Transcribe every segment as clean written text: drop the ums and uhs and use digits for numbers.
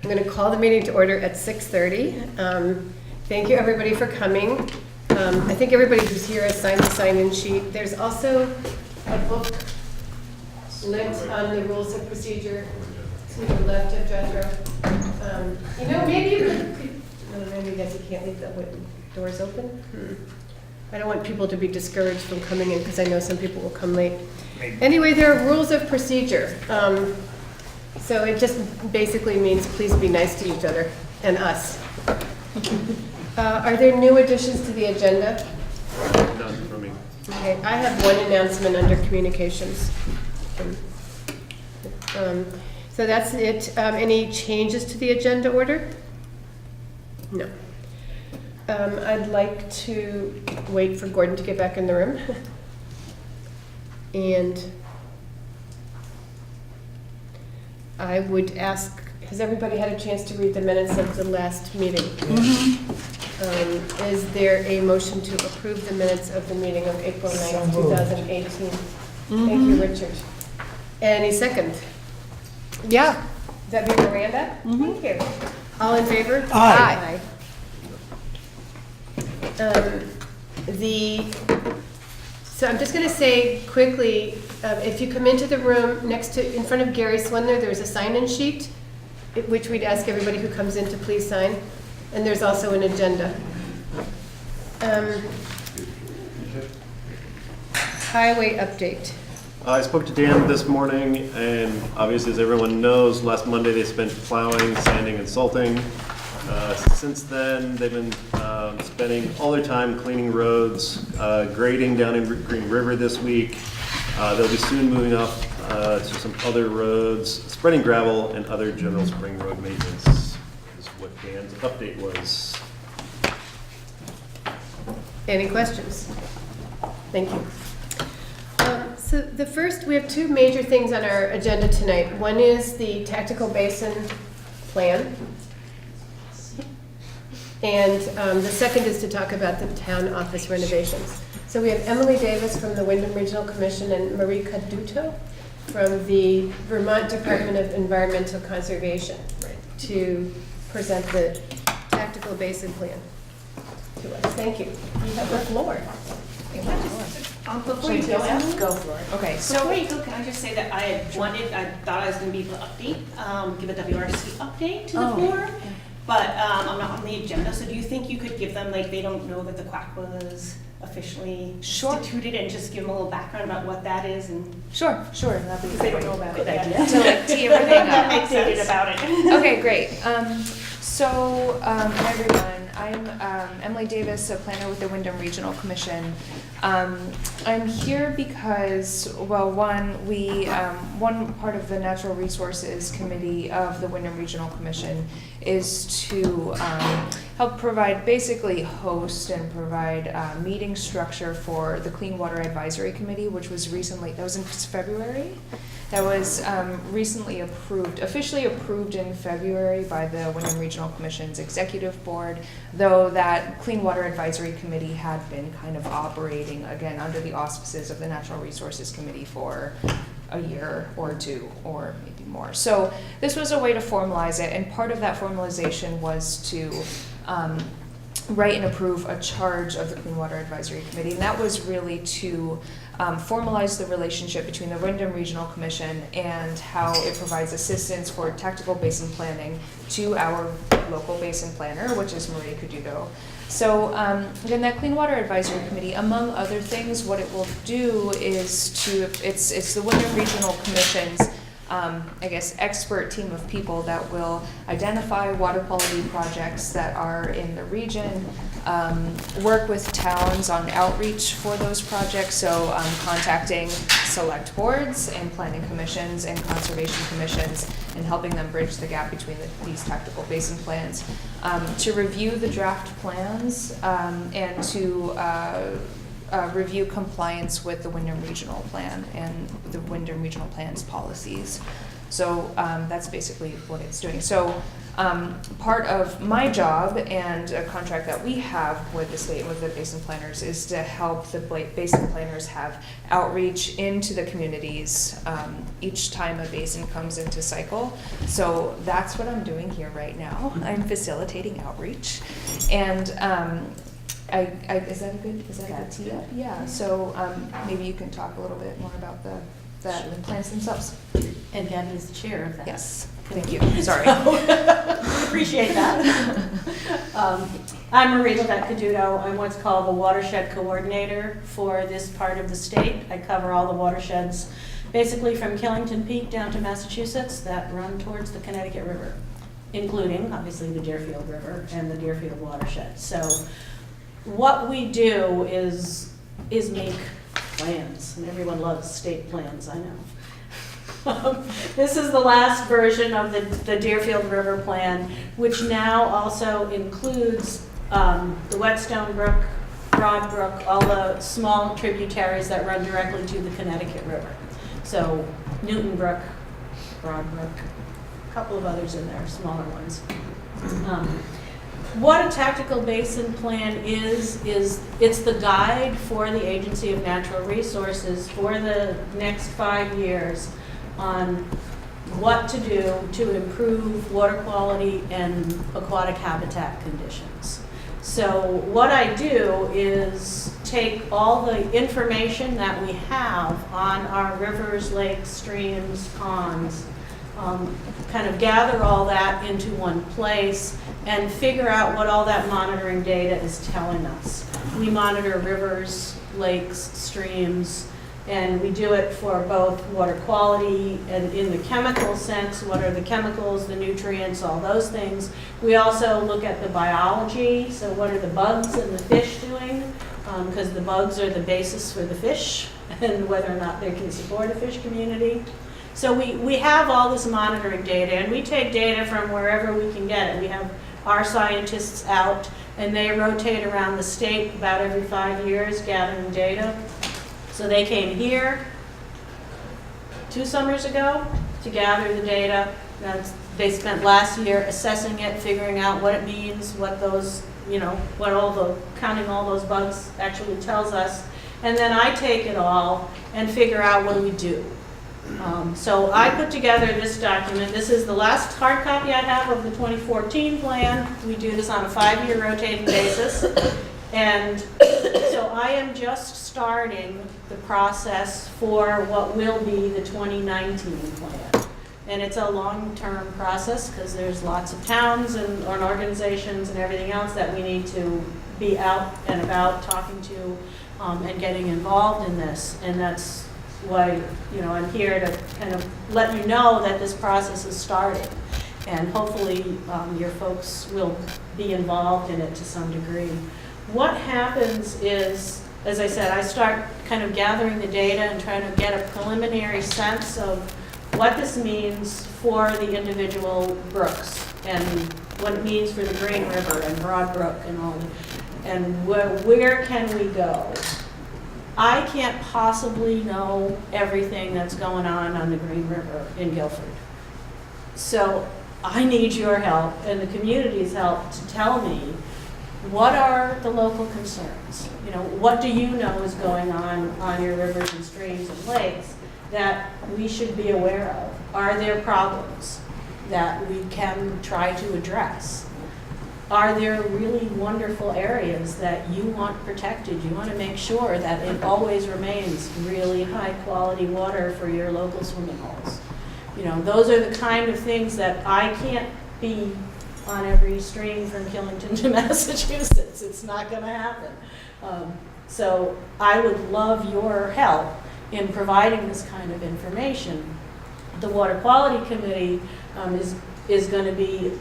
I'm going to call the meeting to order at 6:30. Thank you, everybody, for coming. I think everybody who's here has signed the sign-in sheet. There's also a book linked on the rules of procedure to the left of Jethro. Maybe you could, no, maybe guys, you can't leave the doors open. I don't want people to be discouraged from coming in because I know some people will come late. Anyway, there are rules of procedure. So it just basically means please be nice to each other and us. Are there new additions to the agenda? None for me. Okay, I have one announcement under communications. So that's it. Any changes to the agenda order? No. I'd like to wait for Gordon to get back in the room. And I would ask, has everybody had a chance to read the minutes of the last meeting? Is there a motion to approve the minutes of the meeting of April 9th, 2018? Thank you, Richard. Any second? Yeah. Is that be Miranda? Thank you. All in favor? Aye. So I'm just going to say quickly, if you come into the room in front of Gary Swindler, there's a sign-in sheet, which we'd ask everybody who comes in to please sign. And there's also an agenda. Highway update. I spoke to Dan this morning, and obviously, as everyone knows, last Monday they spent plowing, sanding, and salting. Since then, they've been spending all their time cleaning roads, grading down in Green River this week. They'll be soon moving up to some other roads, spreading gravel, and other general spring road maintenance is what Dan's update was. Any questions? Thank you. So the first, we have two major things on our agenda tonight. One is the Tactical Basin plan. And the second is to talk about the town office renovations. So we have Emily Davis from the Wyndham Regional Commission and Marie Caduto from the Vermont Department of Environmental Conservation to present the Tactical Basin plan to us. Thank you. You have the floor. Before you go for it. Okay, So before you go, can I just say that I thought I was going to be able to update, give a WRC update to the board, but I'm not on the agenda. So do you think you could give them, like, they don't know that the quack was officially instituted, and just give them a little background about what that is? And Sure. That'd be because they don't know about it yet. To like tee everything up. I'm excited about it. Okay, great. Hi everyone. I'm Emily Davis, a planner with the Wyndham Regional Commission. I'm here because, well, one part of the Natural Resources Committee of the Wyndham Regional Commission is to help provide, basically host and provide meeting structure for the Clean Water Advisory Committee, which was recently, that was in February. That was recently officially approved in February by the Wyndham Regional Commission's Executive Board, though that Clean Water Advisory Committee had been kind of operating, again, under the auspices of the Natural Resources Committee for a year or two, or maybe more. So this was a way to formalize it, and part of that formalization was to write and approve a charge of the Clean Water Advisory Committee, and that was really to formalize the relationship between the Wyndham Regional Commission and how it provides assistance for tactical basin planning to our local basin planner, which is Marie Caduto. So again, that Clean Water Advisory Committee, among other things, what it will do is it's the Wyndham Regional Commission's expert team of people that will identify water quality projects that are in the region, work with towns on outreach for those projects, so contacting select boards and planning commissions and conservation commissions and helping them bridge the gap between these tactical basin plans, to review the draft plans and to review compliance with the Wyndham Regional Plan and the Wyndham Regional Plan's policies. So that's basically what it's doing. So part of my job and a contract that we have with the state, with the basin planners, is to help the basin planners have outreach into the communities each time a basin comes into cycle. So that's what I'm doing here right now. I'm facilitating outreach. And is that a good tee up? Yeah, so maybe you can talk a little bit more about the plans themselves. And Gabby is the chair of that. Yes, thank you, sorry. Appreciate that. I'm Marie Levette Caduto. I'm what's called the watershed coordinator for this part of the state. I cover all the watersheds, basically from Killington Peak down to Massachusetts that run towards the Connecticut River, including obviously the Deerfield River and the Deerfield watershed. So what we do is make plans, and everyone loves state plans, I know. This is the last version of the Deerfield River Plan, which now also includes the Whetstone Brook, Broad Brook, all the small tributaries that run directly to the Connecticut River. So Newton Brook, Broad Brook, a couple of others in there, smaller ones. What a tactical basin plan is it's the guide for the Agency of Natural Resources for the next 5 years on what to do to improve water quality and aquatic habitat conditions. So what I do is take all the information that we have on our rivers, lakes, streams, ponds, kind of gather all that into one place and figure out what all that monitoring data is telling us. We monitor rivers, lakes, streams, and we do it for both water quality and in the chemical sense, what are the chemicals, the nutrients, all those things. We also look at the biology, so what are the bugs and the fish doing, because the bugs are the basis for the fish and whether or not they can support a fish community. So we have all this monitoring data, and we take data from wherever we can get it. We have our scientists out, and they rotate around the state about every 5 years gathering data. So they came here 2 summers ago to gather the data. They spent last year assessing it, figuring out what it means, what those, counting all those bugs actually tells us. And then I take it all and figure out what do we do. So I put together this document. This is the last hard copy I have of the 2014 plan. We do this on a 5-year rotating basis. And so I am just starting the process for what will be the 2019 plan. And it's a long-term process because there's lots of towns and organizations and everything else that we need to be out and about talking to and getting involved in this. And that's why I'm here to kind of let you know that this process is starting. And hopefully your folks will be involved in it to some degree. What happens is, as I said, I start kind of gathering the data and trying to get a preliminary sense of what this means for the individual brooks and what it means for the Green River and Broad Brook and all, and where can we go? I can't possibly know everything that's going on the Green River in Guilford. So I need your help and the community's help to tell me what are the local concerns? What do you know is going on your rivers and streams and lakes that we should be aware of? Are there problems that we can try to address? Are there really wonderful areas that you want protected? You want to make sure that it always remains really high quality water for your local swimming holes. Those are the kind of things that I can't be on every stream from Killington to Massachusetts. It's not going to happen. So I would love your help in providing this kind of information. The Water Quality Committee is going to be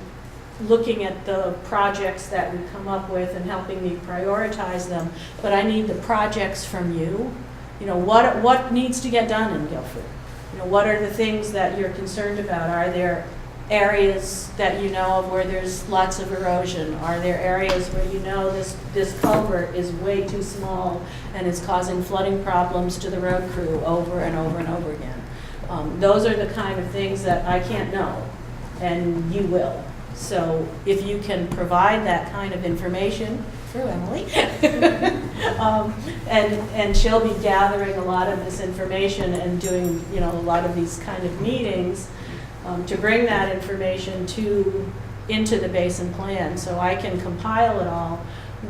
looking at the projects that we come up with and helping me prioritize them, but I need the projects from you. What needs to get done in Guilford? What are the things that you're concerned about? Are there areas that you know of where there's lots of erosion? Are there areas where this culvert is way too small and is causing flooding problems to the road crew over and over and over again? Those are the kind of things that I can't know, and you will. So if you can provide that kind of information through Emily, and she'll be gathering a lot of this information and doing, you know, a lot of these kind of meetings to bring that information into the Basin Plan so I can compile it all.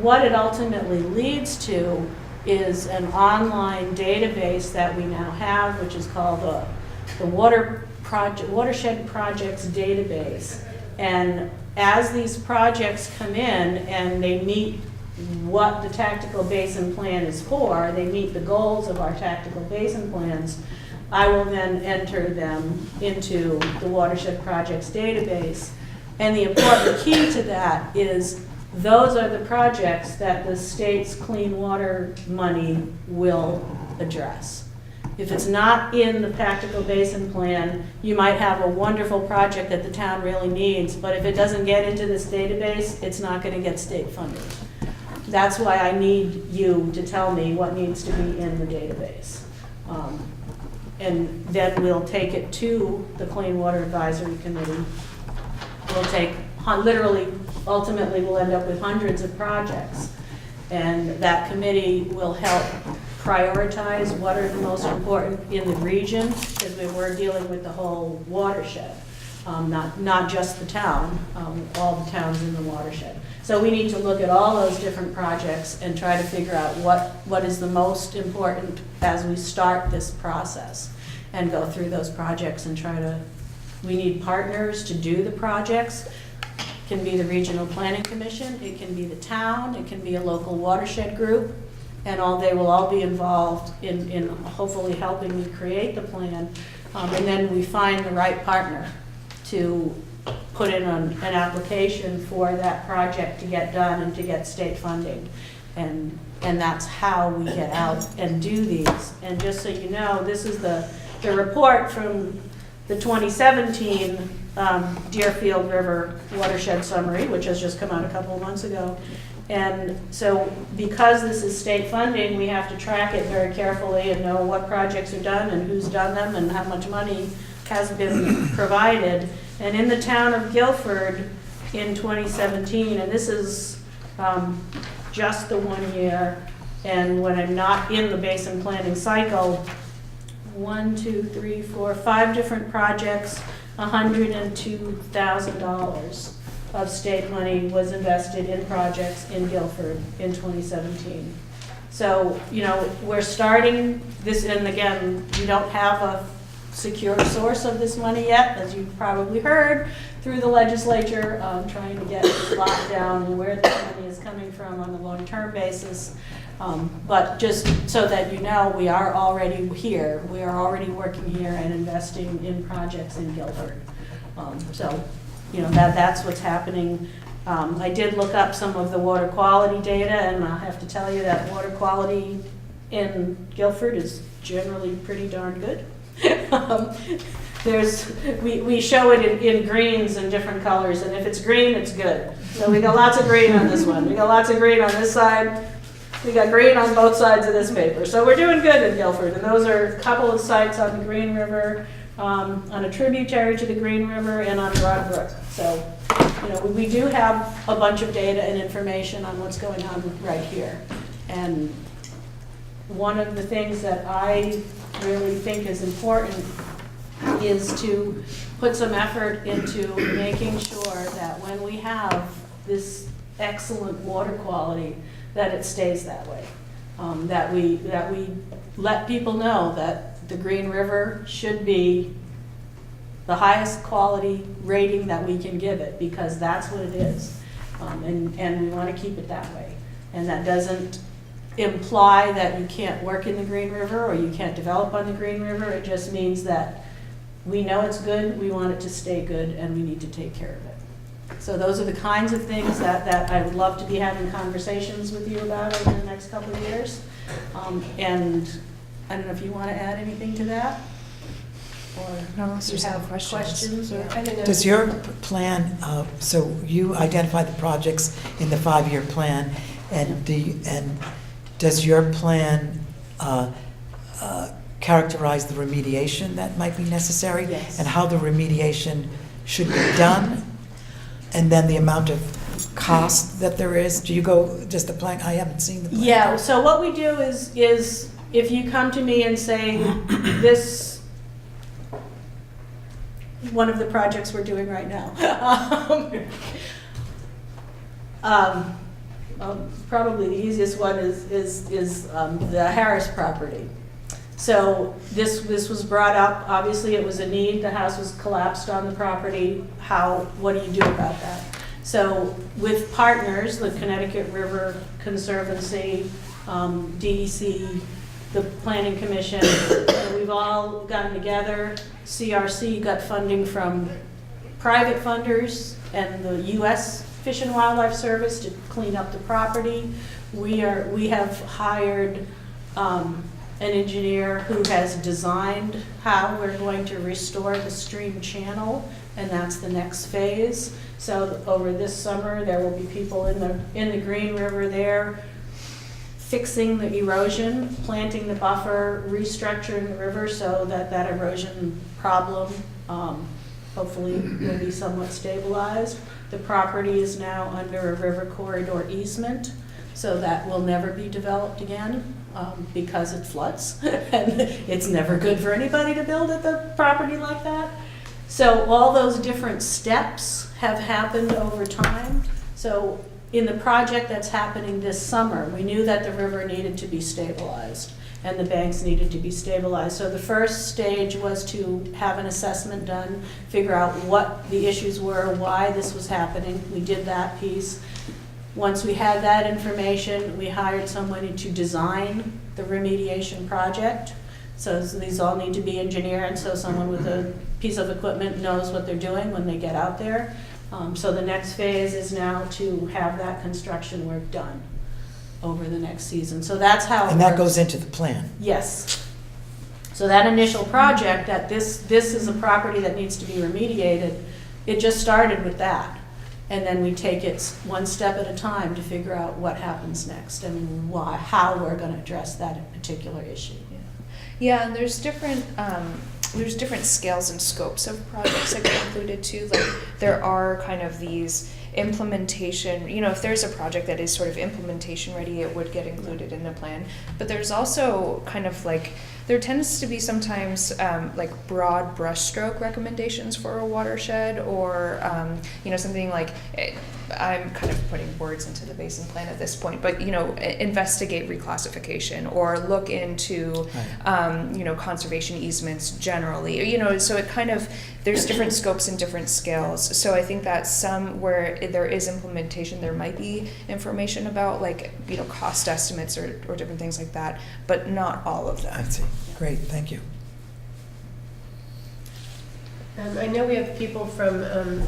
What it ultimately leads to is an online database that we now have, which is called the Watershed Projects Database. And as these projects come in and they meet what the Tactical Basin Plan is for, they meet the goals of our Tactical Basin Plans, I will then enter them into the Watershed Projects Database. And the important key to that is those are the projects that the state's clean water money will address. If it's not in the Tactical Basin Plan, you might have a wonderful project that the town really needs, but if it doesn't get into this database, it's not going to get state funding. That's why I need you to tell me what needs to be in the database. And then we'll take it to the Clean Water Advisory Committee. We'll take, literally, ultimately we'll end up with hundreds of projects. And that committee will help prioritize what are the most important in the region, because we're dealing with the whole watershed, not just the town, all the towns in the watershed. So we need to look at all those different projects and try to figure out what is the most important as we start this process and go through those projects and try to, we need partners to do the projects. It can be the Regional Planning Commission, it can be the town, it can be a local watershed group, and they will all be involved in hopefully helping me create the plan. And then we find the right partner to put in an application for that project to get done and to get state funding. And that's how we get out and do these. And just so you know, this is the report from the 2017 Deerfield River Watershed Summary, which has just come out a couple of months ago. And so because this is state funding, we have to track it very carefully and know what projects are done and who's done them and how much money has been provided. And in the town of Guilford in 2017, and this is just the 1 year, and when I'm not in the basin planning cycle, 5 different projects, $102,000 of state money was invested in projects in Guilford in 2017. So, you know, we're starting this, and again, we don't have a secure source of this money yet, as you've probably heard through the legislature, trying to get locked down where the money is coming from on a long-term basis. But just so that you know, we are already here. We are already working here and investing in projects in Guilford. So, you know, that's what's happening. I did look up some of the water quality data, and I have to tell you that water quality in Guilford is generally pretty darn good. We show it in greens and different colors, and if it's green, it's good. So we got lots of green on this one. We got lots of green on this side. We got green on both sides of this paper. So we're doing good in Guilford, and those are a couple of sites on the Green River, on a tributary to the Green River, and on Broad Brook. So, you know, we do have a bunch of data and information on what's going on right here. And one of the things that I really think is important is to put some effort into making sure that when we have this excellent water quality, that it stays that way. That we let people know that the Green River should be the highest quality rating that we can give it, because that's what it is. And we want to keep it that way. And that doesn't imply that you can't work in the Green River or you can't develop on the Green River. It just means that we know it's good, we want it to stay good, and we need to take care of it. So those are the kinds of things that I would love to be having conversations with you about over the next couple of years. And I don't know if you want to add anything to that? Or Unless you have questions? Or Does your plan, so you identify the projects in the 5-year plan, and does your plan characterize the remediation that might be necessary? Yes. And how the remediation should be done? And then the amount of cost that there is? Do you go, just the plan, I haven't seen the plan. Yeah, so what we do is if you come to me and say, this, one of the projects we're doing right now. Probably the easiest one is the Harris property. So this was brought up, obviously it was a need, the house was collapsed on the property. What do you do about that? So with partners, the Connecticut River Conservancy, DEC, the Planning Commission, we've all gotten together. CRC got funding from private funders and the U.S. Fish and Wildlife Service to clean up the property. We have hired an engineer who has designed how we're going to restore the stream channel, and that's the next phase. So over this summer, there will be people in the Green River there fixing the erosion, planting the buffer, restructuring the river so that that erosion problem hopefully will be somewhat stabilized. The property is now under a river corridor easement, so that will never be developed again because it floods. And it's never good for anybody to build at the property like that. So all those different steps have happened over time. So in the project that's happening this summer, we knew that the river needed to be stabilized and the banks needed to be stabilized. So the first stage was to have an assessment done, figure out what the issues were, why this was happening. We did that piece. Once we had that information, we hired somebody to design the remediation project. So these all need to be engineered, so someone with a piece of equipment knows what they're doing when they get out there. So the next phase is now to have that construction work done over the next season. So that's how it And that works. goes into the plan? Yes. So that initial project, that this is a property that needs to be remediated, it just started with that. And then we take it one step at a time to figure out what happens next and how we're going to address that particular issue. Yeah, and there's different scales and scopes of projects that get included too. Like there are kind of these implementation, if there's a project that is sort of implementation ready, it would get included in the plan. But there's also kind of like, there tends to be sometimes like broad brushstroke recommendations for a watershed, or something like, I'm kind of putting words into the Basin plan at this point, but investigate reclassification or look into conservation easements generally. So it kind of, there's different scopes and different scales. So I think that some where there is implementation, there might be information about like cost estimates or different things like that, but not all of them. I see. Great, thank you. I know we have people from the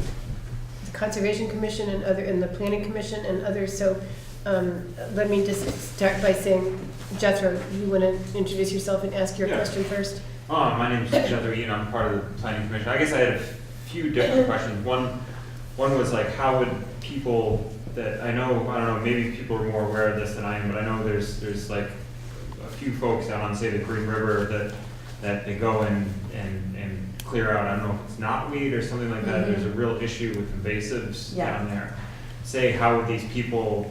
Conservation Commission and the Planning Commission and others, so let me just start by saying, Jethro, you want to introduce yourself and ask your question first? My name is Jethro Eaton. I'm part of the Planning Commission. I guess I had a few different questions. One was like, how would people that I don't know, maybe people are more aware of this than I am, but I know there's like a few folks out on, say, the Green River that they go and clear out. I don't know if it's knotweed or something like that. There's a real issue with invasives down there. Say, how would these people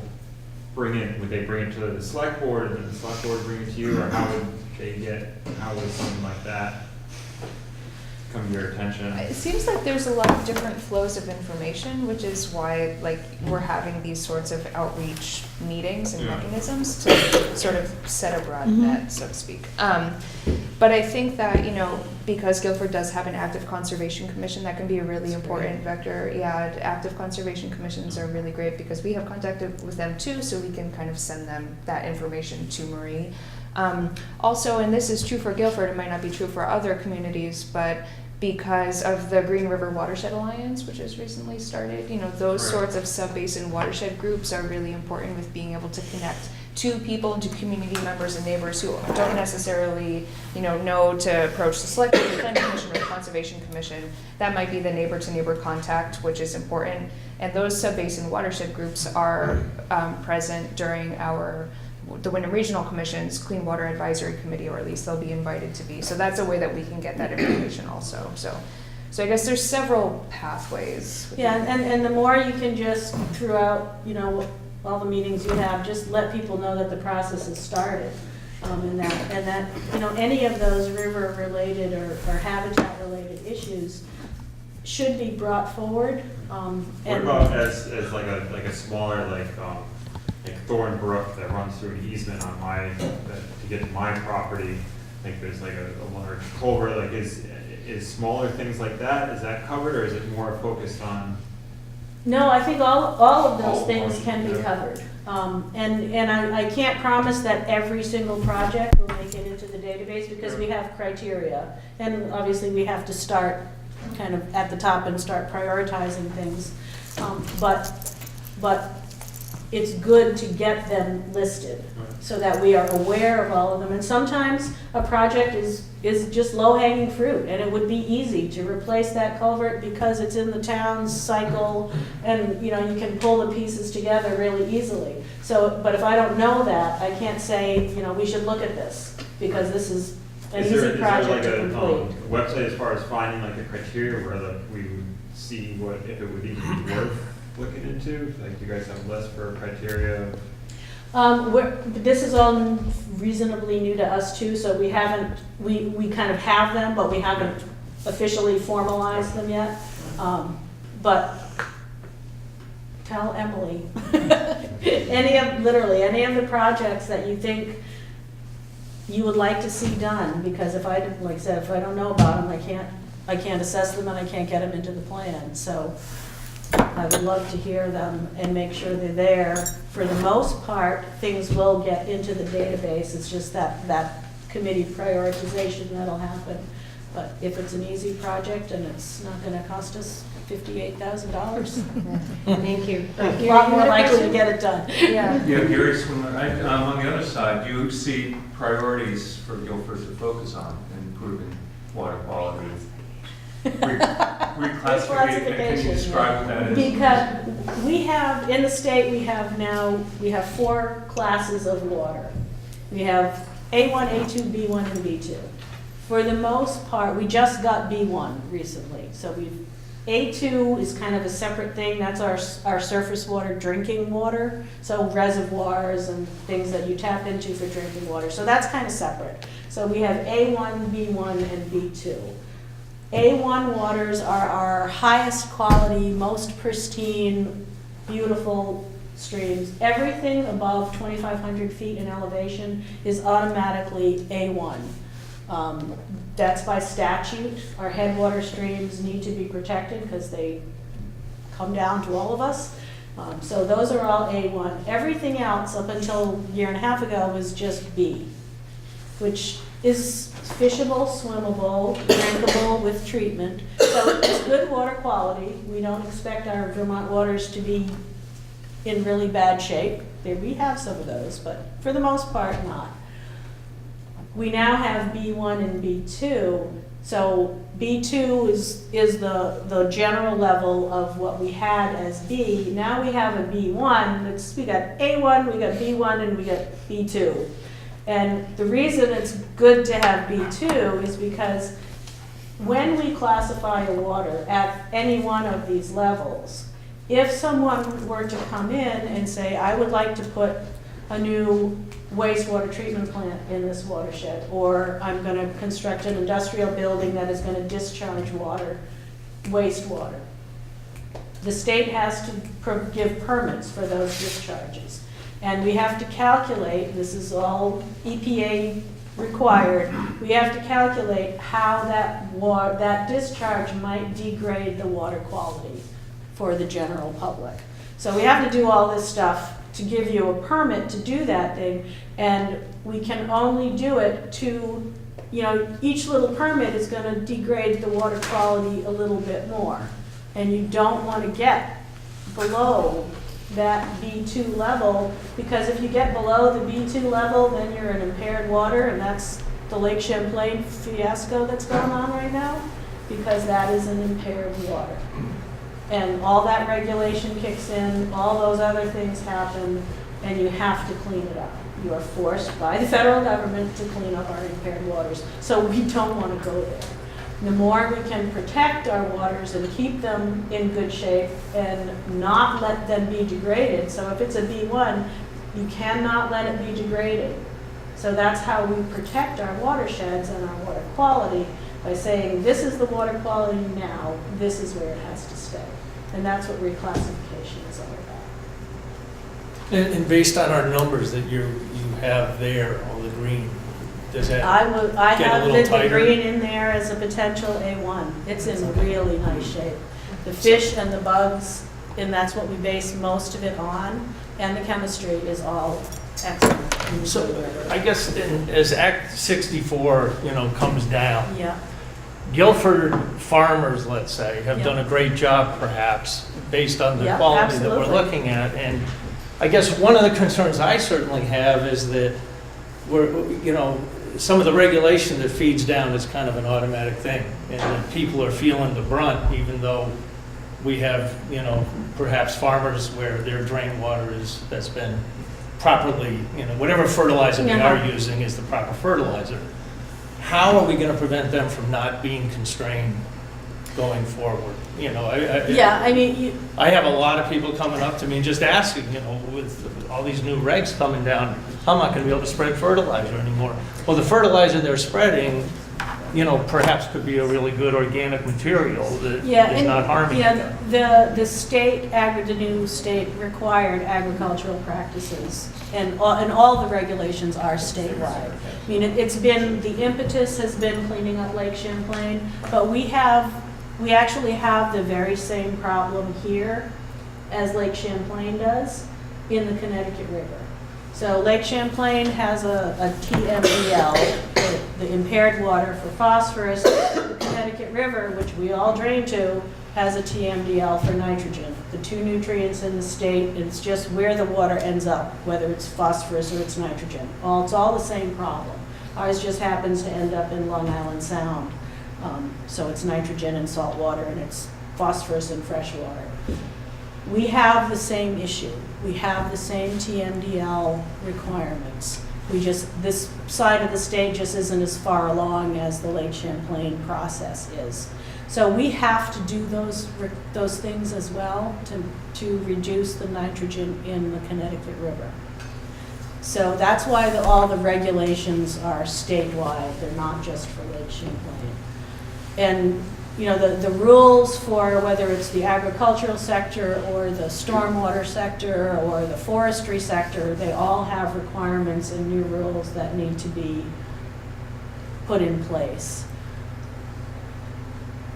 bring it? Would they bring it to the select board and then the select board bring it to you, or how would something like that come to your attention? It seems like there's a lot of different flows of information, which is why we're having these sorts of outreach meetings and mechanisms to sort of set a broad net, so to speak. But I think that, because Guilford does have an active conservation commission, that can be a really important vector. Yeah, active conservation commissions are really great because we have contacted with them too, so we can kind of send them that information to Marie. Also, and this is true for Guilford, it might not be true for other communities, but because of the Green River Watershed Alliance, which has recently started, those sorts of sub-basin watershed groups are really important with being able to connect to people and to community members and neighbors who don't necessarily, know to approach the Select Board, the Planning Commission, or the Conservation Commission. That might be the neighbor-to-neighbor contact, which is important. And those sub-basin watershed groups are present during our the Wyndham Regional Commission's Clean Water Advisory Committee, or at least they'll be invited to be. So that's a way that we can get that information also. So I guess there's several pathways. Yeah, and the more you can just, throughout, you know, all the meetings you have, just let people know that the process has started. And that, you know, any of those river-related or habitat-related issues should be brought forward. What And about as like a smaller, like Thorn Brook that runs through an easement on to get to my property? Like there's like a large culvert, like is smaller things like that, is that covered, or is it more focused on? No, I think all of those All things parts, can be yeah. covered. And I can't promise that every single project will make it into the database because we have criteria. And obviously we have to start kind of at the top and start prioritizing things. But it's good to get them listed so that we are aware of all of them. And sometimes a project is just low-hanging fruit, and it would be easy to replace that culvert because it's in the town's cycle, and you know, you can pull the pieces together really easily. So, but if I don't know that, I can't say, you know, we should look at this because this is an easy project to complete. Is there like a website as far as finding like a criteria where like we would see what, if it would even be worth looking into? Like, do you guys have a list for criteria? This is all reasonably new to us too, so we haven't, we kind of have them, but we haven't officially formalized them yet. But tell Emily, literally any of the projects that you think you would like to see done, because if I, like I said, if I don't know about them, I can't assess them and I can't get them into the plan. So I would love to hear them and make sure they're there. For the most part, things will get into the database. It's just that committee prioritization that'll happen. But if it's an easy project and it's not going to cost us $58,000, Thank you. a lot more likely to get it done. Yeah. Yeah, Gary Swimmer, on the other side, do you see priorities for Guilford to focus on in improving water quality? Reclassification, can you describe what that is? Because we have, in the state, we have 4 classes of water. We have A1, A2, B1, and B2. For the most part, we just got B1 recently. So A2 is kind of a separate thing. That's our surface water, drinking water. So reservoirs and things that you tap into for drinking water. So that's kind of separate. So we have A1, B1, and B2. A1 waters are our highest quality, most pristine, beautiful streams. Everything above 2,500 feet in elevation is automatically A1. That's by statute. Our headwater streams need to be protected because they come down to all of us. So those are all A1. Everything else up until a year and a half ago was just B, which is fishable, swimmable, drinkable with treatment. So it's good water quality. We don't expect our Vermont waters to be in really bad shape. We have some of those, but for the most part, not. We now have B1 and B2. So B2 is the general level of what we had as B. Now we have a B1. We got A1, we got B1, and we got B2. And the reason it's good to have B2 is because when we classify a water at any one of these levels, if someone were to come in and say, I would like to put a new wastewater treatment plant in this watershed, or I'm going to construct an industrial building that is going to discharge wastewater, the state has to give permits for those discharges. And we have to calculate, this is all EPA required, we have to calculate how that discharge might degrade the water quality for the general public. So we have to do all this stuff to give you a permit to do that thing, and we can only do it to, you know, each little permit is going to degrade the water quality a little bit more. And you don't want to get below that B2 level, because if you get below the B2 level, then you're in impaired water, and that's the Lake Champlain fiasco that's going on right now, because that is an impaired water. And all that regulation kicks in, all those other things happen, and you have to clean it up. You are forced by the federal government to clean up our impaired waters. So we don't want to go there. The more we can protect our waters and keep them in good shape and not let them be degraded. So if it's a B1, you cannot let it be degraded. So that's how we protect our watersheds and our water quality, by saying this is the water quality now, this is where it has to stay. And that's what reclassification is all about. And based on our numbers that you have there on the green, does that I get a have little the tighter? green in there as a potential A1. It's in really nice shape. The fish and the bugs, and that's what we base most of it on, and the chemistry is all excellent. So I guess as Act 64, comes down, Yeah, Guilford farmers, let's say, have Yeah. done a great job perhaps based on the Yeah, quality that we're absolutely. looking at. And I guess one of the concerns I certainly have is that some of the regulation that feeds down is kind of an automatic thing, and that people are feeling the brunt, even though we have, perhaps farmers where their drain water that's been properly, whatever fertilizer they are using is the proper fertilizer. How are we going to prevent them from not being constrained going forward? yeah, I mean, I have a lot of people coming up to me and just asking, with all these new regs coming down, I'm not going to be able to spread fertilizer anymore. Well, the fertilizer they're spreading, perhaps could be a really good organic material that is not harming them. the new state required agricultural practices, and all the regulations are statewide. I mean, the impetus has been cleaning up Lake Champlain, but we actually have the very same problem here as Lake Champlain does in the Connecticut River. So Lake Champlain has a TMDL, the impaired water for phosphorus. The Connecticut River, which we all drain to, has a TMDL for nitrogen. The two nutrients in the state, it's just where the water ends up, whether it's phosphorus or it's nitrogen. It's all the same problem. Ours just happens to end up in Long Island Sound. So it's nitrogen and salt water, and it's phosphorus and fresh water. We have the same issue. We have the same TMDL requirements. This side of the state just isn't as far along as the Lake Champlain process is. So we have to do those things as well to reduce the nitrogen in the Connecticut River. So that's why all the regulations are statewide. They're not just for Lake Champlain. And the rules for whether it's the agricultural sector or the stormwater sector or the forestry sector, they all have requirements and new rules that need to be put in place.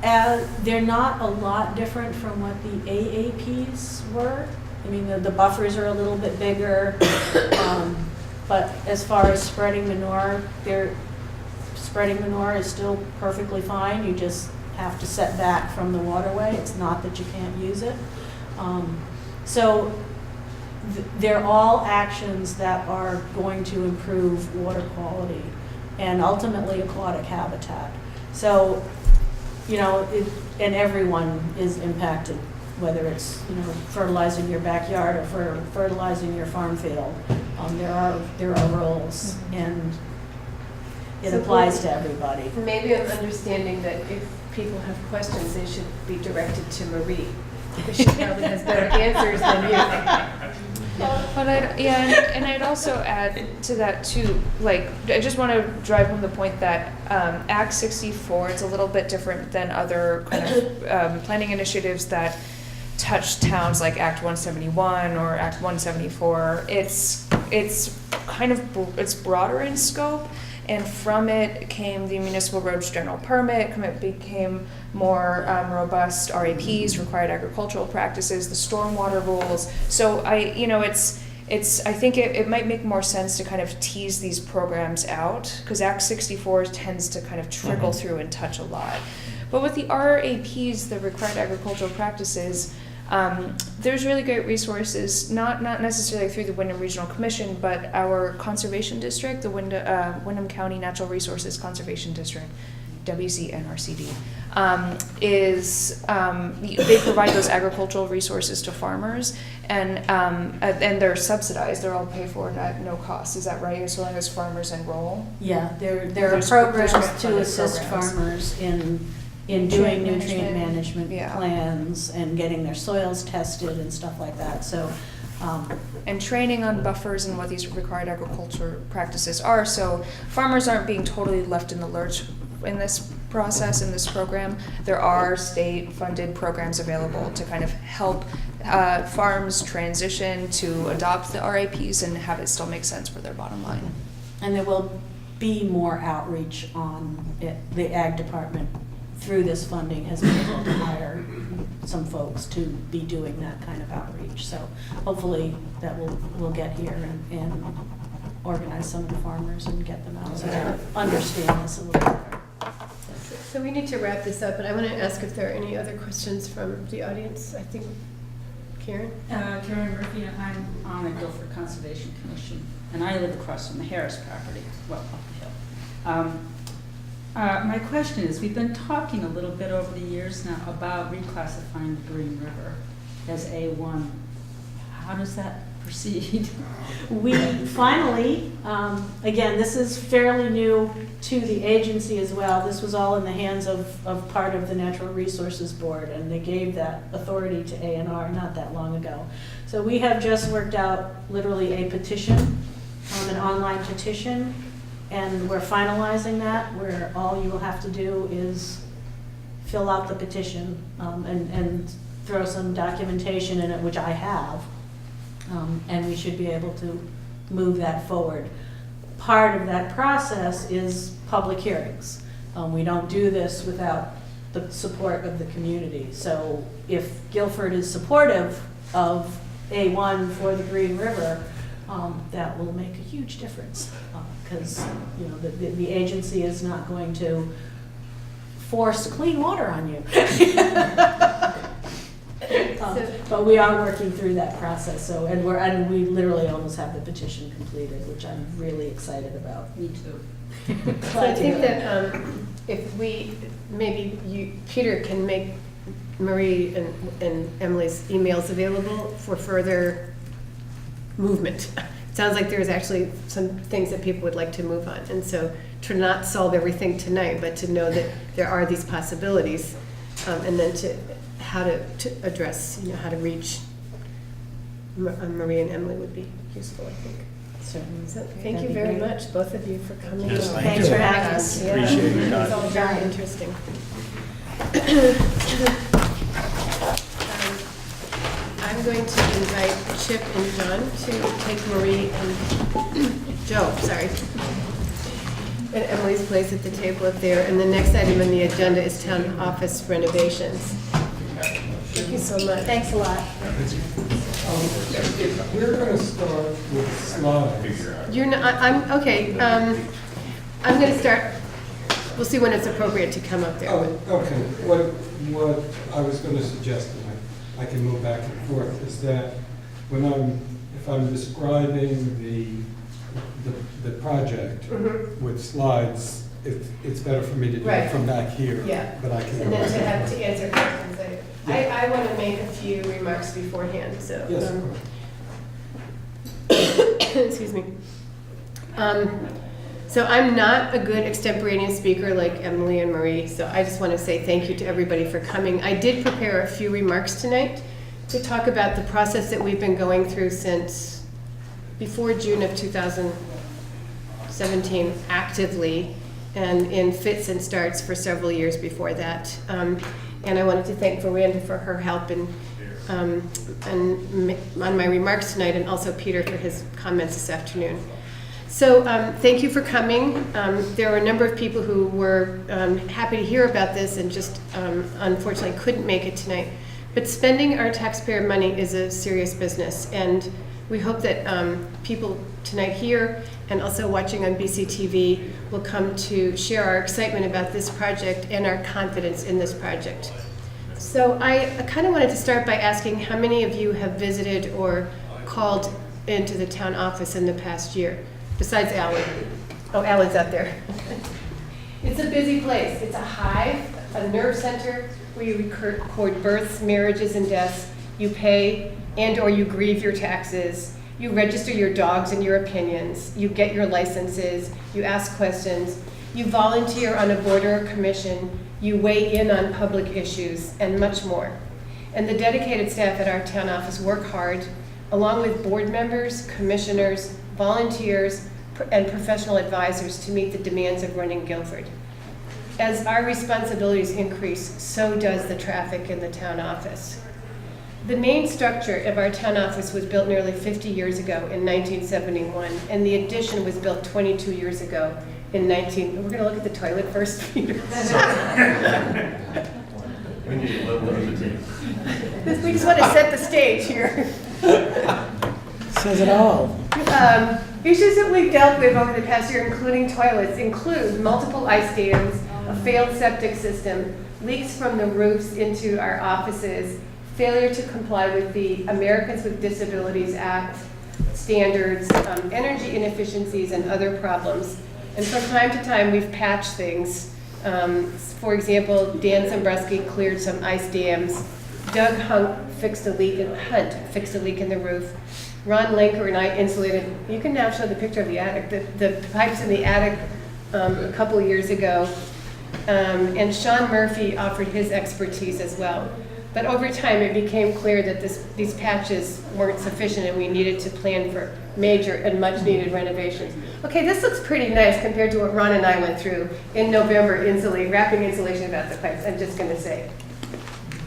They're not a lot different from what the AAPs were. I mean, the buffers are a little bit bigger, but as far as spreading manure, spreading manure is still perfectly fine. You just have to set back from the waterway. It's not that you can't use it. They're all actions that are going to improve water quality and ultimately aquatic habitat. So, and everyone is impacted, whether it's, fertilizing your backyard or fertilizing your farm field. There are rules, and it So applies to everybody. Maybe I'm understanding that if people have questions, they should be directed to Marie, because she probably has better answers than you. But I'd also add to that too, I just want to drive home the point that Act 64 is a little bit different than other kind of planning initiatives that touch towns like Act 171 or Act 174. It's broader in scope. And from it came the municipal roads general permit. It became more robust RAPs, required agricultural practices, the stormwater rules. So I think it might make more sense to kind of tease these programs out, because Act 64 tends to kind of trickle through and touch a lot. But with the RAPs, the required agricultural practices, there's really great resources, not necessarily through the Wyndham Regional Commission, but our conservation district, the Wyndham County Natural Resources Conservation District, WCNRCD. they provide those agricultural resources to farmers, and they're subsidized. They're all paid for at no cost. Is that right? As long as farmers enroll. Yeah, there are There's programs grant to funded assist programs. farmers in doing Nutrient nutrient management. management Yeah. plans and getting their soils tested and stuff like that, so. And training on buffers and what these required agriculture practices are, so farmers aren't being totally left in the lurch in this process, in this program. There are state-funded programs available to kind of help farms transition to adopt the RAPs and have it still make sense for their bottom line. And there will be more outreach on it. The ag department, through this funding, has been able to hire some folks to be doing that kind of outreach. So hopefully that will get here and organize some of the farmers and get them out so they understand this a little better. So we need to wrap this up, but I want to ask if there are any other questions from the audience. I think, Karen? Karen Murphy, I'm on the Guilford Conservation Commission, and I live across from the Harris property, well, up the hill. My question is, we've been talking a little bit over the years now about reclassifying the Green River as A1. How does that proceed? We finally, again, this is fairly new to the agency as well. This was all in the hands of part of the Natural Resources Board, and they gave that authority to A&R not that long ago. So we have just worked out literally a petition, an online petition, and we're finalizing that, where all you will have to do is fill out the petition and throw some documentation in it, which I have. And we should be able to move that forward. Part of that process is public hearings. We don't do this without the support of the community. So if Guilford is supportive of A1 for the Green River, that will make a huge difference, because the agency is not going to force clean water on you. But we are working through that process. So, and we literally almost have the petition completed, which I'm really excited about. Me too. So I think that if Peter can make Marie and Emily's emails available for further movement. It sounds like there's actually some things that people would like to move on. And so to not solve everything tonight, but to know that there are these possibilities, and then how to address, how to reach Marie and Emily would be useful, I think. Certainly. So thank you very much, both of you, for coming. Yes, thank Thanks you. for having us. Yeah, Appreciate your it's all time. very interesting. I'm going to invite Chip and John to take Marie and Joe, sorry, and Emily's place at the table up there. And the next item on the agenda is town office renovations. Thank you so much. Thanks a lot. We're going to start with slides. You're not, I'm, okay, I'm going to start, we'll see when it's appropriate to come up there. Oh, okay. What I was going to suggest, and I can move back and forth, is that if I'm describing the project with slides, it's better for me to do Right. it from back here. Yeah. But I can. And go then to back have to answer questions. I want to make a few remarks beforehand, so. Yes. Excuse me. So I'm not a good extemporaneous speaker like Emily and Marie, so I just want to say thank you to everybody for coming. I did prepare a few remarks tonight to talk about the process that we've been going through since before June of 2017 actively, and in fits and starts for several years before that. And I wanted to thank Miranda for her help and on my remarks tonight, and also Peter for his comments this afternoon. So thank you for coming. There were a number of people who were happy to hear about this and just unfortunately couldn't make it tonight. But spending our taxpayer money is a serious business, and we hope that people tonight here and also watching on BCTV will come to share our excitement about this project and our confidence in this project. So I kind of wanted to start by asking how many of you have visited or called into the town office in the past year, besides Alan. Oh, Alan's out there. It's a busy place. It's a hive. a nerve center where you record births, marriages, and deaths. You pay and/or you grieve your taxes. You register your dogs and your opinions. You get your licenses. You ask questions. You volunteer on a board or a commission. You weigh in on public issues, and much more. And the dedicated staff at our town office work hard, along with board members, commissioners, volunteers, and professional advisors to meet the demands of running Guilford. As our responsibilities increase, so does the traffic in the town office. The main structure of our town office was built nearly 50 years ago in 1971, and the addition was built 22 years ago in we're gonna look at the toilet first, Peter. We need a little bit of a team. We just want to set the stage here. Says it all. Issues that we've dealt with over the past year, including toilets, include multiple ice dams, a failed septic system, leaks from the roofs into our offices, failure to comply with the Americans with Disabilities Act standards, energy inefficiencies, and other problems. And from time to time, we've patched things. For example, Dan Zembruski cleared some ice dams. Doug Hunt fixed a leak in the roof. Ron Linker and I insulated, you can now show the picture of the attic, the pipes in the attic a couple years ago. And Sean Murphy offered his expertise as well. But over time, it became clear that these patches weren't sufficient and we needed to plan for major and much needed renovations. Okay, this looks pretty nice compared to what Ron and I went through in November, wrapping insulation about the pipes, I'm just gonna say.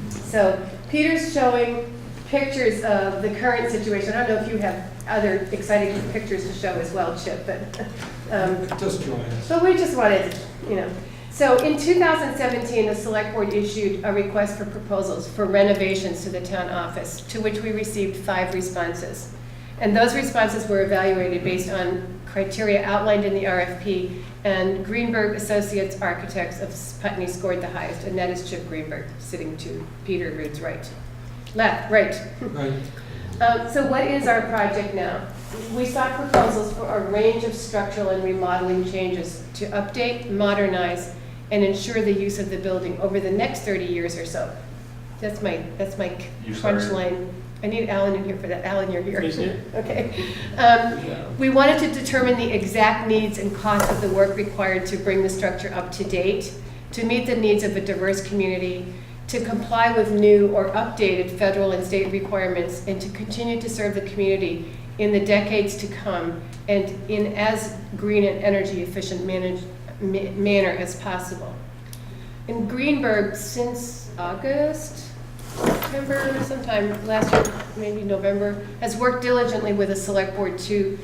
So Peter's showing pictures of the current situation. I don't know if you have other exciting pictures to show as well, Chip, but Just join us. so we just wanted, So in 2017, the Select Board issued a request for proposals for renovations to the town office, to which we received 5 responses. And those responses were evaluated based on criteria outlined in the RFP, and Greenburg Associates Architects of Putney scored the highest, and that is Chip Greenburg, sitting to Peter Rood's right. Right. Right. So what is our project now? We sought proposals for a range of structural and remodeling changes to update, modernize, and ensure the use of the building over the next 30 years or so. That's my crunch line. I need Alan in here for that. Alan, you're here. He's here. Okay. We wanted to determine the exact needs and cost of the work required to bring the structure up to date, to meet the needs of a diverse community, to comply with new or updated federal and state requirements, and to continue to serve the community in the decades to come and in as green and energy efficient manner as possible. In Greenburg, since August, September, sometime last year, maybe November, has worked diligently with the Select Board to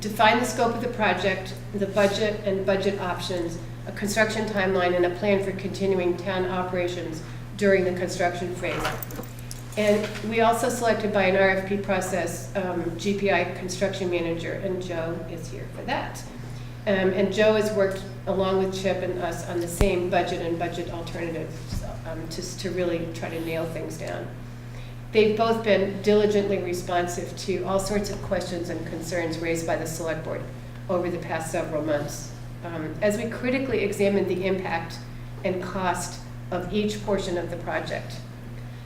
define the scope of the project, the budget and budget options, a construction timeline, and a plan for continuing town operations during the construction phase. And we also selected by an RFP process GPI construction manager, and Joe is here for that. And Joe has worked along with Chip and us on the same budget and budget alternatives just to really try to nail things down. They've both been diligently responsive to all sorts of questions and concerns raised by the Select Board over the past several months. As we critically examined the impact and cost of each portion of the project.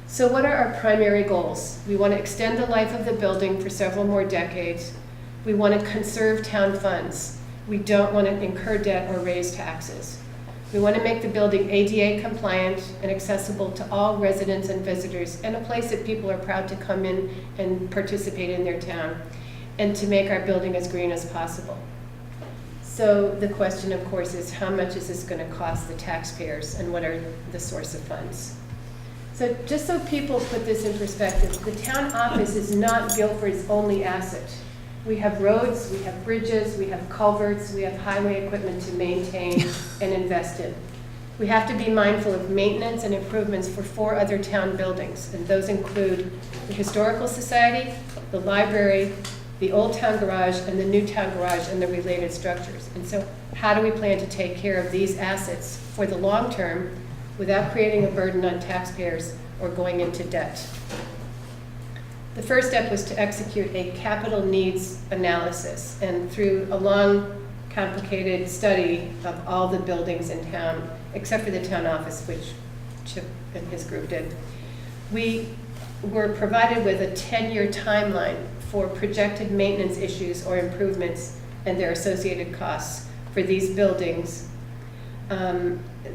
So what are our primary goals? We want to extend the life of the building for several more decades. We want to conserve town funds. We don't want to incur debt or raise taxes. We want to make the building ADA compliant and accessible to all residents and visitors, and a place that people are proud to come in and participate in their town, and to make our building as green as possible. So the question, of course, is how much is this going to cost the taxpayers, and what are the source of funds? So just so people put this in perspective, the town office is not Guilford's only asset. We have roads, we have bridges, we have culverts, we have highway equipment to maintain and invest in. We have to be mindful of maintenance and improvements for 4 other town buildings, and those include the Historical Society, the library, the Old Town Garage, and the New Town Garage and the related structures. And so how do we plan to take care of these assets for the long term without creating a burden on taxpayers or going into debt? The first step was to execute a capital needs analysis, and through a long complicated study of all the buildings in town, except for the town office, which Chip and his group did. We were provided with a 10-year timeline for projected maintenance issues or improvements and their associated costs for these buildings.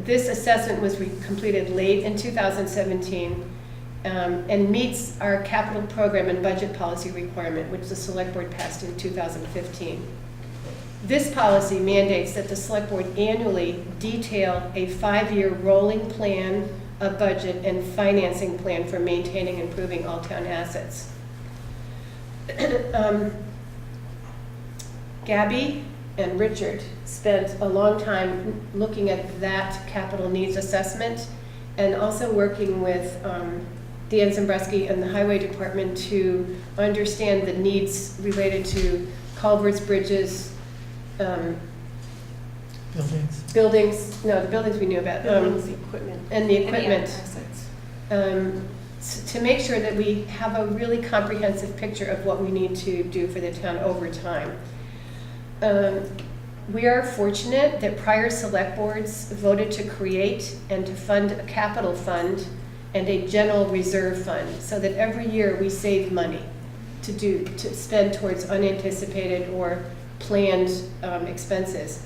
This assessment was completed late in 2017 and meets our capital program and budget policy requirement, which the Select Board passed in 2015. This policy mandates that the Select Board annually detail a 5-year rolling plan, a budget, and financing plan for maintaining and improving all town assets. Gabby and Richard spent a long time looking at that capital needs assessment and also working with Dan Zambreski and the Highway Department to understand the needs related to culverts, bridges, Buildings. the buildings we knew about. Buildings, equipment. And the Any other equipment. assets? To make sure that we have a really comprehensive picture of what we need to do for the town over time. We are fortunate that prior select boards voted to create and to fund a capital fund and a general reserve fund, so that every year we save money to spend towards unanticipated or planned expenses.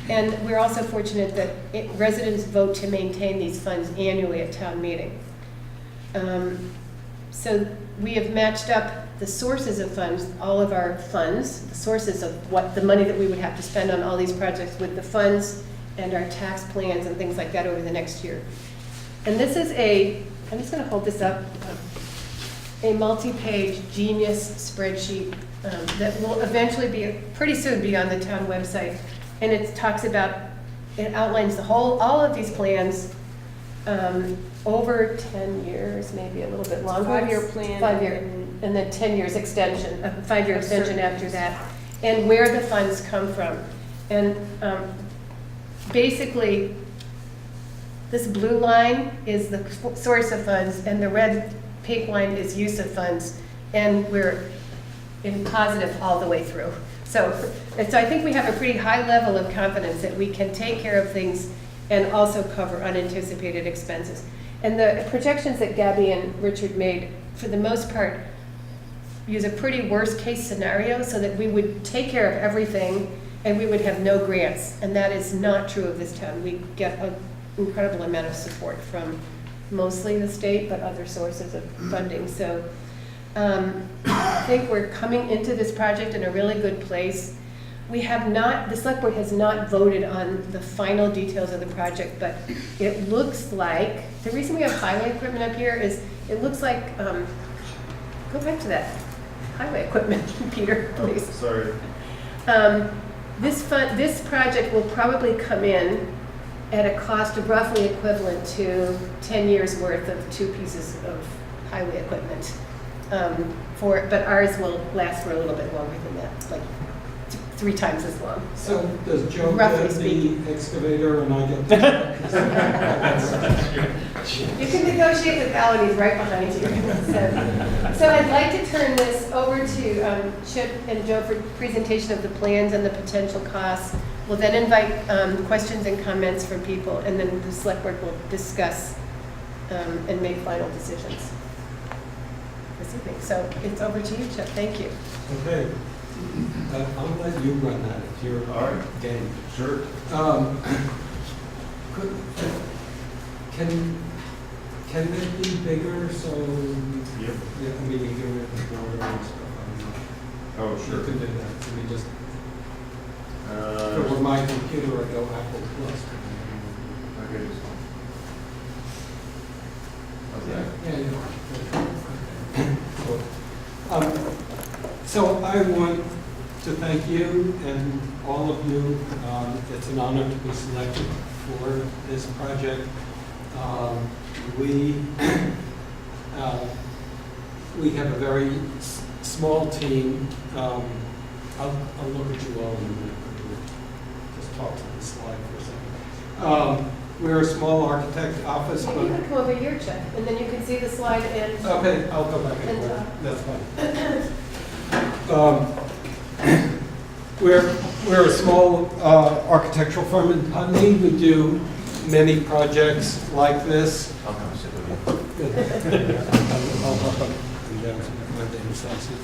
And we're also fortunate that residents vote to maintain these funds annually at town meeting. So we have matched up the sources of funds, all of our funds, the sources of what the money that we would have to spend on all these projects with the funds and our tax plans and things like that over the next year. And this is I'm just going to hold this up, a multi-page genius spreadsheet that will eventually pretty soon be on the town website. And it outlines all of these plans over 10 years, maybe a little bit longer. 5-year plan. 5-year, and then 10 years extension, a 5-year extension after that, and where the funds come from. And basically, this blue line is the source of funds, and the pink line is use of funds, and we're in positive all the way through. So I think we have a pretty high level of confidence that we can take care of things and also cover unanticipated expenses. And the projections that Gabby and Richard made, for the most part, use a pretty worst-case scenario so that we would take care of everything and we would have no grants. And that is not true of this town. We get an incredible amount of support from mostly the state, but other sources of funding. So I think we're coming into this project in a really good place. The Select Board has not voted on the final details of the project, but it looks like, the reason we have highway equipment up here is, it looks like, go back to that highway equipment, Peter, please. Sorry. This project will probably come in at a cost of roughly equivalent to 10 years worth of 2 pieces of highway equipment. But ours will last for a little bit longer than that, like 3 times as long. So does Joe Roughly get speaking. the excavator and I get the... You can negotiate with Alan, he's right behind you. So I'd like to turn this over to Chip and Joe for presentation of the plans and the potential costs. We'll then invite questions and comments from people, and then the Select Board will discuss and make final decisions this evening. So it's over to you, Chip. Thank you. Okay. I'll let you run that if you're All right. game. Sure. Can it be bigger so, Yep. yeah, I mean, you can get the border and stuff, I don't know. Oh, You can do that, can we just, Uh, if it were my computer, I'd go Apple Plus. Okay, just one. How's that? Yeah, yeah. So I want to thank you and all of you. It's an honor to be selected for this project. We have a very small team. I'll look at you all in a minute. Just talk to the slide for a second. We're a small architect office, You but... can come over here, Chip, and then you can see the slide and... Okay, I'll go back and And, forth. That's fine. We're we're a small architectural firm in Putney. We do many projects like this. I'll come sit with you. I'll hop up and down to my damn sausage.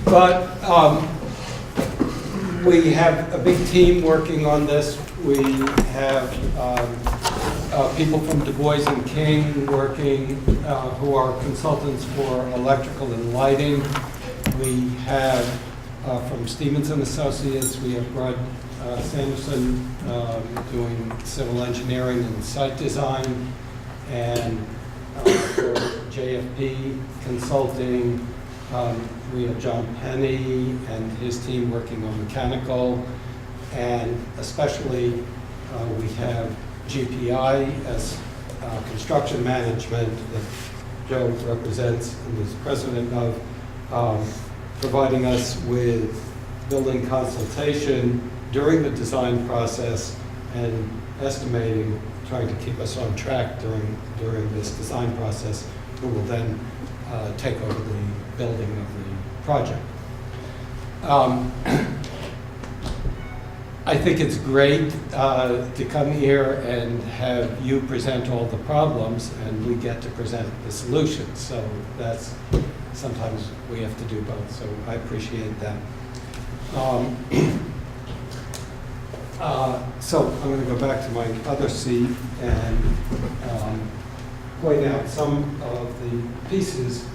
But we have a big team working on this. We have people from Du Bois and King working, who are consultants for electrical and lighting. We have from Stevens and Associates, we have Rod Sanderson doing civil engineering and site design, and for JFP Consulting, we have John Penny and his team working on mechanical, and especially we have GPI as construction management that Joe represents and is president of, providing us with building consultation during the design process and estimating, trying to keep us on track during this design process, who will then take over the building of the project. I think it's great to come here and have you present all the problems, and we get to present the solutions. So that's, sometimes we have to do both, so I appreciate that. So I'm going to go back to my other seat and point out some of the pieces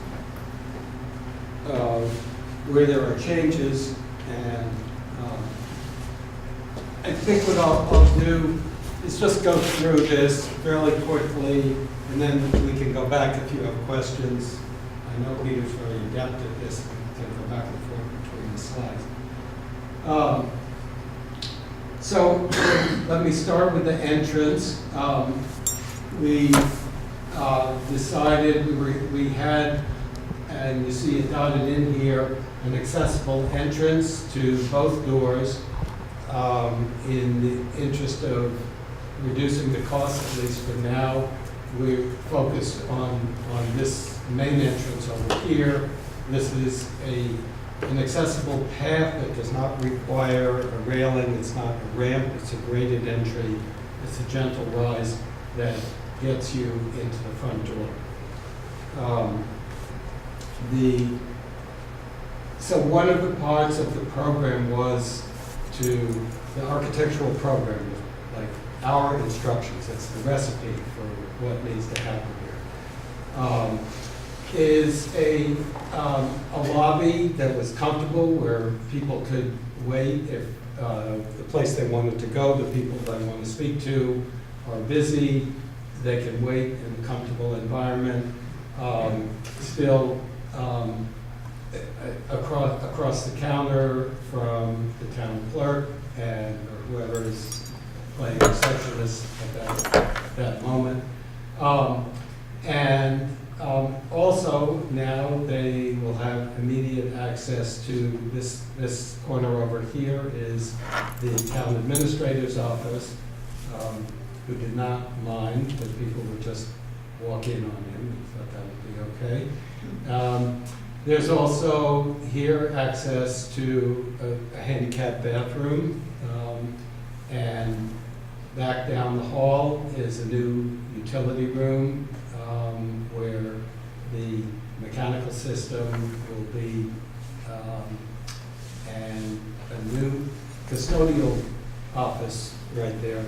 where there are changes, and I think what I'll do is just go through this fairly quickly, and then we can go back if you have questions. I know Peter's very adept at this, and we can go back and forth between the slides. So let me start with the entrance. We decided we had, and you see it dotted in here, an accessible entrance to both doors in the interest of reducing the cost, at least for now. We're focused on this main entrance over here. This is an accessible path that does not require a railing. It's not a ramp. It's a graded entry. It's a gentle rise that gets you into the front door. So one of the parts of the program was the architectural program, like our instructions, it's the recipe for what needs to happen here, is a lobby that was comfortable, where people could wait if the place they wanted to go, the people they want to speak to are busy, they can wait in a comfortable environment. Still, across the counter from the town clerk and whoever is playing receptionist at that moment. Also now they will have immediate access to this corner over here is the town administrator's office, who did not mind that people would just walk in on him. He thought that would be okay. There's also here access to a handicapped bathroom, and back down the hall is a new utility room where the mechanical system will be, and a new custodial office right there,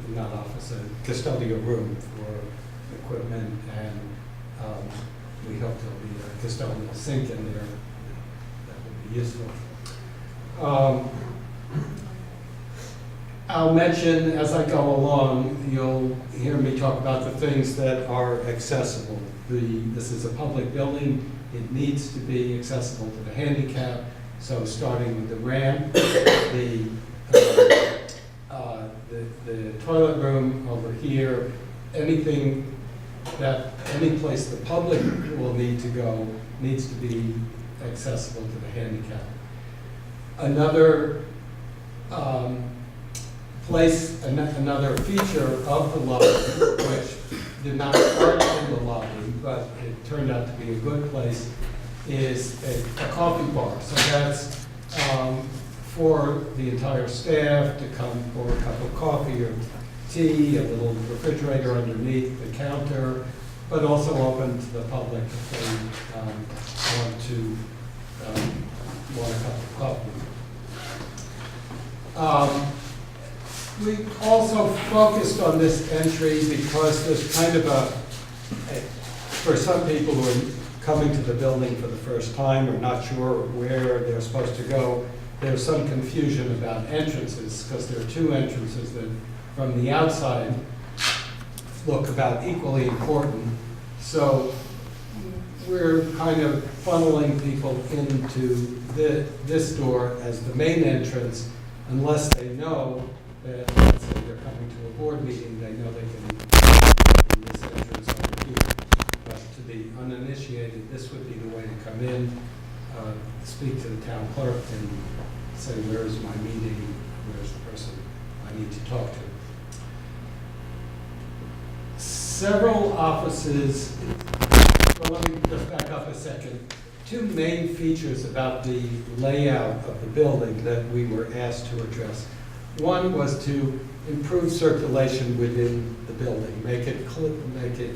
not office, a custodial room for equipment, and we hope there'll be a custodial sink in there. That would be useful. I'll mention as I go along, you'll hear me talk about the things that are accessible. This is a public building. It needs to be accessible to the handicap. So starting with the ramp, the toilet room over here, any place the public will need to go needs to be accessible to the handicap. Another another feature of the lobby, which did not start in the lobby, but it turned out to be a good place, is a coffee bar. So that's for the entire staff to come pour a cup of coffee or tea, a little refrigerator underneath the counter, but also open to the public if they want a cup of coffee. We also focused on this entry because there's kind of for some people who are coming to the building for the first time or not sure where they're supposed to go, there's some confusion about entrances because there are two entrances that from the outside look about equally important. So we're kind of funneling people into this door as the main entrance unless they know that, let's say they're coming to a board meeting, they know they can in this entrance over here. But to the uninitiated, this would be the way to come in, speak to the town clerk and say, where is my meeting, where's the person I need to talk to. Several offices, well, let me just back up a second. Two main features about the layout of the building that we were asked to address. One was to improve circulation within the building, make it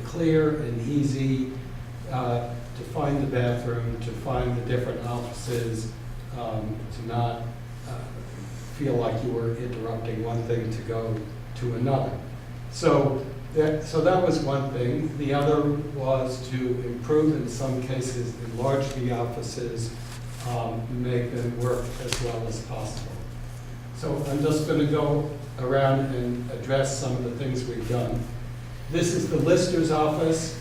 clear and easy to find the bathroom, to find the different offices, to not feel like you were interrupting one thing to go to another. So that was one thing. The other was to improve, in some cases, enlarge the offices, make them work as well as possible. So I'm just going to go around and address some of the things we've done. This is the lister's office.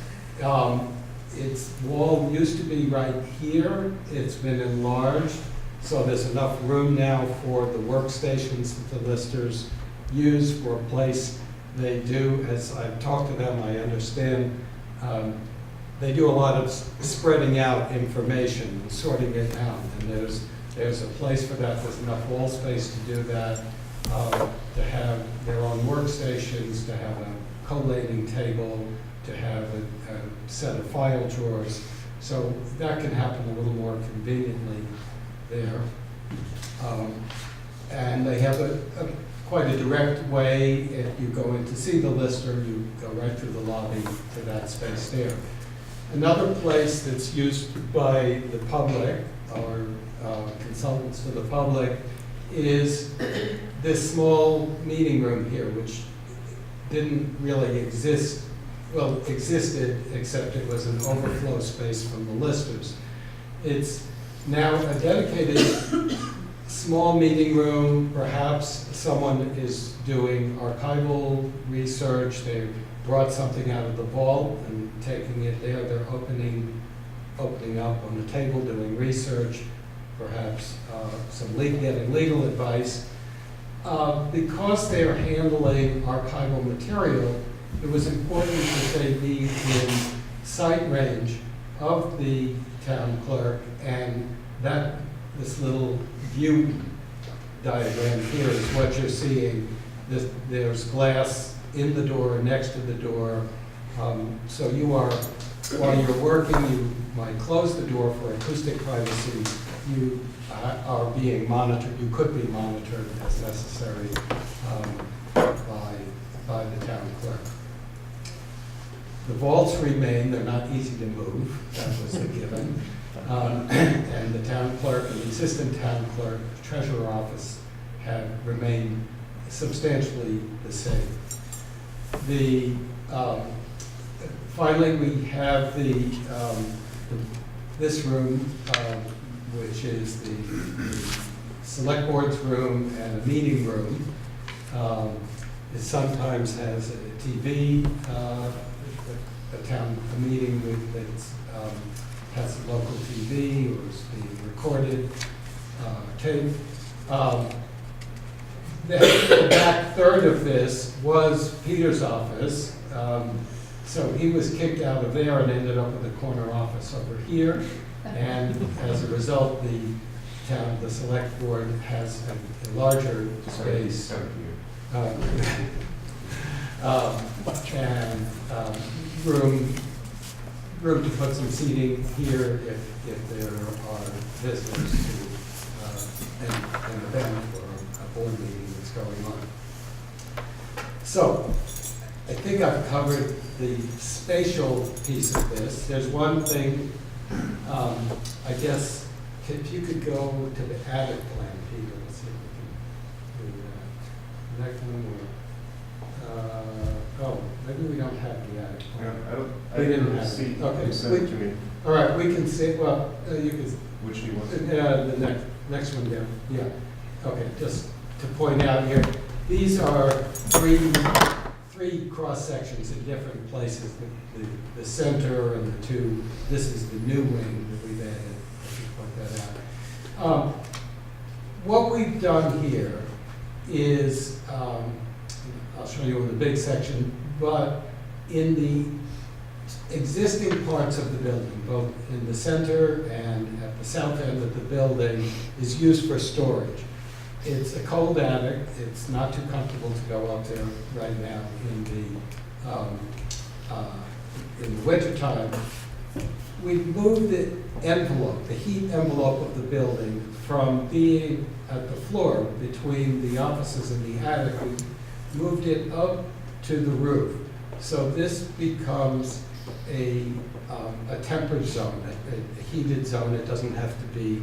Its wall used to be right here. It's been enlarged, so there's enough room now for the workstations that the listers use for a place. They do, as I've talked to them, I understand, they do a lot of spreading out information and sorting it out. And there's a place for that. There's enough wall space to do that, to have their own workstations, to have a collating table, to have a set of file drawers. So that can happen a little more conveniently there. And they have quite a direct way. If you go in to see the lister, you go right through the lobby to that space there. Another place that's used by the public, or consultants for the public, is this small meeting room here, which didn't really exist, well, existed, except it was an overflow space from the listers. It's now a dedicated small meeting room. Perhaps someone is doing archival research. They brought something out of the vault and taking it there. They're opening up on the table, doing research, perhaps getting legal advice. Because they are handling archival material, it was important that they be in sight range of the town clerk, and this little view diagram here is what you're seeing. There's glass in the door, next to the door. So while you're working, you might close the door for acoustic privacy. You are being monitored. You could be monitored as necessary by the town clerk. The vaults remain. They're not easy to move. That was a given. And the town clerk and the assistant town clerk, treasurer office have remained substantially the same. Finally, we have this room, which is the select board's room and a meeting room. It sometimes has a TV, a meeting that has a local TV or is being recorded, tape. The back third of this was Peter's office. So he was kicked out of there and ended up with a corner office over here. And as a result, the select board has a larger space. And room to put some seating here if there are visitors to an event or a board meeting that's going on. So, I think I've covered the spatial piece of this. There's one thing, I guess, if you could go to the attic plan, Peter, let's see if we can do that. Next one, oh, maybe we don't have the attic plan. I We didn't didn't have see, it. Okay. send it to me. All right, we can see, well, you can, Which do you want? the next one down, yeah. Okay, just to point out here, these are three cross sections in different places. The center and the two, this is the new wing that we've added, I should point that out. What we've done here is, I'll show you in the big section, but in the existing parts of the building, both in the center and at the south end of the building, is used for storage. It's a cold attic. It's not too comfortable to go up there right now in the wintertime. We've moved the envelope, the heat envelope of the building, from being at the floor between the offices and the attic. We moved it up to the roof. So this becomes a tempered zone, a heated zone. It doesn't have to be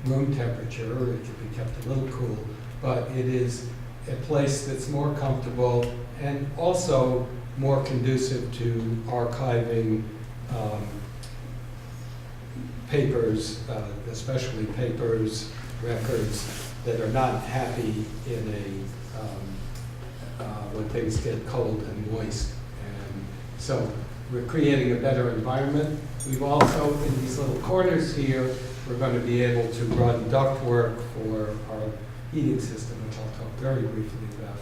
room temperature, or it can be kept a little cool, but it is a place that's more comfortable and also more conducive to archiving papers, especially papers, records that are not happy in when things get cold and moist. And so we're creating a better environment. We've also, in these little corners here, we're going to be able to run ductwork for our heating system, which I'll talk very briefly about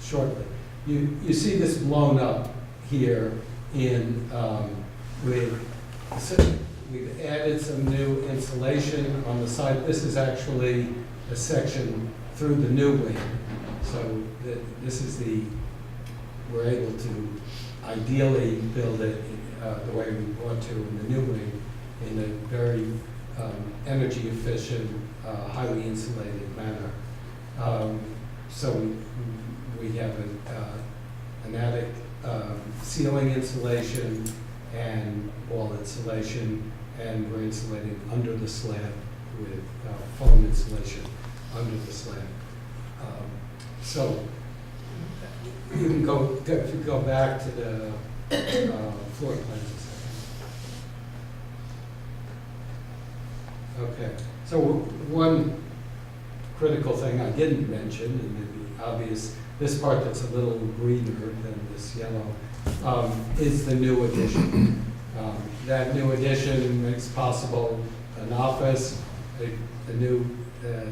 shortly. You see this blown up here in we've added some new insulation on the side. This is actually a section through the new wing. So this is we're able to ideally build it the way we want to in the new wing, in a very energy efficient, highly insulated manner. So we have an attic ceiling insulation and wall insulation, and we're insulating under the slab with foam insulation under the slab. So you can go back to the floor plans a second. Okay, so one critical thing I didn't mention, and the obvious, this part that's a little greener than this yellow, is the new addition. That new addition makes possible an office, a new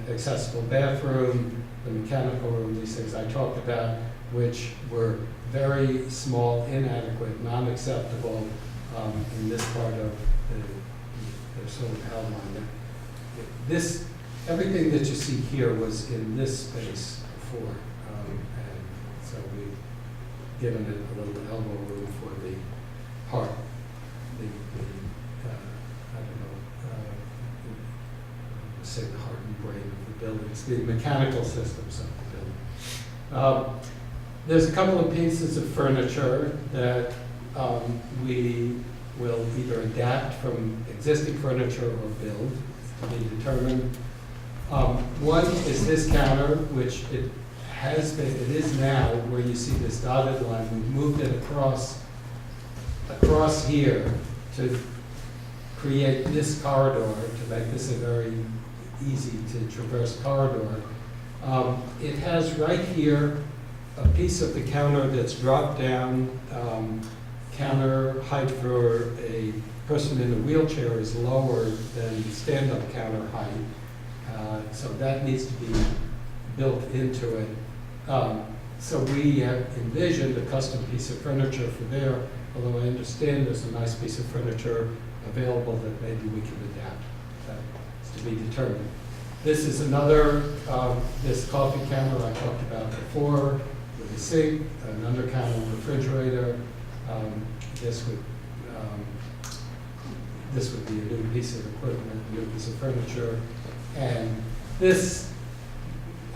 accessible bathroom, the mechanical room, these things I talked about, which were very small, inadequate, non-acceptable in this part of the sort of outline. Everything that you see here was in this space before, and so we've given it a little elbow room for the heart, I don't know, say the heart and brain of the building. It's the mechanical systems of the building. There's a couple of pieces of furniture that we will either adapt from existing furniture or build, to be determined. One is this counter, which it is now, where you see this dotted line. We've moved it across here to create this corridor, to make this a very easy to traverse corridor. It has right here a piece of the counter that's dropped down. Counter height for a person in a wheelchair is lower than stand-up counter height. So that needs to be built into it. So we have envisioned a custom piece of furniture for there, although I understand there's a nice piece of furniture available that maybe we can adapt. That's to be determined. This is another, this coffee counter I talked about before, with a sink, an under-counter refrigerator. This would be a new piece of equipment, a new piece of furniture. And this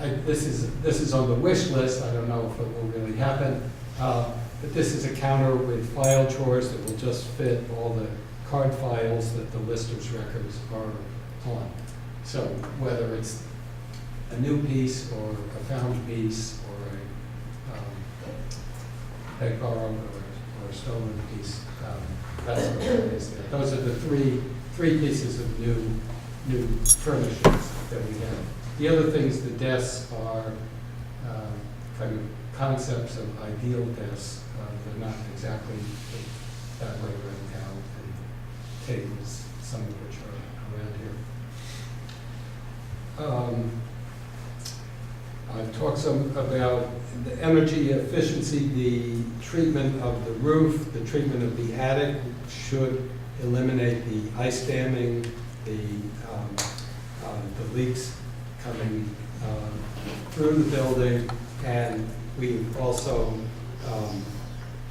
is on the wish list. I don't know if it will really happen. But this is a counter with file drawers that will just fit all the card files that the lister's records are on. So whether it's a new piece or a found piece or a beg, borrowed or a stolen piece, that's what it is there. Those are the three pieces of new furnishings that we have. The other things, the desks are kind of concepts of ideal desks. They're not exactly that way right now. And tables, some of which are around here. I've talked some about the energy efficiency, the treatment of the roof, the treatment of the attic should eliminate the ice damming, the leaks coming through the building, and we also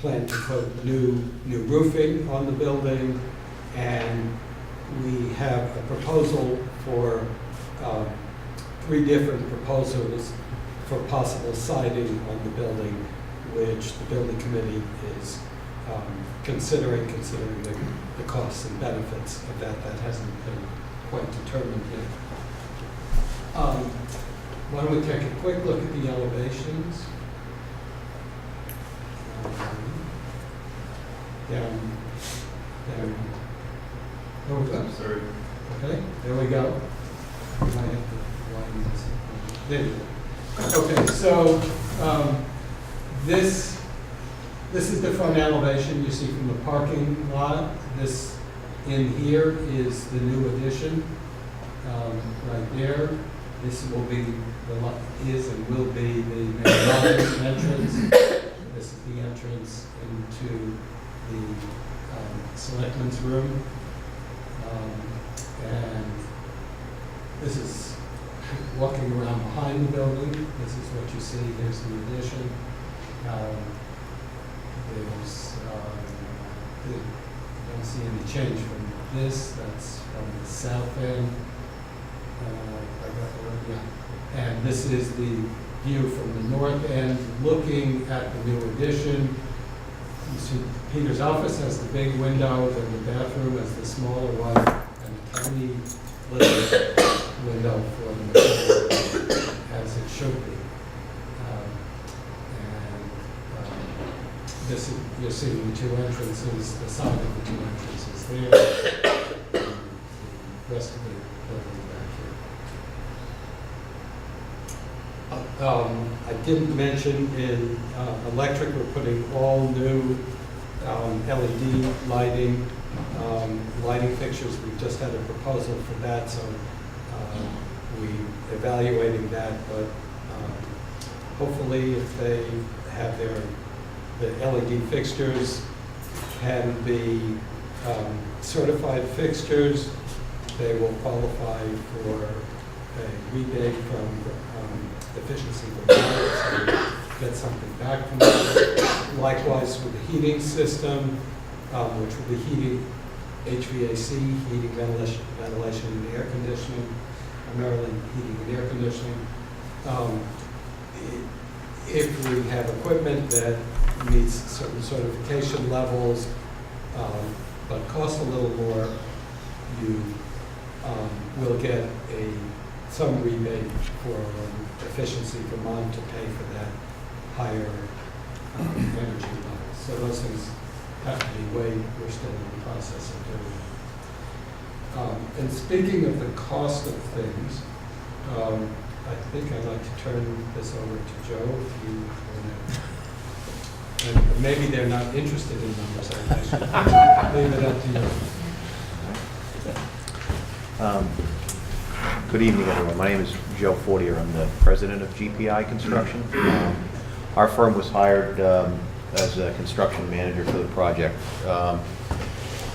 plan to put new roofing on the building, and we have a proposal for 3 different proposals for possible siding on the building, which the building committee is considering the costs and benefits of that. That hasn't been quite determined yet. Why don't we take a quick look at the elevations? Down. Oh, oops. Sorry. Okay, there we go. I might have to widen this. There you go. Okay, so this is the front elevation you see from the parking lot. This in here is the new addition right there. This will be and will be the main entrance. This is the entrance into the selectmen's room, and this is walking around behind the building. This is what you see. There's the addition. You don't see any change from this. That's from the south end. And this is the view from the north end, looking at the new addition. You see Peter's office has the big window, then the bathroom has the smaller one, and a tiny little window for the material, as it should be. This is, you're seeing the 2 entrances, the side of the 2 entrances there, and the rest of the building back here. I didn't mention in electric, we're putting all new LED lighting fixtures. We've just had a proposal for that, so we're evaluating that, but hopefully if they have the LED fixtures can be certified fixtures, they will qualify for a rebate from efficiency for Warrants and get something back from that. Likewise with the heating system, which will be heating, HVAC, heating, ventilation, and air conditioning, primarily heating and air conditioning. If we have equipment that meets certain certification levels, but costs a little more, you will get some rebate for efficiency Vermont to pay for that higher energy level. So those things have to be weighed. We're still in the process of doing that. And speaking of the cost of things, I think I'd like to turn this over to Joe if you want to. And maybe they're not interested in numbers. I should leave it up to you. Good evening, everyone. My name is Joe Fortier. I'm the president of GPI Construction. Our firm was hired as a construction manager for the project.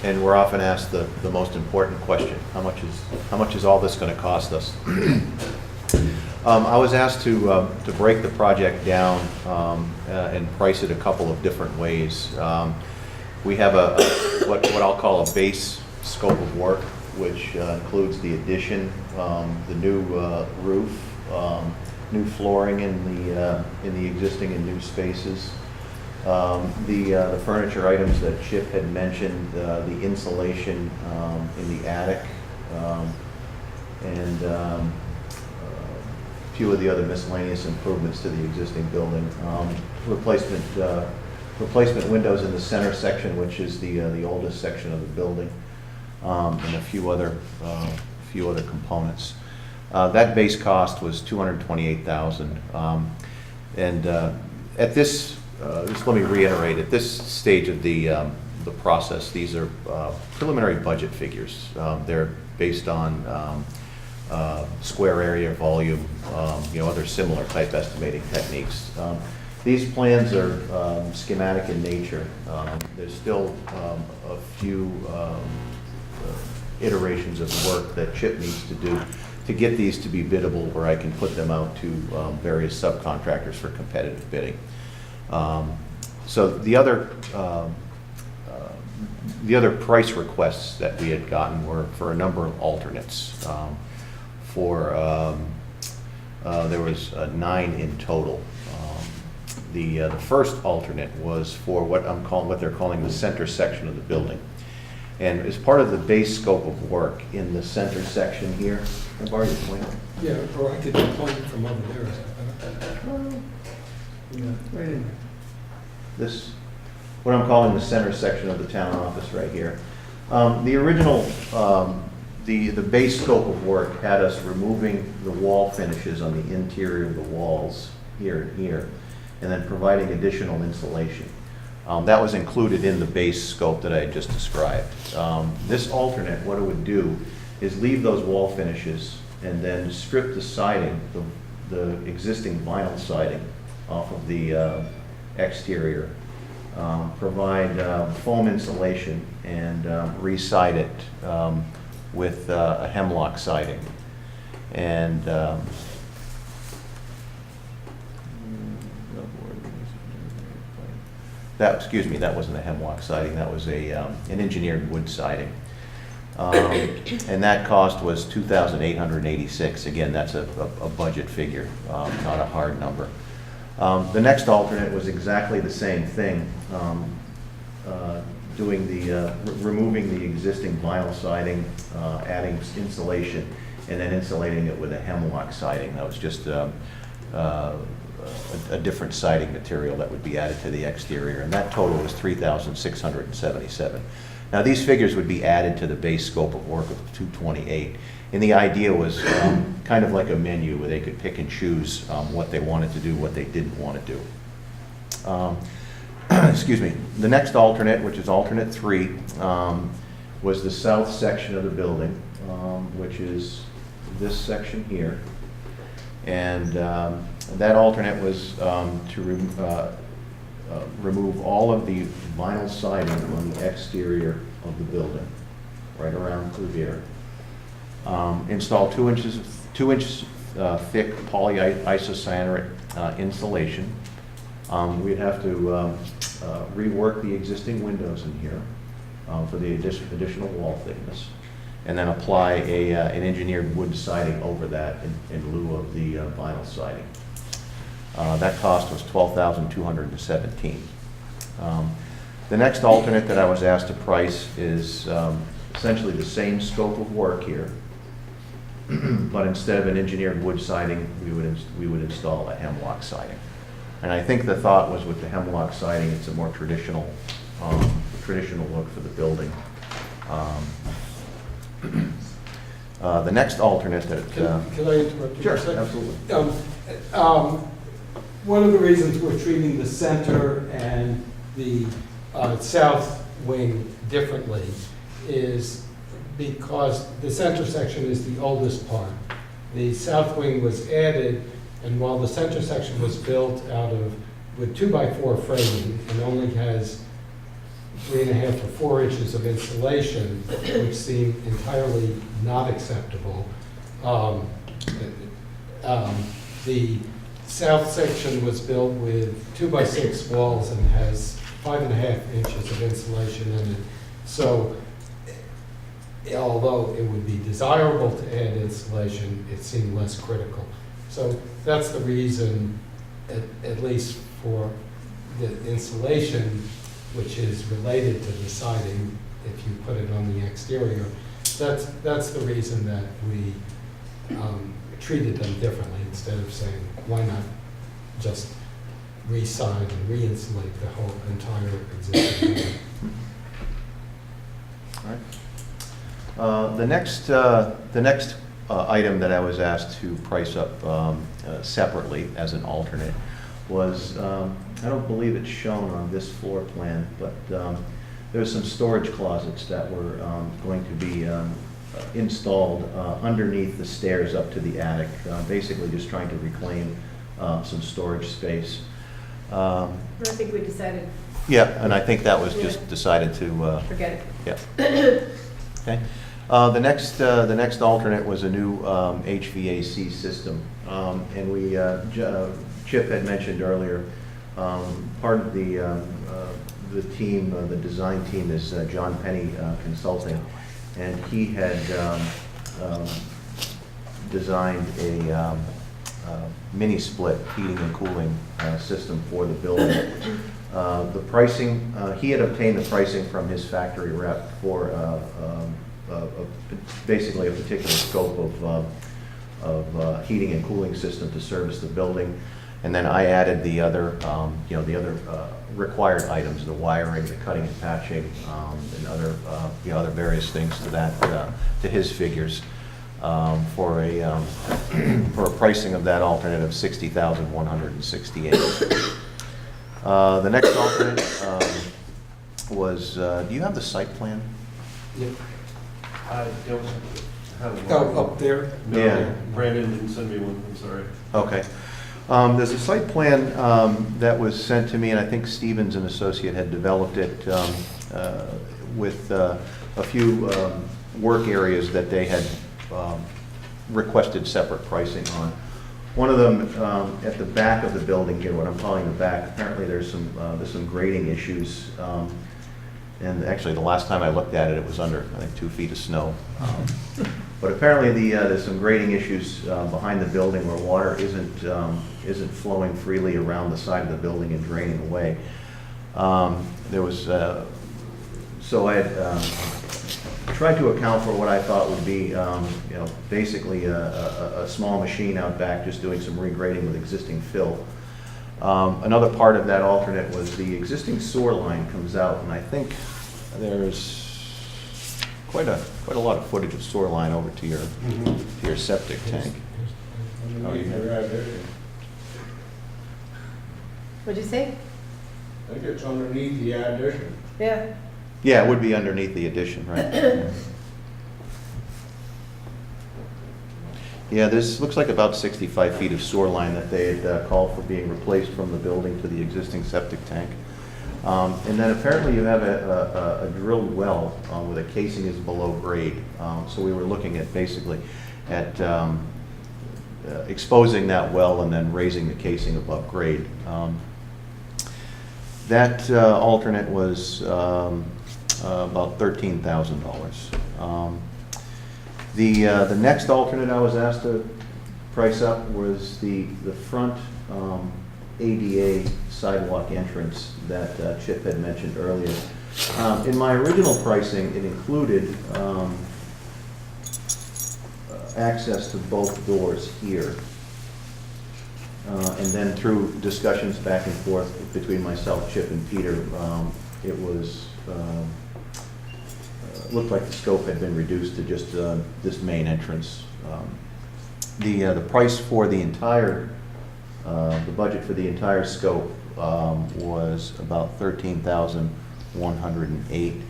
And we're often asked the most important question: how much is all this going to cost us? I was asked to break the project down and price it a couple of different ways. We have what I'll call a base scope of work, which includes the addition, the new roof, new flooring in the existing and new spaces. The furniture items that Chip had mentioned, the insulation in the attic, and a few of the other miscellaneous improvements to the existing building. Replacement windows in the center section, which is the oldest section of the building, and a few other components. That base cost was $228,000. And at this, just let me reiterate, at this stage of the process, these are preliminary budget figures. They're based on square area, volume, other similar type estimating techniques. These plans are schematic in nature. There's still a few iterations of work that Chip needs to do to get these to be biddable, where I can put them out to various subcontractors for competitive bidding. So the other price requests that we had gotten were for a number of alternates. There was 9 in total. The first alternate was for what they're calling the center section of the building. And as part of the base scope of work in the center section here, I've already pointed. Yeah, or I could point from over there. Right in this, what I'm calling the center section of the town office right here. The original, the base scope of work had us removing the wall finishes on the interior of the walls here and here, and then providing additional insulation. That was included in the base scope that I had just described. This alternate, what it would do is leave those wall finishes and then strip the siding, the existing vinyl siding off of the exterior, provide foam insulation, and re-side it with a hemlock siding. And that wasn't a hemlock siding, that was an engineered wood siding. And that cost was $2,886. Again, that's a budget figure, not a hard number. The next alternate was exactly the same thing, removing the existing vinyl siding, adding insulation, and then insulating it with a hemlock siding. That was just a different siding material that would be added to the exterior, and that total was $3,677. Now, these figures would be added to the base scope of work of 228, and the idea was kind of like a menu where they could pick and choose what they wanted to do, what they didn't want to do. Excuse me. The next alternate, which is alternate 3, was the south section of the building, which is this section here. And that alternate was to remove all of the vinyl siding on the exterior of the building, right around through here. Install 2 inches thick polyisocyanate insulation. We'd have to rework the existing windows in here for the additional wall thickness, and then apply an engineered wood siding over that in lieu of the vinyl siding. That cost was $12,217. The next alternate that I was asked to price is essentially the same scope of work here, but instead of an engineered wood siding, we would install a hemlock siding. And I think the thought was with the hemlock siding, it's a more traditional look for the building. The next alternate that... Can I interrupt you? Sure, for a second? absolutely. One of the reasons we're treating the center and the south wing differently is because the center section is the oldest part. The south wing was added, and while the center section was built with 2x4 framing and only has 3.5 or 4 inches of insulation, which seemed entirely not acceptable, the south section was built with 2x6 walls and has 5.5 inches of insulation in it. So although it would be desirable to add insulation, it seemed less critical. So that's the reason, at least for the insulation, which is related to the siding, if you put it on the exterior, that's the reason that we treated them differently, instead of saying, why not just re-side and re-insulate the whole entire existing building. All right. The next item that I was asked to price up separately as an alternate was, I don't believe it's shown on this floor plan, but there's some storage closets that were going to be installed underneath the stairs up to the attic, basically just trying to reclaim some storage space. I think we decided, Yeah, and I think that was just decided to, forget it. yeah. Okay. The next alternate was a new HVAC system, and we, Chip had mentioned earlier, part of the team, the design team is John Penny Consulting, and he had designed a mini split heating and cooling system for the building. The pricing, he had obtained the pricing from his factory rep for basically a particular scope of heating and cooling system to service the building. And then I added the other, the other required items, the wiring, the cutting and patching, and other, other various things to that, to his figures, for a pricing of that alternate of $60,168. The next alternate was, do you have the site plan? Yep. I don't have one. Oh, up there? No, Yeah. Brandon didn't send me one, I'm sorry. Okay. There's a site plan that was sent to me, and I think Stevens and Associate had developed it with a few work areas that they had requested separate pricing on. One of them at the back of the building here, what I'm calling the back, apparently there's some grading issues. And actually, the last time I looked at it, it was under, I think, 2 feet of snow. But apparently, there's some grading issues behind the building where water isn't flowing freely around the side of the building and draining away. There was, so I had tried to account for what I thought would be, basically a small machine out back just doing some regrading with existing fill. Another part of that alternate was the existing sewer line comes out, and I think there's quite a lot of footage of sewer line over to your septic tank. Oh, you have it? What'd you say? I think it's underneath the addition. Yeah. Yeah, it would be underneath the addition, right? Yeah, this looks like about 65 feet of sewer line that they had called for being replaced from the building to the existing septic tank. And then apparently you have a drilled well where the casing is below grade. So we were looking at basically at exposing that well and then raising the casing above grade. That alternate was about $13,000. The next alternate I was asked to price up was the front ADA sidewalk entrance that Chip had mentioned earlier. In my original pricing, it included access to both doors here. And then through discussions back and forth between myself, Chip, and Peter, it was looked like the scope had been reduced to just this main entrance. The price for the entire, the budget for the entire scope was about $13,108.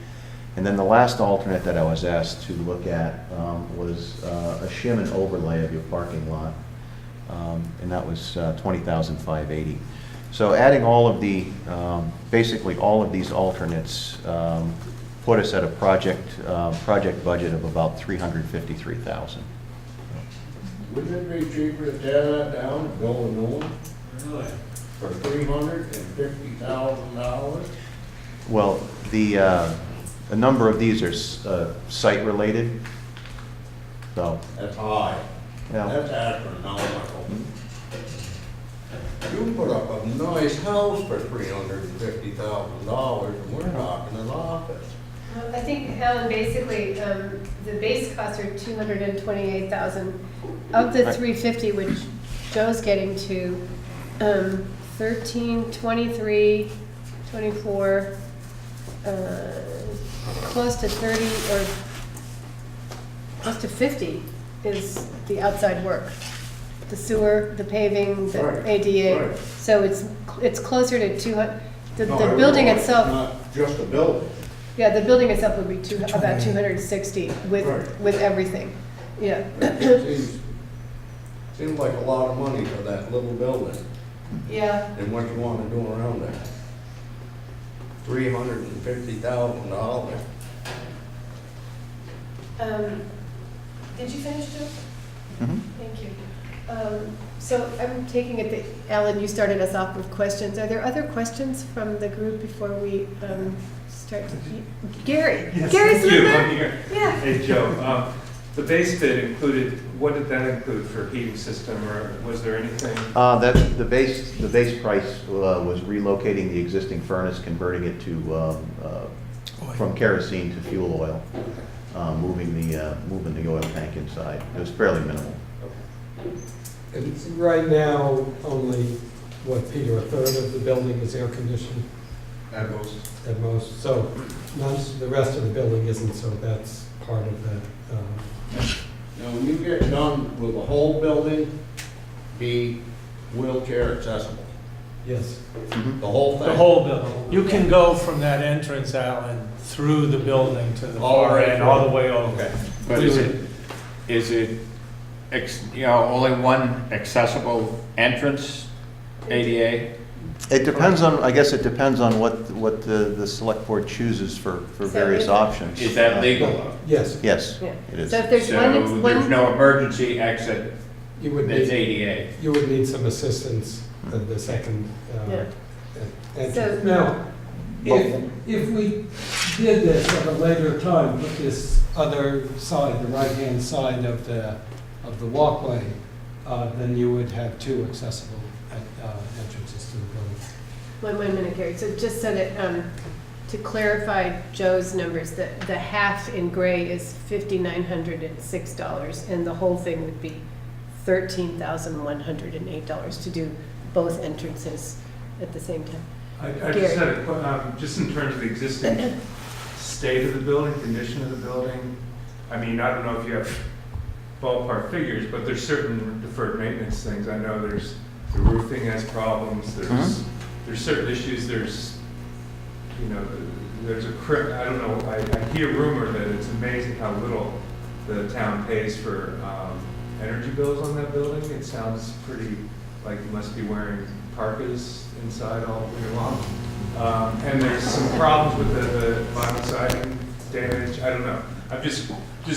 And then the last alternate that I was asked to look at was a shim and overlay of your parking lot, and that was $20,580. So adding all of the, basically all of these alternates put us at a project budget of about $353,000. Wouldn't it be cheaper to tear that down and build a new one? Really? For $350,000? Well, A number of these are site-related, so, That's high. yeah. That's astronomical. You put up a nice house for $350,000, and we're talking an office. I think, Alan, basically, the base costs are 228,000. Of the 350, which Joe's getting to, 13, 23, 24, close to 30, or close to 50 is the outside work. The sewer, the paving, the Right, ADA. right. So it's closer to 200, the No, building everyone, itself. Not just the building. Yeah, the building itself would be about 260 Right. with everything, yeah. Seems like a lot of money for that little building, Yeah, and what you wanna do around that. $350,000. did you finish, Joe? Mhm. Thank you. So I'm taking it that, Alan, you started us off with questions. Are there other questions from the group before we start to, Gary? Yes, Gary's thank you. there? I'm here. Yeah. Hey, Joe, the base bid included, what did that include for heating system, or was there anything? The base price was relocating the existing furnace, converting it to, from kerosene to fuel oil, moving the oil tank inside. It was fairly minimal. And right now, only, what, Peter, a third of the building is air conditioned That goes. at most, so the rest of the building isn't, so that's part of that. Now, when you get done with the whole building, be wheelchair accessible, Yes. the whole thing. The whole building. You can go from that entrance, Alan, through the building to the All far right, end, all the way over. Okay. But is it, only one accessible entrance, ADA? It depends on, I guess it depends on what the select board chooses for So various is- options. Is that legal? Yes, Yes, Yeah. it is. So if there's So one, there's no emergency exit you would that's need, ADA? you would need some assistance at the second Yeah. entrance. So- Now, if we did this at a later time, put this other side, the right-hand side of the walkway, then you would have two accessible entrances to the building. one minute, Gary. So just so that, to clarify Joe's numbers, the half in gray is $5,906, and the whole thing would be $13,108 to do both entrances at the same time. I Gary. just had just in terms of the existing state of the building, condition of the building, I mean, I don't know if you have ballpark figures, but there's certain deferred maintenance things. I know the roofing has problems, there's certain issues, there's a I don't know, I hear rumor that it's amazing how little the town pays for energy bills on that building. It sounds pretty like you must be wearing parkas inside all winter long. And there's some problems with the vinyl siding damage. I don't know. I'm just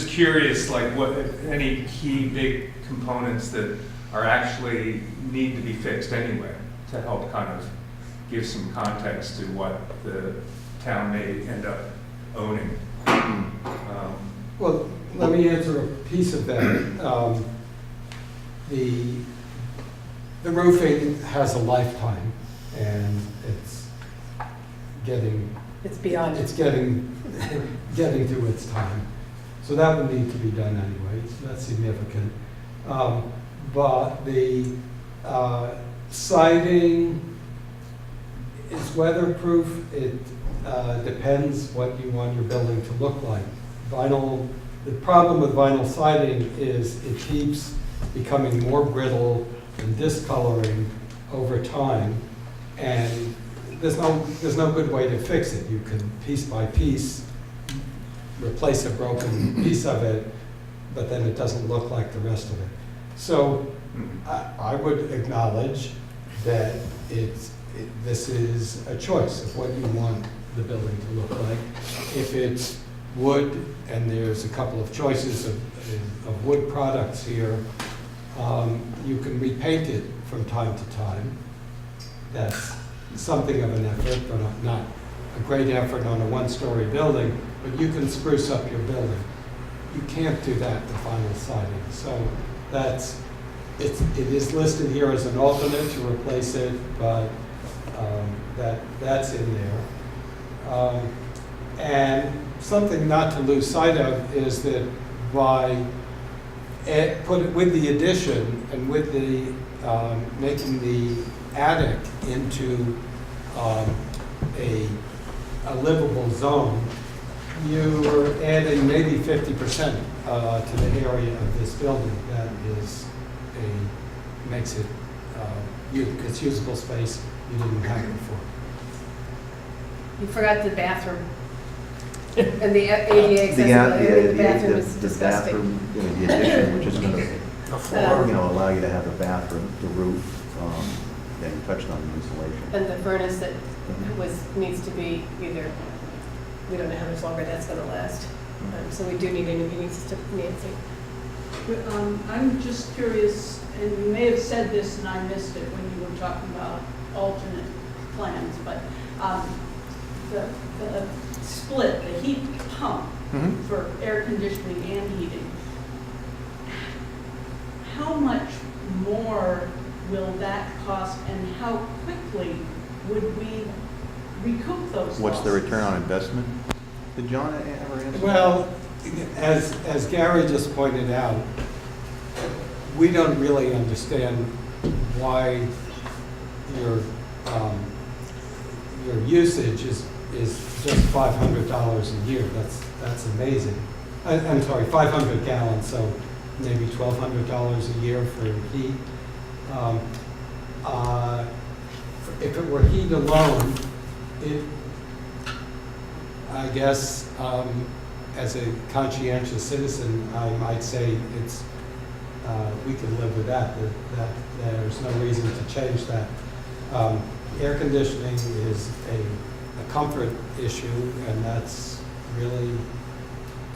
curious, like what, any key big components that are actually need to be fixed anyway, to help kind of give some context to what the town may end up owning. Well, let me answer a piece of that. The roofing has a lifetime, and it's getting getting to its time. So that would need to be done anyway, so that's significant. But the siding is weatherproof. It depends what you want your building to look like. The problem with vinyl siding is it keeps becoming more brittle and discoloring over time, and there's no good way to fix it. You can piece by piece replace a broken piece of it, but then it doesn't look like the rest of it. So I would acknowledge that this is a choice of what you want the building to look like. If it's wood, and there's a couple of choices of wood products here, you can repaint it from time to time. That's something of an effort, but not a great effort on a one-story building, but you can spruce up your building. You can't do that to final siding. So it is listed here as an alternate to replace it, but that's in there. And something not to lose sight of is that with the addition and with the making the attic into a livable zone, you are adding maybe 50% to the area of this building. That makes it it's usable space you didn't have before. You forgot the bathroom. And the ADA accessibility, the bathroom is disgusting. The bathroom, the addition, which is going to, allow you to have a bathroom, the roof, and you touched on the insulation. And the furnace that needs to be either, we don't know how much longer that's going to last. So we do need a new heating system, Nancy. I'm just curious, and you may have said this and I missed it when you were talking about alternate plans, but the split, the heat pump for air conditioning and heating, how much more will that cost and how quickly would we recoup those costs? What's the return on investment? Did John ever answer? Well, as Gary just pointed out, we don't really understand why your usage is just $500 a year. That's amazing. I'm sorry, 500 gallons, so maybe $1,200 a year for heat. If it were heat alone, I guess, as a conscientious citizen, I might say we can live with that there's no reason to change that. Air conditioning is a comfort issue, and that's really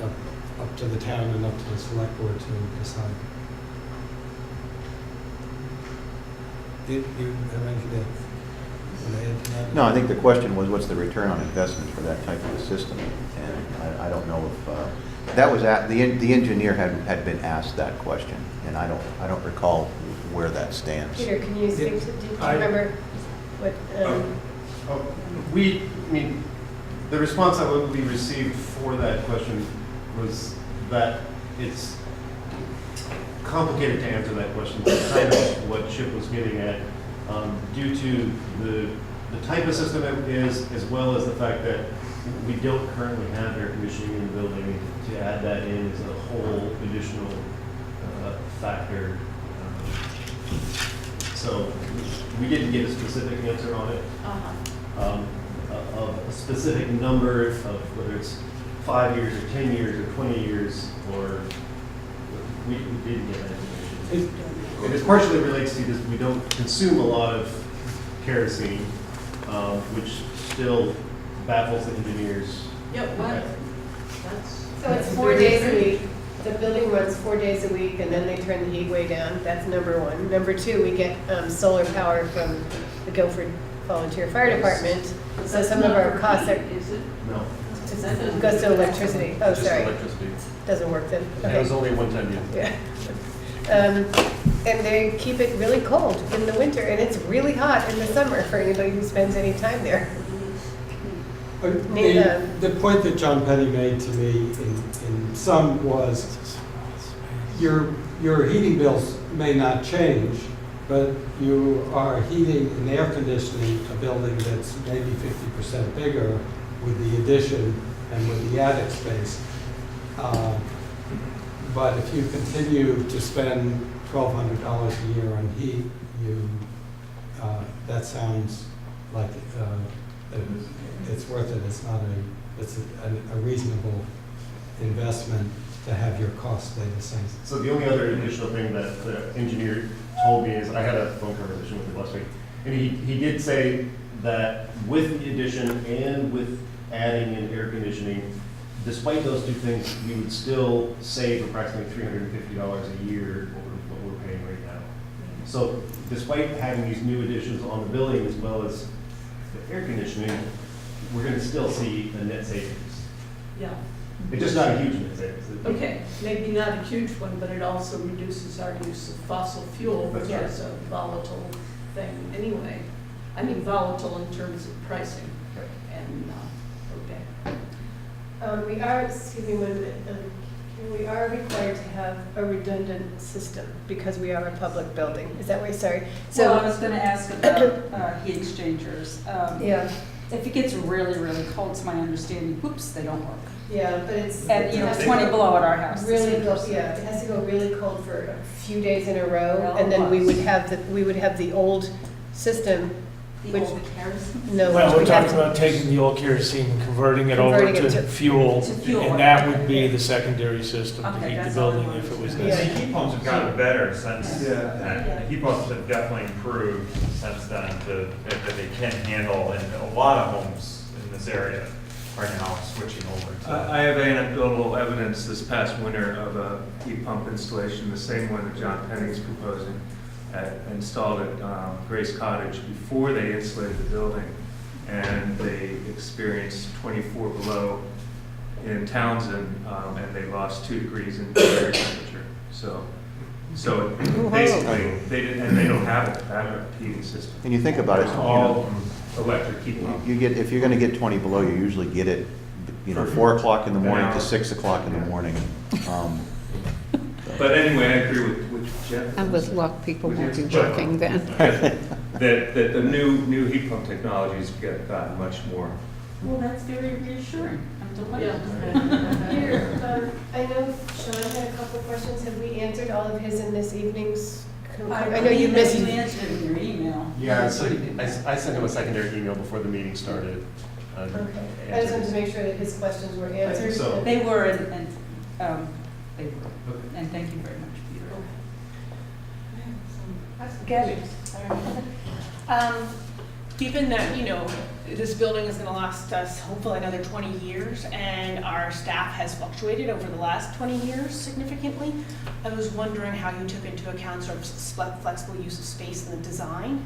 up to the town and up to the select board to decide. Did you have anything to add to that? No, I think the question was, what's the return on investment for that type of a system? And I don't know if that was the engineer had been asked that question, and I don't recall where that stands. Peter, can you speak to, do you remember what? The response that we received for that question was that it's complicated to answer that question. It's kind of what Chip was getting at, due to the type of system it is, as well as the fact that we don't currently have air conditioning in the building. To add that in is a whole additional factor. So we didn't get a specific answer on it. Of a specific number of whether it's 5 years or 10 years or 20 years, or we didn't get that information. And it partially relates to this: we don't consume a lot of kerosene, which still baffles the engineers. Yep, what? So it's 4 days a week. The building runs 4 days a week, and then they turn the heat way down. That's number one. Number two, we get solar power from the Guilford Volunteer Fire Department. So some of our costs are. Is it? No. It goes to electricity. Oh, Just sorry. electricity. Doesn't work then. That was only a one-time use. Yeah. And they keep it really cold in the winter, and it's really hot in the summer for anybody who spends any time there. The point that John Penny made to me in sum was your heating bills may not change, but you are heating and air conditioning a building that's maybe 50% bigger with the addition and with the attic space. But if you continue to spend $1,200 a year on heat, that sounds like it's worth it. It's a reasonable investment to have your costs stay the same. So the only other additional thing that the engineer told me is, I had a phone conversation with him last week, and he did say that with the addition and with adding in air conditioning, despite those two things, we would still save approximately $350 a year over what we're paying right now. So despite having these new additions on the building as well as the air conditioning, we're gonna still see a net savings. Yeah, It's just not a huge net savings. okay, maybe not a huge one, but it also reduces our use of fossil fuel, which That's is a volatile thing anyway. I mean volatile in terms of pricing. Right. And, okay. We are, excuse me one minute, we are required to have a redundant system because we are a public building. Is that what you're, sorry? Well, I was gonna ask about heat exchangers. Yeah, If it gets really, really cold, it's my understanding, whoops, they don't work. yeah, but it's. And, it has to 20 go below at our house. Really cold, yeah, it has to go really cold for a few days in a row, Well, and then we it would was. have the old system, The which, old kerosene? no. Well, we're we have talking about taking the old kerosene and converting it Converting over it to to- fuel, To fuel. and that would be the secondary system to Okay, heat the that's all I building wanted if it was to The know. necessary. heat pumps have gotten better since Yeah. then. The heat pumps have definitely improved since then to, that they can handle, and a lot of homes in this area are now switching over to. I have anecdotal evidence this past winter of a heat pump installation, the same one that John Penning's proposing, installed at Grace Cottage before they insulated the building. And they experienced 24 below in Townsend, and they lost 2 degrees in air temperature. So basically, they didn't, and they don't have a backup heating system. And you think about it, It's you know, all electric heat pump. you get, if you're gonna get 20 below, you usually get it, 4 o'clock in the morning to 6 o'clock in the morning. But anyway, I agree with Jeff. And with luck, people With won't be Jeff. working then. That the new heat pump technologies get gotten much more. Well, that's very reassuring. I'm delighted. Here, I know Sean had a couple of questions. Have we answered all of his in this evening's? I know you missed. You answered in your email. Yeah, so I sent him a secondary email before the meeting started. Okay, I just wanted to make sure that his questions were answered. so. They were, and they were. And thank you very much, Peter. Gabby. Given that, this building is gonna last us hopefully another 20 years, and our staff has fluctuated over the last 20 years significantly, I was wondering how you took into account sort of flexible use of space in the design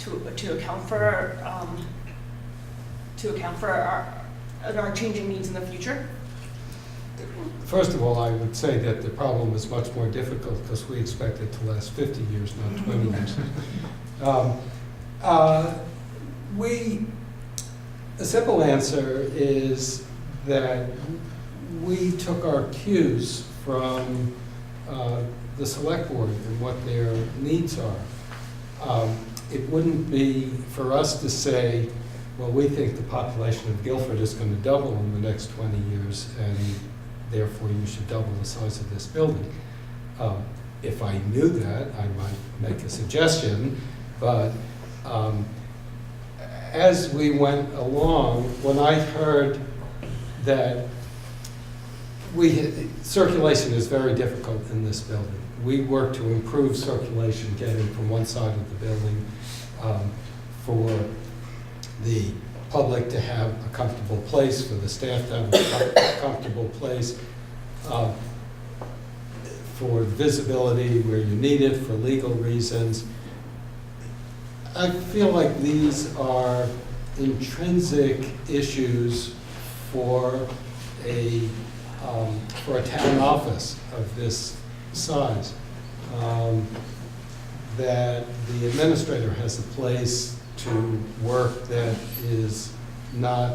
to account for our changing needs in the future. First of all, I would say that the problem is much more difficult because we expect it to last 50 years, not 20 years. The simple answer is that we took our cues from the select board and what their needs are. It wouldn't be for us to say, well, we think the population of Guilford is going to double in the next 20 years, and therefore you should double the size of this building. If I knew that, I might make a suggestion, but as we went along, when I heard that circulation is very difficult in this building. We work to improve circulation, getting from one side of the building for the public to have a comfortable place, for the staff to have a comfortable place, for visibility where you need it, for legal reasons. I feel like these are intrinsic issues for a town office of this size, that the administrator has a place to work that is not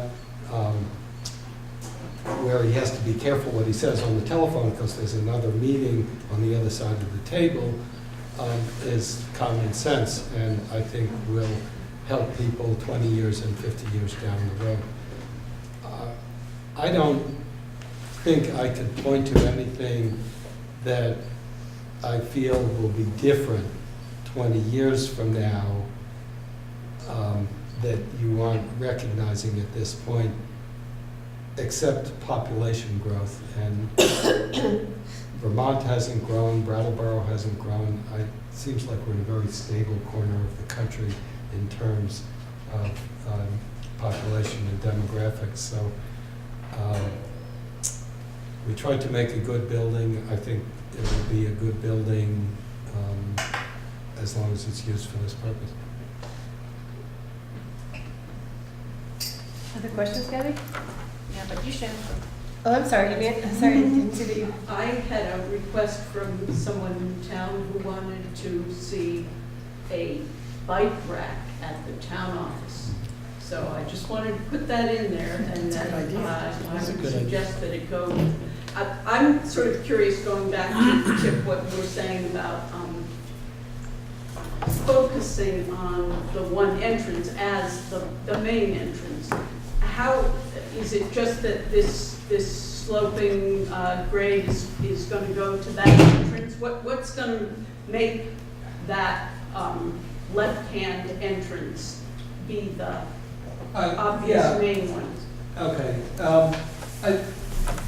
where he has to be careful what he says on the telephone because there's another meeting on the other side of the table, is common sense, and I think will help people 20 years and 50 years down the road. I don't think I could point to anything that I feel will be different 20 years from now that you aren't recognizing at this point, except population growth. And Vermont hasn't grown, Brattleboro hasn't grown. It seems like we're in a very stable corner of the country in terms of population and demographics. So we tried to make a good building. I think it will be a good building as long as it's used for this purpose. Other questions, Gabby? Yeah, but you should. Oh, I'm sorry, sorry, I didn't see that you. I had a request from someone in town who wanted to see a bike rack at the town office. So I just wanted to put that in there, and That's a then good idea. I That's a would good idea. suggest that it go. I'm sort of curious, going back to Chip, what you were saying about focusing on the one entrance as the main entrance. How, is it just that this sloping grade is going to go to that entrance? What's going to make that left-hand entrance be the obvious yeah. main one? Okay,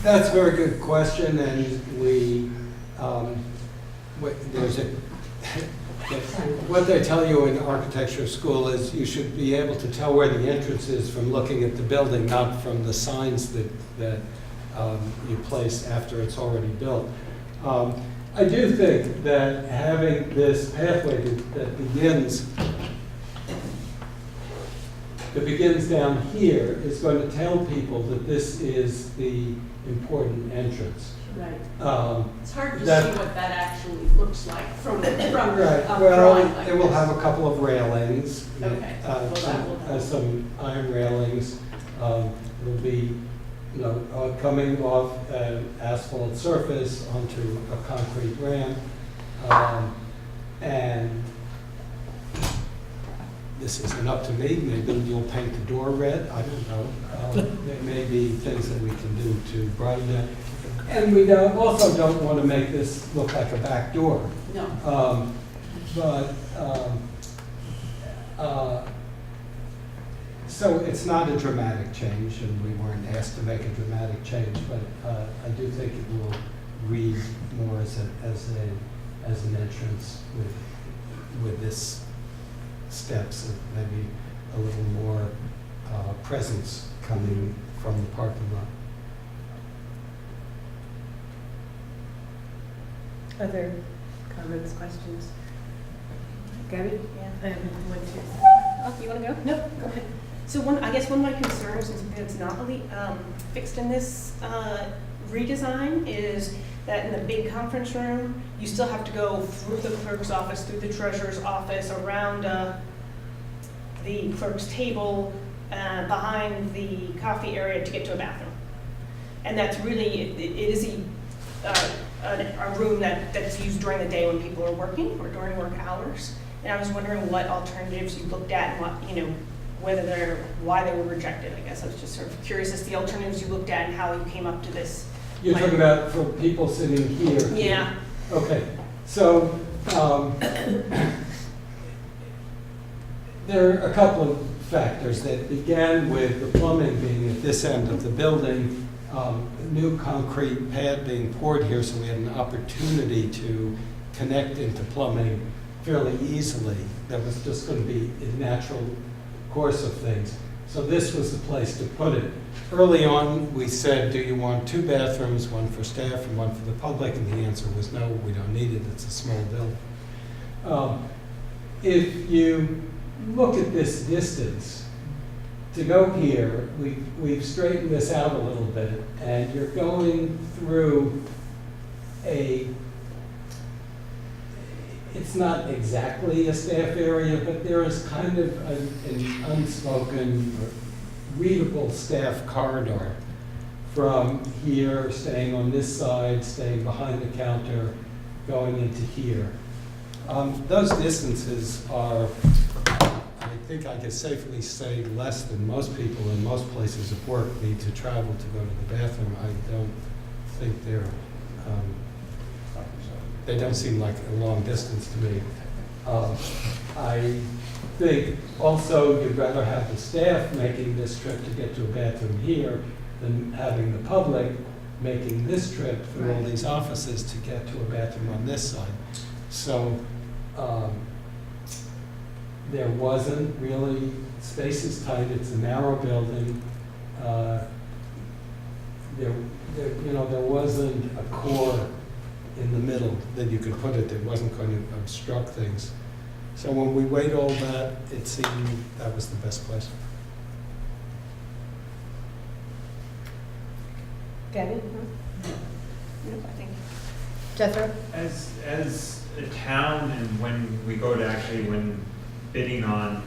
that's a very good question, and there's a, what they tell you in architecture school is you should be able to tell where the entrance is from looking at the building, not from the signs that you place after it's already built. I do think that having this pathway that begins down here is going to tell people that this is the important entrance. Right. It's hard to that- see what that actually looks like from Right, a well, drawing like it will this. have a couple of railings. Okay. Well, that will help. Some iron railings. It'll be, coming off an asphalt surface onto a concrete ramp. And this isn't up to me, maybe you'll paint the door red, I don't know. There may be things that we can do to brighten it. And we also don't want to make this look like a back door. No. So it's not a dramatic change, and we weren't asked to make a dramatic change, but I do think it will read more as an entrance with this steps and maybe a little more presence coming from the parking lot. Other comments, questions? Gabby? Yeah. I have one, too. Oh, you want to go? No, go ahead. So I guess one of my concerns, and something that's not really fixed in this redesign, is that in the big conference room, you still have to go through the clerk's office, through the treasurer's office, around the clerk's table, behind the coffee area to get to a bathroom. And that's really, it is a room that's used during the day when people are working or during work hours. And I was wondering what alternatives you looked at and what, why they were rejected, I guess. I was just sort of curious as to the alternatives you looked at and how you came up to this. You're talking about for people sitting here? Yeah. Okay, so there are a couple of factors that began with the plumbing being at this end of the building, new concrete pad being poured here, so we had an opportunity to connect into plumbing fairly easily. That was just going to be a natural course of things. So this was the place to put it. Early on, we said, do you want 2 bathrooms, one for staff and one for the public? And the answer was no, we don't need it, it's a small building. If you look at this distance, to go here, we've straightened this out a little bit, and you're going through it's not exactly a staff area, but there is kind of an unspoken, readable staff corridor from here, staying on this side, staying behind the counter, going into here. Those distances are, I think I can safely say, less than most people in most places of work need to travel to go to the bathroom. I don't think they don't seem like a long distance to me. I think also you'd rather have the staff making this trip to get to a bathroom here than having the public making this trip through all these offices to get to a bathroom on this side. So there wasn't really, space is tight, it's a narrow building. There wasn't a core in the middle that you could put it that wasn't going to obstruct things. So when we weighed all that, it seemed that was the best place. Danny? I think Jethro? As a town, and when we go to actually, when bidding on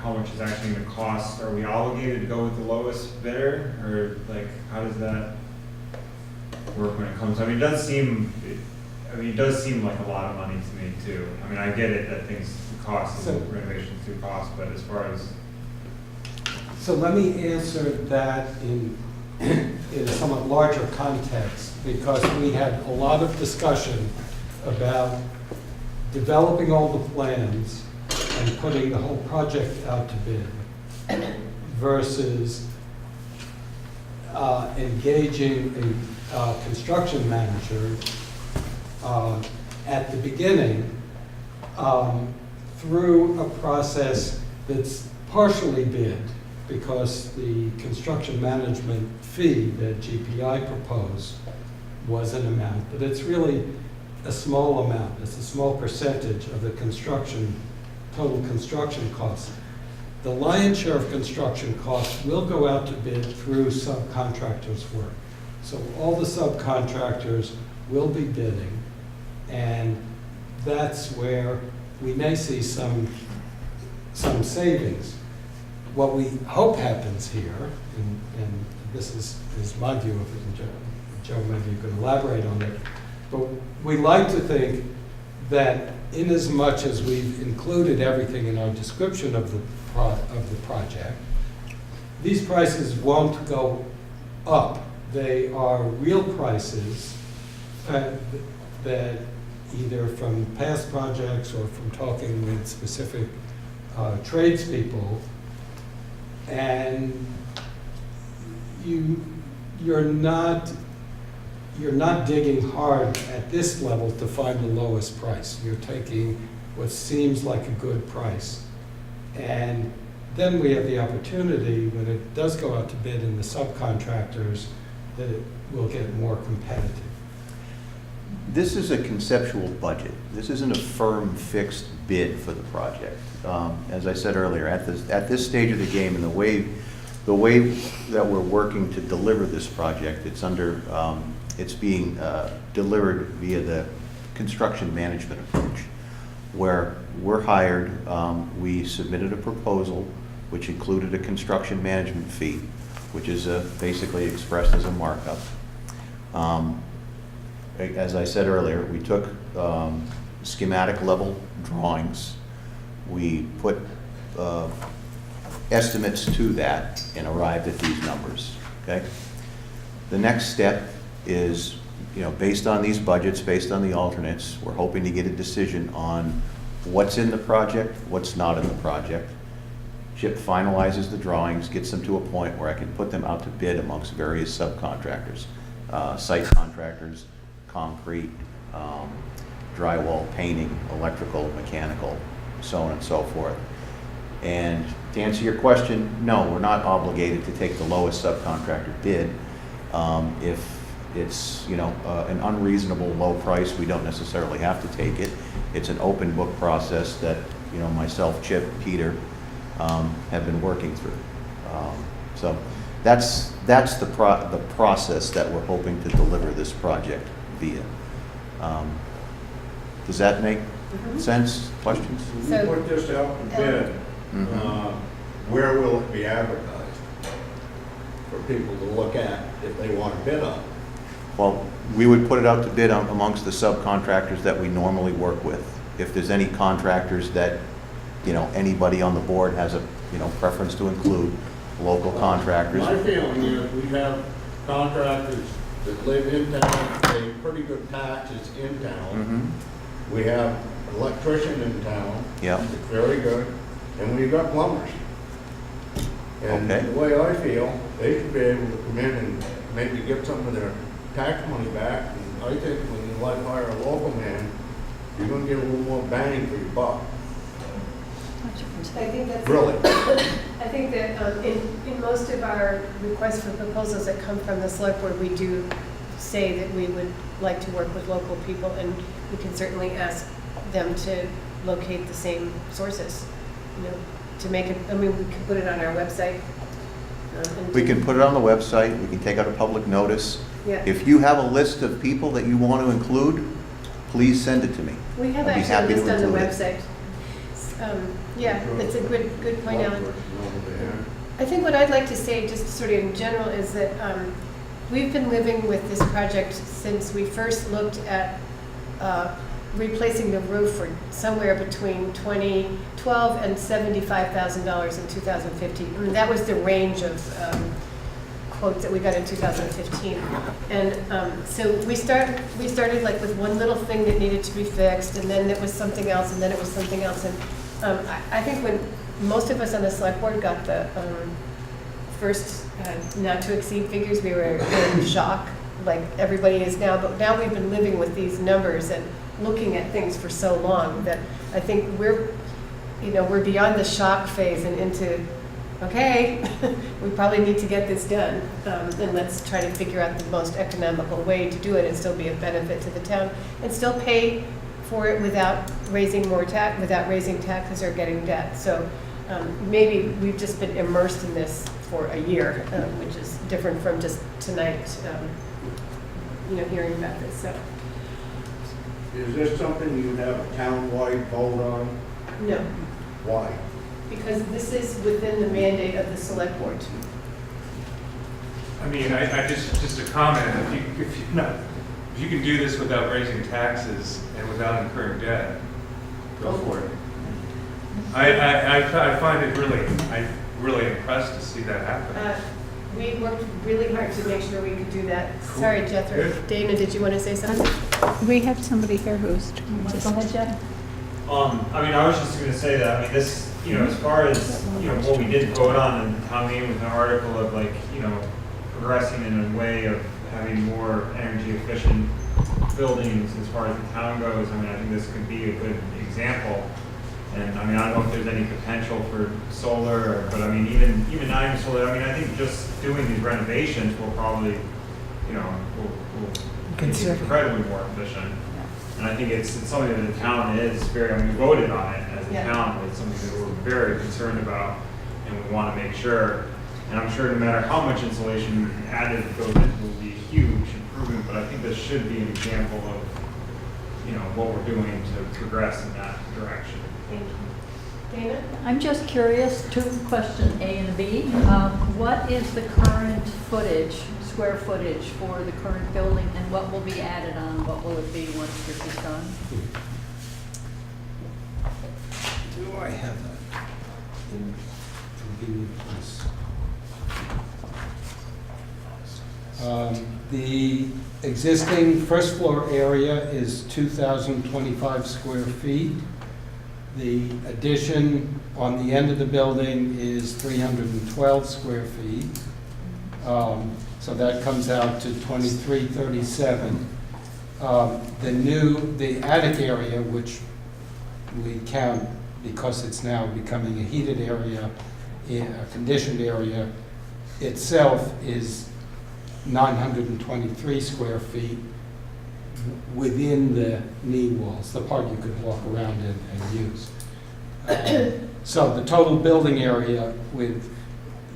how much is actually gonna cost, are we obligated to go with the lowest bidder? Or like, how does that work when it comes, I mean, it does seem like a lot of money to me too. I mean, I get it that things cost, renovations do cost, but as far as, So let me answer that in a somewhat larger context, because we had a lot of discussion about developing all the plans and putting the whole project out to bid versus engaging a construction manager at the beginning through a process that's partially bid, because the construction management fee that GPI proposed was an amount, but it's really a small amount. It's a small percentage of the total construction costs. The lion's share of construction costs will go out to bid through subcontractors' work. So all the subcontractors will be bidding, and that's where we may see some savings. What we hope happens here, and this is my view of it, and Joe, maybe you can elaborate on it, but we like to think that in as much as we've included everything in our description of the project, these prices won't go up. They are real prices that either from past projects or from talking with specific tradespeople, and you're not digging hard at this level to find the lowest price. You're taking what seems like a good price. And then we have the opportunity, when it does go out to bid in the subcontractors, that it will get more competitive. This is a conceptual budget. This isn't a firm, fixed bid for the project. As I said earlier, at this stage of the game, and the way that we're working to deliver this project, it's being delivered via the construction management approach, where we're hired. We submitted a proposal which included a construction management fee, which is basically expressed as a markup. As I said earlier, we took schematic level drawings. We put estimates to that and arrived at these numbers, okay? The next step is, based on these budgets, based on the alternates, we're hoping to get a decision on what's in the project, what's not in the project. Chip finalizes the drawings, gets them to a point where I can put them out to bid amongst various subcontractors, site contractors, concrete, drywall, painting, electrical, mechanical, so on and so forth. And to answer your question, no, we're not obligated to take the lowest subcontractor bid. If it's an unreasonable low price, we don't necessarily have to take it. It's an open book process that myself, Chip, Peter have been working through. So that's the process that we're hoping to deliver this project via. Does that make sense? Questions? When you put this out to bid, where will it be advertised for people to look at if they want to bid on it? Well, we would put it out to bid amongst the subcontractors that we normally work with. If there's any contractors that, anybody on the board has a, preference to include, local contractors. My feeling is we have contractors that live in town, pay pretty good taxes in town. We have an electrician in town. Yeah. It's very good. And we've got plumbers. And Okay. the way I feel, they should be able to come in and maybe get some of their tax money back. And I think when you hire a local man, you're gonna get a little more bang for your buck. I think that's. Really? I think that in most of our requests for proposals that come from the select board, we do say that we would like to work with local people, and we can certainly ask them to locate the same sources, to make it, we can put it on our website. We can put it on the website, we can take out a public notice. Yeah. If you have a list of people that you want to include, please send it to me. We have I'd be actually happy a to list on the include it. website. Yeah, that's a good point, Alan. I think what I'd like to say, just sort of in general, is that we've been living with this project since we first looked at replacing the roof for somewhere between $2012 and $75,000 in 2015. I mean, that was the range of quotes that we got in 2015. And so we started like with one little thing that needed to be fixed, and then it was something else, and then it was something else. And I think when most of us on the select board got the first not to exceed figures, we were in shock, like everybody is now. But now we've been living with these numbers and looking at things for so long that I think we're beyond the shock phase and into, okay, we probably need to get this done, and let's try to figure out the most economical way to do it and still be a benefit to the town and still pay for it without raising without raising taxes or getting debt. So maybe we've just been immersed in this for a year, which is different from just tonight, hearing about this. So. Is this something you have a town-wide vote on? No. Why? Because this is within the mandate of the select board. I mean, I just a comment, if you can do this without raising taxes and without incurring debt, go for it. I find it really impressed to see that happen. We worked really hard to make sure we could do that. Cool. Sorry, Jethro. Dana, did you want to say something? We have somebody here who's. Go ahead, Jeff. I mean, I was just gonna say that, I mean, this, as far as, what we did vote on in the town meeting with an article of like, progressing in a way of having more energy efficient buildings as far as the town goes, I mean, I think this could be a good example. And I mean, I don't know if there's any potential for solar, but I mean, even not even solar, I mean, I think just doing these renovations will probably, will make it incredibly more efficient. And I think it's something that the town is very, we voted on it as a town, it's something that we're very concerned about, and we want to make sure. And I'm sure no matter how much insulation added goes in, it will be a huge improvement, but I think this should be an example of, what we're doing to progress in that direction. Thank you. Dana? I'm just curious, two questions, A and B. What is the current square footage for the current building, and what will be added on? What will it be once this is done? Do I have that in convenient place? The existing first floor area is 2,025 square feet. The addition on the end of the building is 312 square feet. So that comes out to 2337. The attic area, which we count because it's now becoming a heated area, a conditioned area, itself is 923 square feet within the knee walls, the part you could walk around and use. So the total building area with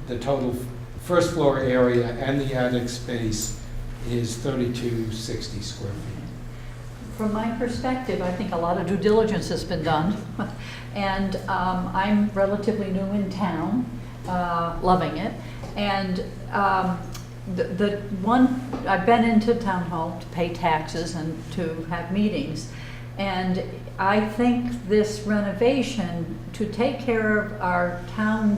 the total first floor area and the attic space is 3,260 square feet. From my perspective, I think a lot of due diligence has been done. And I'm relatively new in town, loving it. And the one, I've been into town hall to pay taxes and to have meetings. And I think this renovation, to take care of our town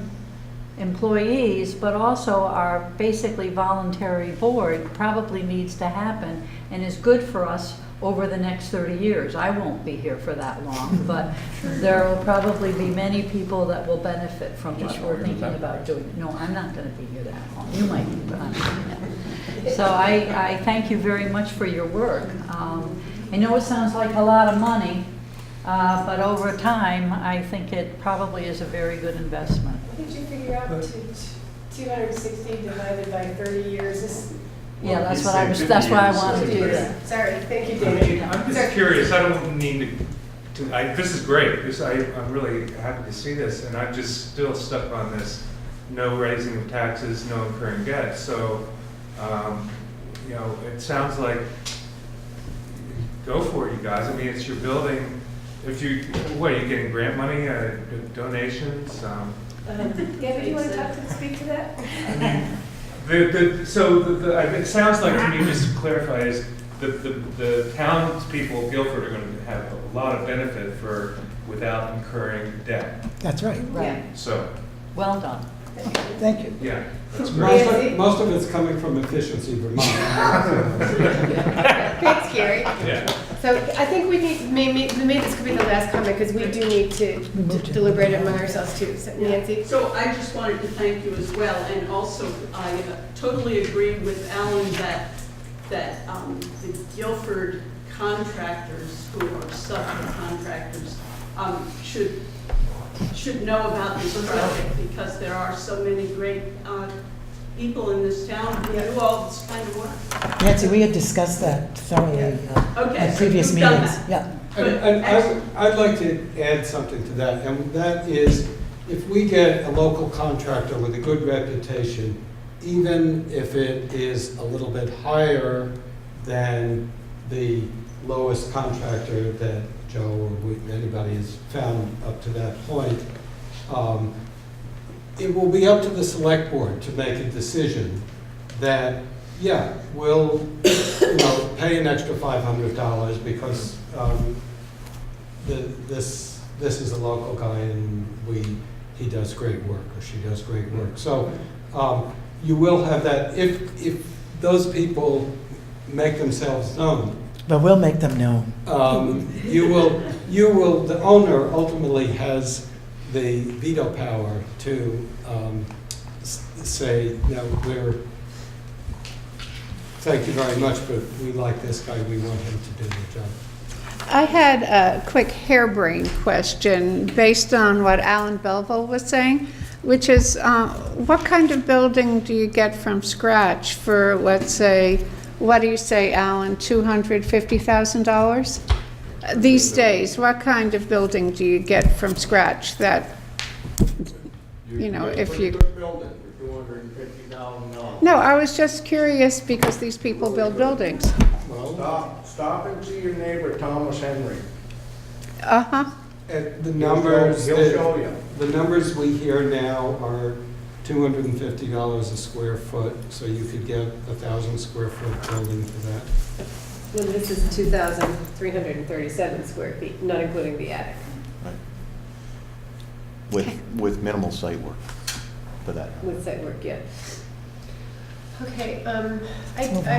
employees, but also our basically voluntary board, probably needs to happen and is good for us over the next 30 years. I won't be here for that long, but there will probably be many people that will benefit from what we're thinking about doing. No, I'm not going to be here that long. You might be, but I'm not. So I thank you very much for your work. I know it sounds like a lot of money, but over time, I think it probably is a very good investment. What did you figure out? 260 divided by 30 years is. Yeah, that's why I wanted to do that. Sorry, thank you, David. I'm just curious, I don't mean this is great, I'm really happy to see this, and I'm just still stuck on this, no raising of taxes, no incurring debt, so, know, it sounds like, go for it, you guys. I mean, it's your building. If you, what, are you getting grant money, donations? Gabby, do you want to speak to that? It sounds like to me, just to clarify, is the townspeople of Guilford are going to have a lot of benefit without incurring debt. That's right. Yeah. So, Well done. Thank you. yeah, that's great. Most of it's coming from Efficiency Vermont. Thanks, Gary. Yeah. So I think maybe this could be the last comment, because we do need to deliberate among ourselves too. So, Nancy? So I just wanted to thank you as well, and also I totally agree with Alan that the Guilford contractors who are subcontractors should know about this project, because there are so many great people in this town who do all this kind of work. Nancy, we had discussed that thoroughly Okay, at so previous you've done meetings. that. Yeah. And I'd like to add something to that, and that is, if we get a local contractor with a good reputation, even if it is a little bit higher than the lowest contractor that Joe or anybody has found up to that point, it will be up to the select board to make a decision that, yeah, we'll, pay an extra $500 because this is a local guy and he does great work, or she does great work. So you will have that if those people make themselves known. But we'll make them known. You will, the owner ultimately has the veto power to say, thank you very much, but we like this guy, we want him to do the job. I had a quick harebrained question based on what Alan Belleville was saying, which is what kind of building do you get from scratch for, let's say, what do you say, Alan, $250,000? These days, what kind of building do you get from scratch that, if you... Building for $250,000. No, I was just curious because these people build buildings. Well, stop and see your neighbor, Thomas Henry. Uh-huh. And the numbers, He'll show you. the numbers we hear now are $250 a square foot, so you could get 1,000 square foot building for that. Well, this is 2,337 square feet, not including the attic. With minimal site work for that. With site work, yeah. Okay, I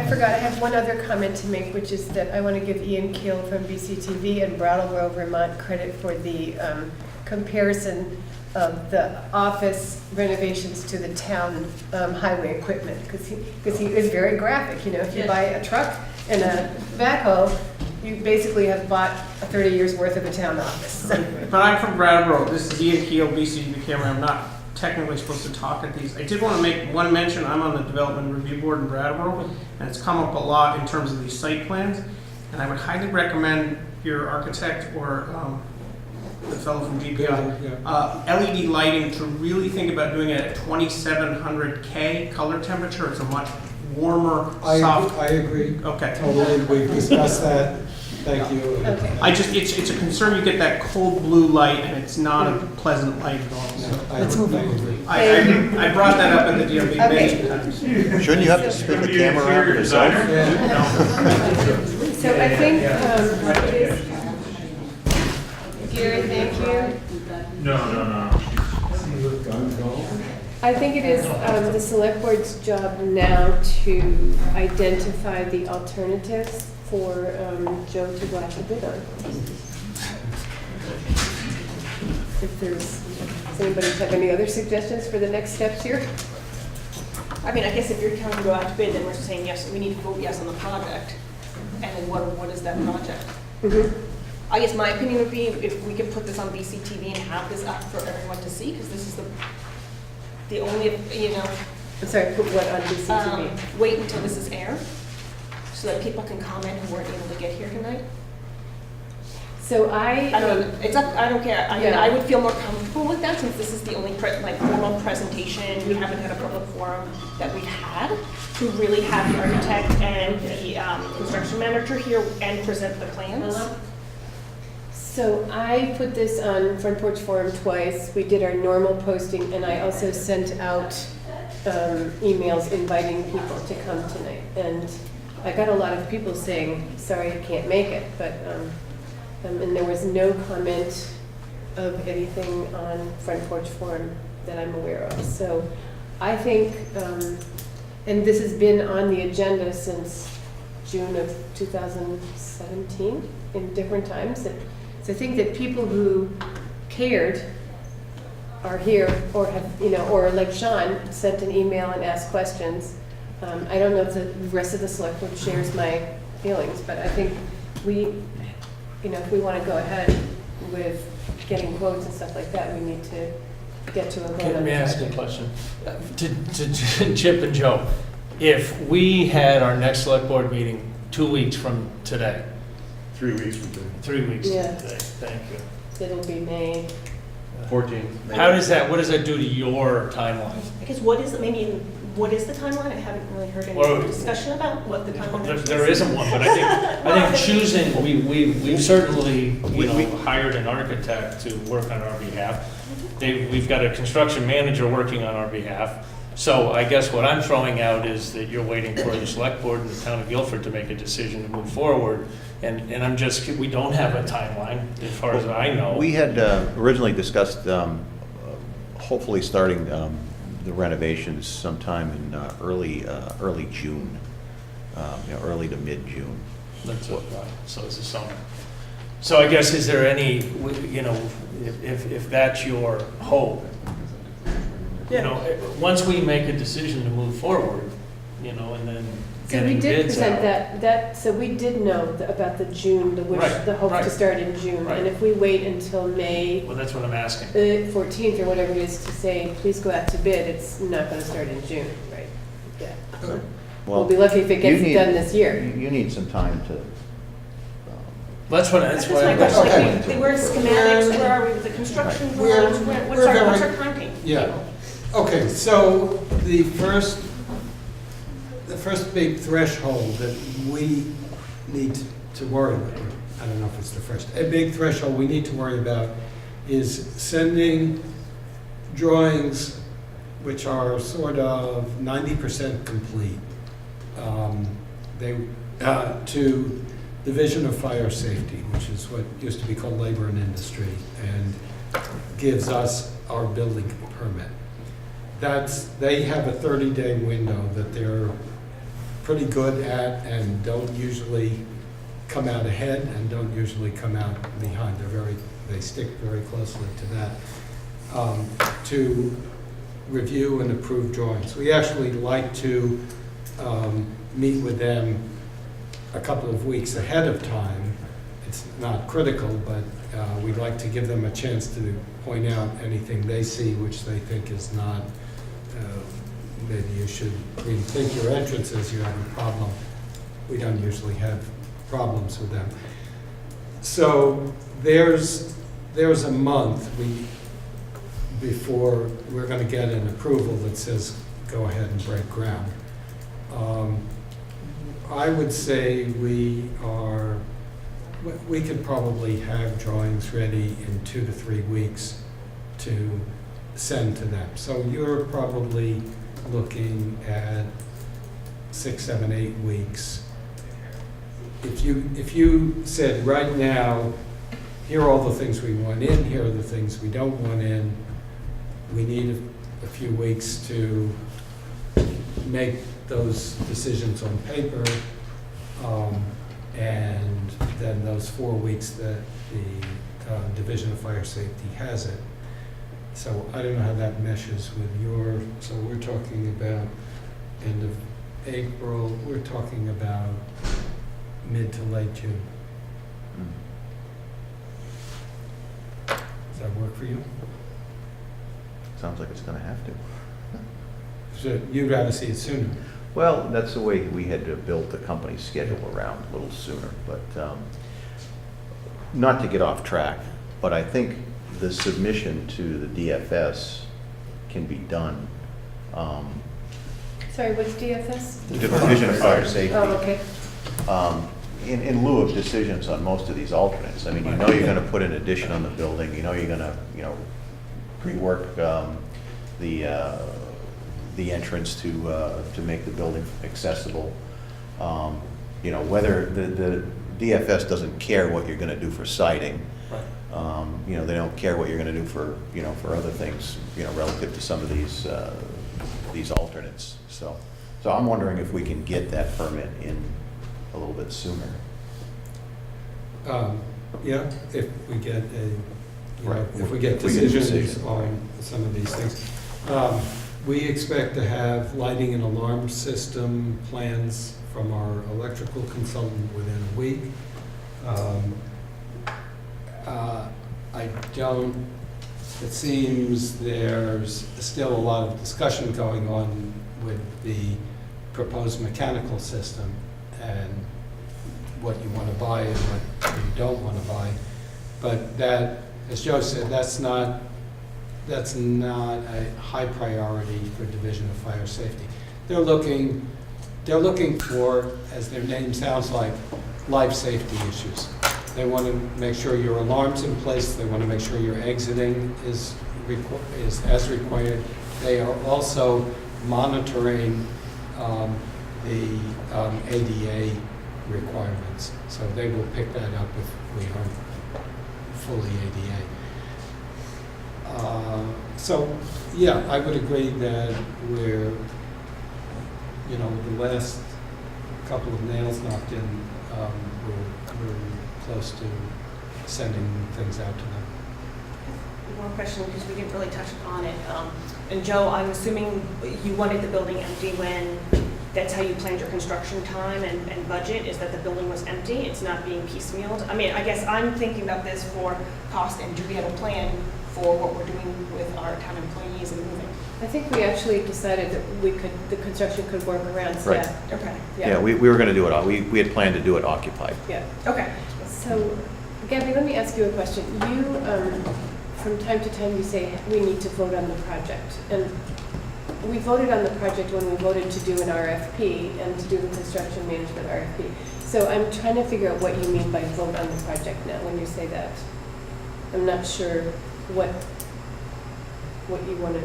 forgot, I have one other comment to make, which is that I want to give Ian Keel from BCTV and Brattleboro, Vermont credit for the comparison of the office renovations to the town highway equipment, because he is very graphic. If you buy a truck and a backhoe, you basically have bought 30 years worth of a town office. But I'm from Brattleboro. This is Ian Keel, BCTV camera. I'm not technically supposed to talk at these. I did want to make one mention. I'm on the Development Review Board in Brattleboro, and it's come up a lot in terms of these site plans. And I would highly recommend your architect or the fellow from GPI, LED lighting, to really think about doing it at 2700K color temperature. It's a much warmer, soft. I agree. Okay. Totally, we've discussed that. Thank you. Okay. It's a concern you get that cold blue light, and it's not a pleasant light at all. So Let's move on. I brought that up at the DRB many times. Shouldn't you have to spin the camera around yourself? So I think it is. Gary, thank you. No. I think it is the select board's job now to identify the alternatives for Joe to go out to bid on. If does anybody have any other suggestions for the next steps here? I mean, I guess if you're telling to go out to bid, then we're saying yes, we need to vote yes on the project. And then what is that project? Mm-hmm. I guess my opinion would be if we could put this on BCTV and have this up for everyone to see, because this is the only, I'm sorry, put what on BCTV? Wait until this is aired, so that people can comment who weren't able to get here tonight. So I mean, it's up, I don't care. I mean, Yeah. I would feel more comfortable with that since this is the only formal presentation. We haven't had a public forum that we've had to really have the architect and the construction manager here and present the plans. So I put this on Front Porch Forum twice. We did our normal posting, and I also sent out emails inviting people to come tonight. And I got a lot of people saying, sorry, I can't make it, but, and there was no comment of anything on Front Porch Forum that I'm aware of. So I think, and this has been on the agenda since June of 2017 in different times. So I think that people who cared are here or have, or like Sean sent an email and asked questions. I don't know if the rest of the select board shares my feelings, but I think we, if we want to go ahead with getting quotes and stuff like that, we need to get to a vote on Let me the ask you a project. question. To Chip and Joe, if we had our next select board meeting 2 weeks from today, 3 weeks from today. 3 weeks Yeah. from today, thank you. It'll be May. 14th. What does that do to your timeline? I guess what is the timeline? I haven't really heard any Well, discussion about what the timeline is. There isn't one, but I think choosing, we've certainly, hired an architect to work on our behalf. We've got a construction manager working on our behalf. So I guess what I'm throwing out is that you're waiting for the select board in the town of Guilford to make a decision to move forward. And we don't have a timeline, as far as I know. We had originally discussed hopefully starting the renovations sometime in early June, early to mid-June. That's right, so it's the summer. So I guess, is there any, if that's your hope, once we make a decision to move forward, and then So getting we did bids present out. so we did know about the June, the wish, Right, the hope right. to start in June. Right. And if we wait until May Well, that's what I'm asking. 14th or whatever it is to say, please go out to bid, it's not going to start in June, right? Yeah. We'll be lucky if it gets done this year. You need some time to. That's why That's my question. Like, where schematics, where are we with the construction drawings? What's our timing? Yeah. Okay, so the first big threshold that we need to worry about, I don't know if it's the first, a big threshold we need to worry about is sending drawings which are sort of 90% complete to Division of Fire Safety, which is what used to be called Labor and Industry, and gives us our building permit. They have a 30-day window that they're pretty good at and don't usually come out ahead and don't usually come out behind. They stick very closely to that, to review and approve drawings. We actually like to meet with them a couple of weeks ahead of time. It's not critical, but we'd like to give them a chance to point out anything they see which they think is not, maybe you should rethink your entrances, you have a problem. We don't usually have problems with them. So there's a month before we're going to get an approval that says go ahead and break ground. I would say we could probably have drawings ready in 2 to 3 weeks to send to them. So you're probably looking at 6, 7, 8 weeks. If you said right now, here are all the things we want in, here are the things we don't want in, we need a few weeks to make those decisions on paper, and then those 4 weeks that the Division of Fire Safety has it. So I don't know how that meshes with so we're talking about end of April, we're talking about mid to late June. Does that work for you? Sounds like it's going to have to. So you'd rather see it sooner? Well, that's the way we had to build the company's schedule around a little sooner, but not to get off track, but I think the submission to the DFS can be done. Sorry, what's DFS? The Division of Fire Safety. Oh, okay. In lieu of decisions on most of these alternates. I mean, you know you're gonna put an addition on the building, you know you're gonna, pre-work the entrance to make the building accessible. Whether the DFS doesn't care what you're gonna do for siding. They don't care what you're gonna do for other things, relative to some of these alternates. So I'm wondering if we can get that permit in a little bit sooner. Yeah, if we get Right. if we get If we get a decisions decision. on some of these things. We expect to have lighting and alarm system plans from our electrical consultant within a week. It seems there's still a lot of discussion going on with the proposed mechanical system and what you want to buy and what you don't want to buy. But that, as Joe said, that's not a high priority for Division of Fire Safety. They're looking for, as their name sounds like, life safety issues. They want to make sure your alarm's in place. They want to make sure your exiting is as required. They are also monitoring the ADA requirements. So they will pick that up if we aren't fully ADA. I would agree that we're, the last couple of nails knocked in, we're close to sending things out to them. One question, because we didn't really touch on it. And Joe, I'm assuming you wanted the building empty when, that's how you planned your construction time and budget, is that the building was empty, it's not being piecemealed? I mean, I guess I'm thinking about this for cost, and do we have a plan for what we're doing with our town employees and moving? I think we actually decided that the construction could work around Right. staff. Okay. Yeah, we were gonna do it, we had planned to do it occupied. Yeah. Okay. So, Gabby, let me ask you a question. You, from time to time, you say we need to vote on the project. And we voted on the project when we voted to do an RFP and to do the construction management RFP. So I'm trying to figure out what you mean by vote on the project now when you say that. I'm not sure what you want to,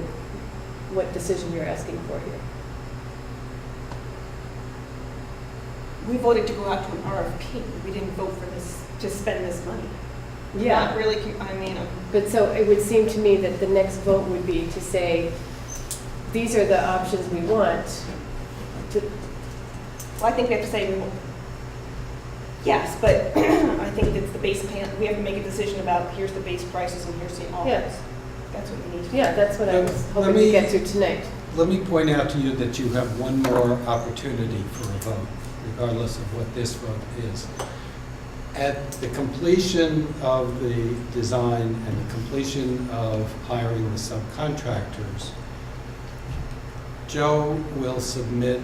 what decision you're asking for here. We voted to go out to an RFP. We didn't vote for this, to spend this money. Yeah. Not really, But so it would seem to me that the next vote would be to say, these are the options we want. Well, I think we have to say, yes, but I think it's the base plan, we have to make a decision about here's the base prices and here's the offers. Yes. That's what we need to do. Yeah, that's what I was Let hoping me- to get to tonight. Let me point out to you that you have one more opportunity for a vote, regardless of what this vote is. At the completion of the design and the completion of hiring the subcontractors, Joe will submit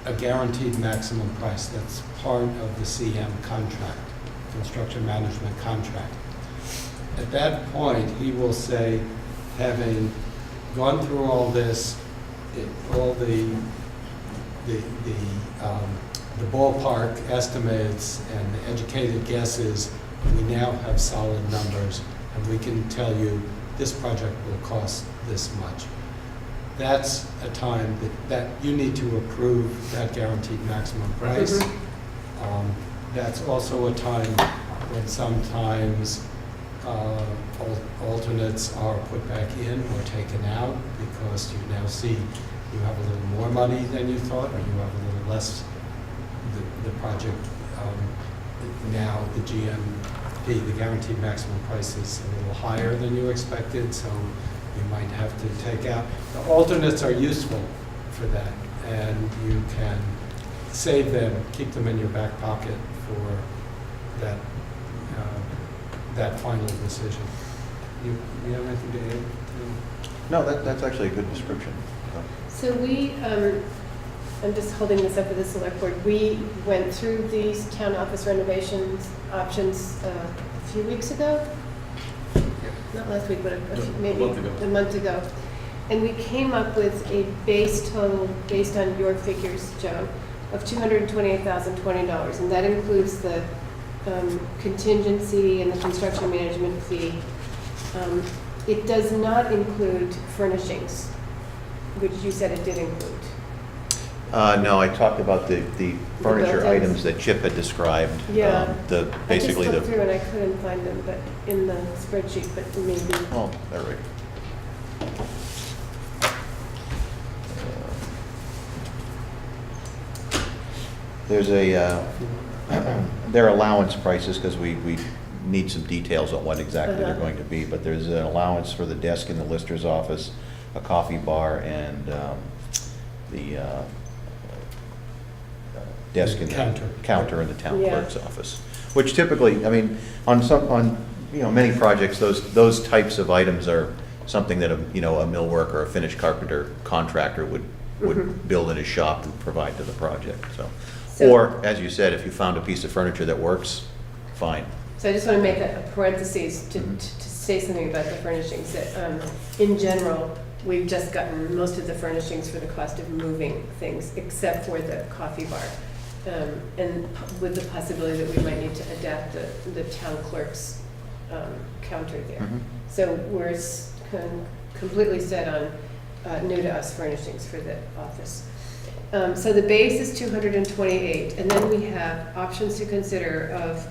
a guaranteed maximum price. That's part of the CM contract, construction management contract. At that point, he will say, having gone through all this, all the ballpark estimates and the educated guesses, we now have solid numbers, and we can tell you this project will cost this much. That's a time that you need to approve that guaranteed maximum price. That's also a time when sometimes alternates are put back in or taken out because you now see you have a little more money than you thought, or you have a little less. The project now, the GMP, the guaranteed maximum price is a little higher than you expected, so you might have to take out. The alternates are useful for that, and you can save them, keep them in your back pocket for that final decision. You have anything to add? No, that's actually a good description. So we, I'm just holding this up for the select board. We went through these town office renovations options a few weeks ago. Not last week, but maybe a month ago. And we came up with a base total, based on your figures, Joe, of $228,020. And that includes the contingency and the construction management fee. It does not include furnishings, which you said it did include. No, I talked about the furniture built-ins. items that Chip had described. Yeah. Basically I the. just looked through and I couldn't find them, but in the spreadsheet, but maybe. Oh, all right. There's their allowance prices, because we need some details on what exactly they're going to be, but there's an allowance for the desk in the lister's office, a coffee bar, and the desk in the counter in the town clerk's office. Which typically, I mean, on many projects, those types of items are something that a millworker or a finished carpenter contractor would build in his shop and provide to the project, so. Or, as you said, if you found a piece of furniture that works, fine. So I just want to make a parentheses to say something about the furnishings. That in general, we've just gotten most of the furnishings for the cost of moving things, except for the coffee bar. And with the possibility that we might need to adapt the town clerk's counter there. Mhm. So we're completely set on new to us furnishings for the office. So the base is 228, and then we have options to consider of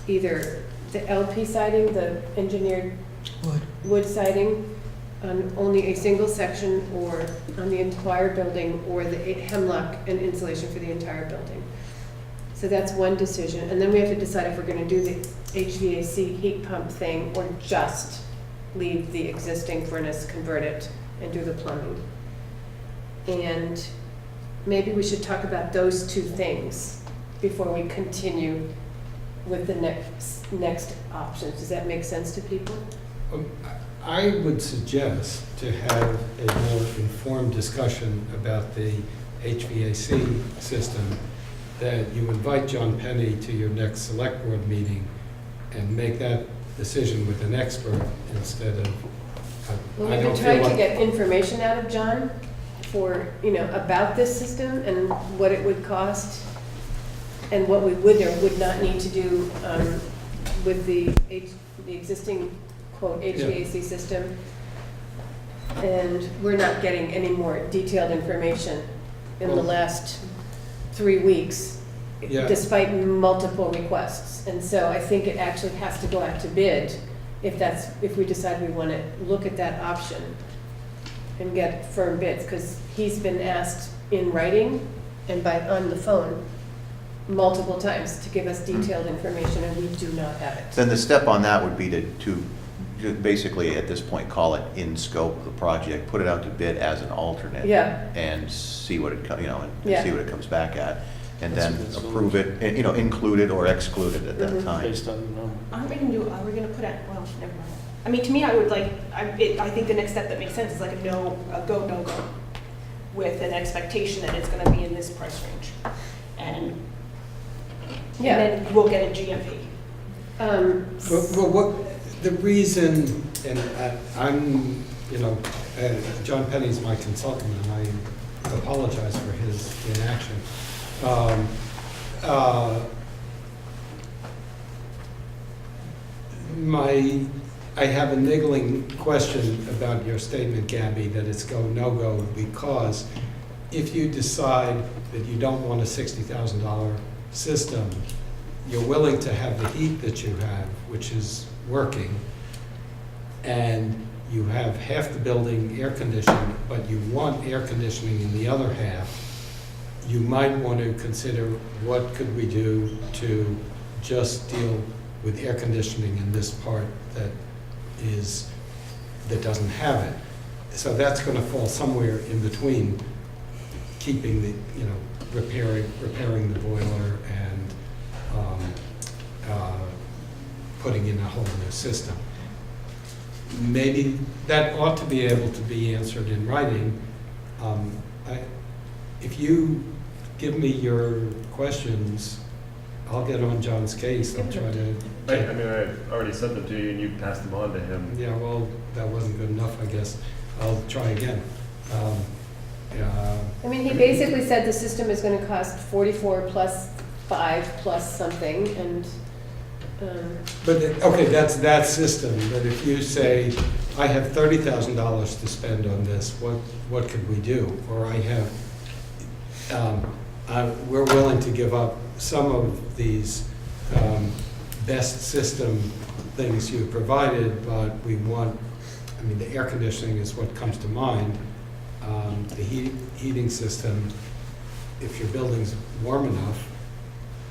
either the LP siding, the engineered wood siding, on only a single section, or on the entire building, or the hemlock and insulation for the entire building. So that's one decision, and then we have to decide if we're going to do the HVAC heat pump thing, or just leave the existing furnace, convert it, and do the plumbing. And maybe we should talk about those two things before we continue with the next options. Does that make sense to people? I would suggest to have a more informed discussion about the HVAC system, that you invite John Penny to your next select board meeting and make that decision with an expert instead of, Well, we've been trying to get information out of John for, about this system and what it would cost and what we would or would not need to do with the existing, quote, HVAC system. And we're not getting any more detailed information in the last 3 weeks, despite multiple requests. And so I think it actually has to go out to bid if we decide we want to look at that option and get firm bids, because he's been asked in writing and on the phone multiple times to give us detailed information, and we do not have it. Then the step on that would be to basically, at this point, call it in scope of the project, put it out to bid as an alternate. Yeah. And see what it, Yeah. see what it comes back at, and then approve it, and, include it or exclude it at that time. Based on the number. Are we gonna put it, well, never mind. I mean, to me, I think the next step that makes sense is like a go, no go, with an expectation that it's gonna be in this price range. And then we'll get a GMP. Well, the reason, and I'm, John Penny's my consultant, and I apologize for his inaction. I have a niggling question about your statement, Gabby, that it's go, no go, because if you decide that you don't want a $60,000 system, you're willing to have the heat that you have, which is working, and you have half the building air conditioned, but you want air conditioning in the other half, you might want to consider what could we do to just deal with air conditioning in this part that doesn't have it. So that's going to fall somewhere in between keeping the, repairing the boiler and putting in a whole new system. Maybe that ought to be able to be answered in writing. if you give me your questions, I'll get on John's case. I'll try to. I mean, I already sent them to you and you passed them on to him. Yeah, well, that wasn't good enough, I guess. I'll try again. I mean, he basically said the system is gonna cost 44 plus 5 plus something, and, But, okay, that's that system, but if you say, I have $30,000 to spend on this, what could we do? Or I have, we're willing to give up some of these best system things you provided, but we want, I mean, the air conditioning is what comes to mind. The heating system, if your building's warm enough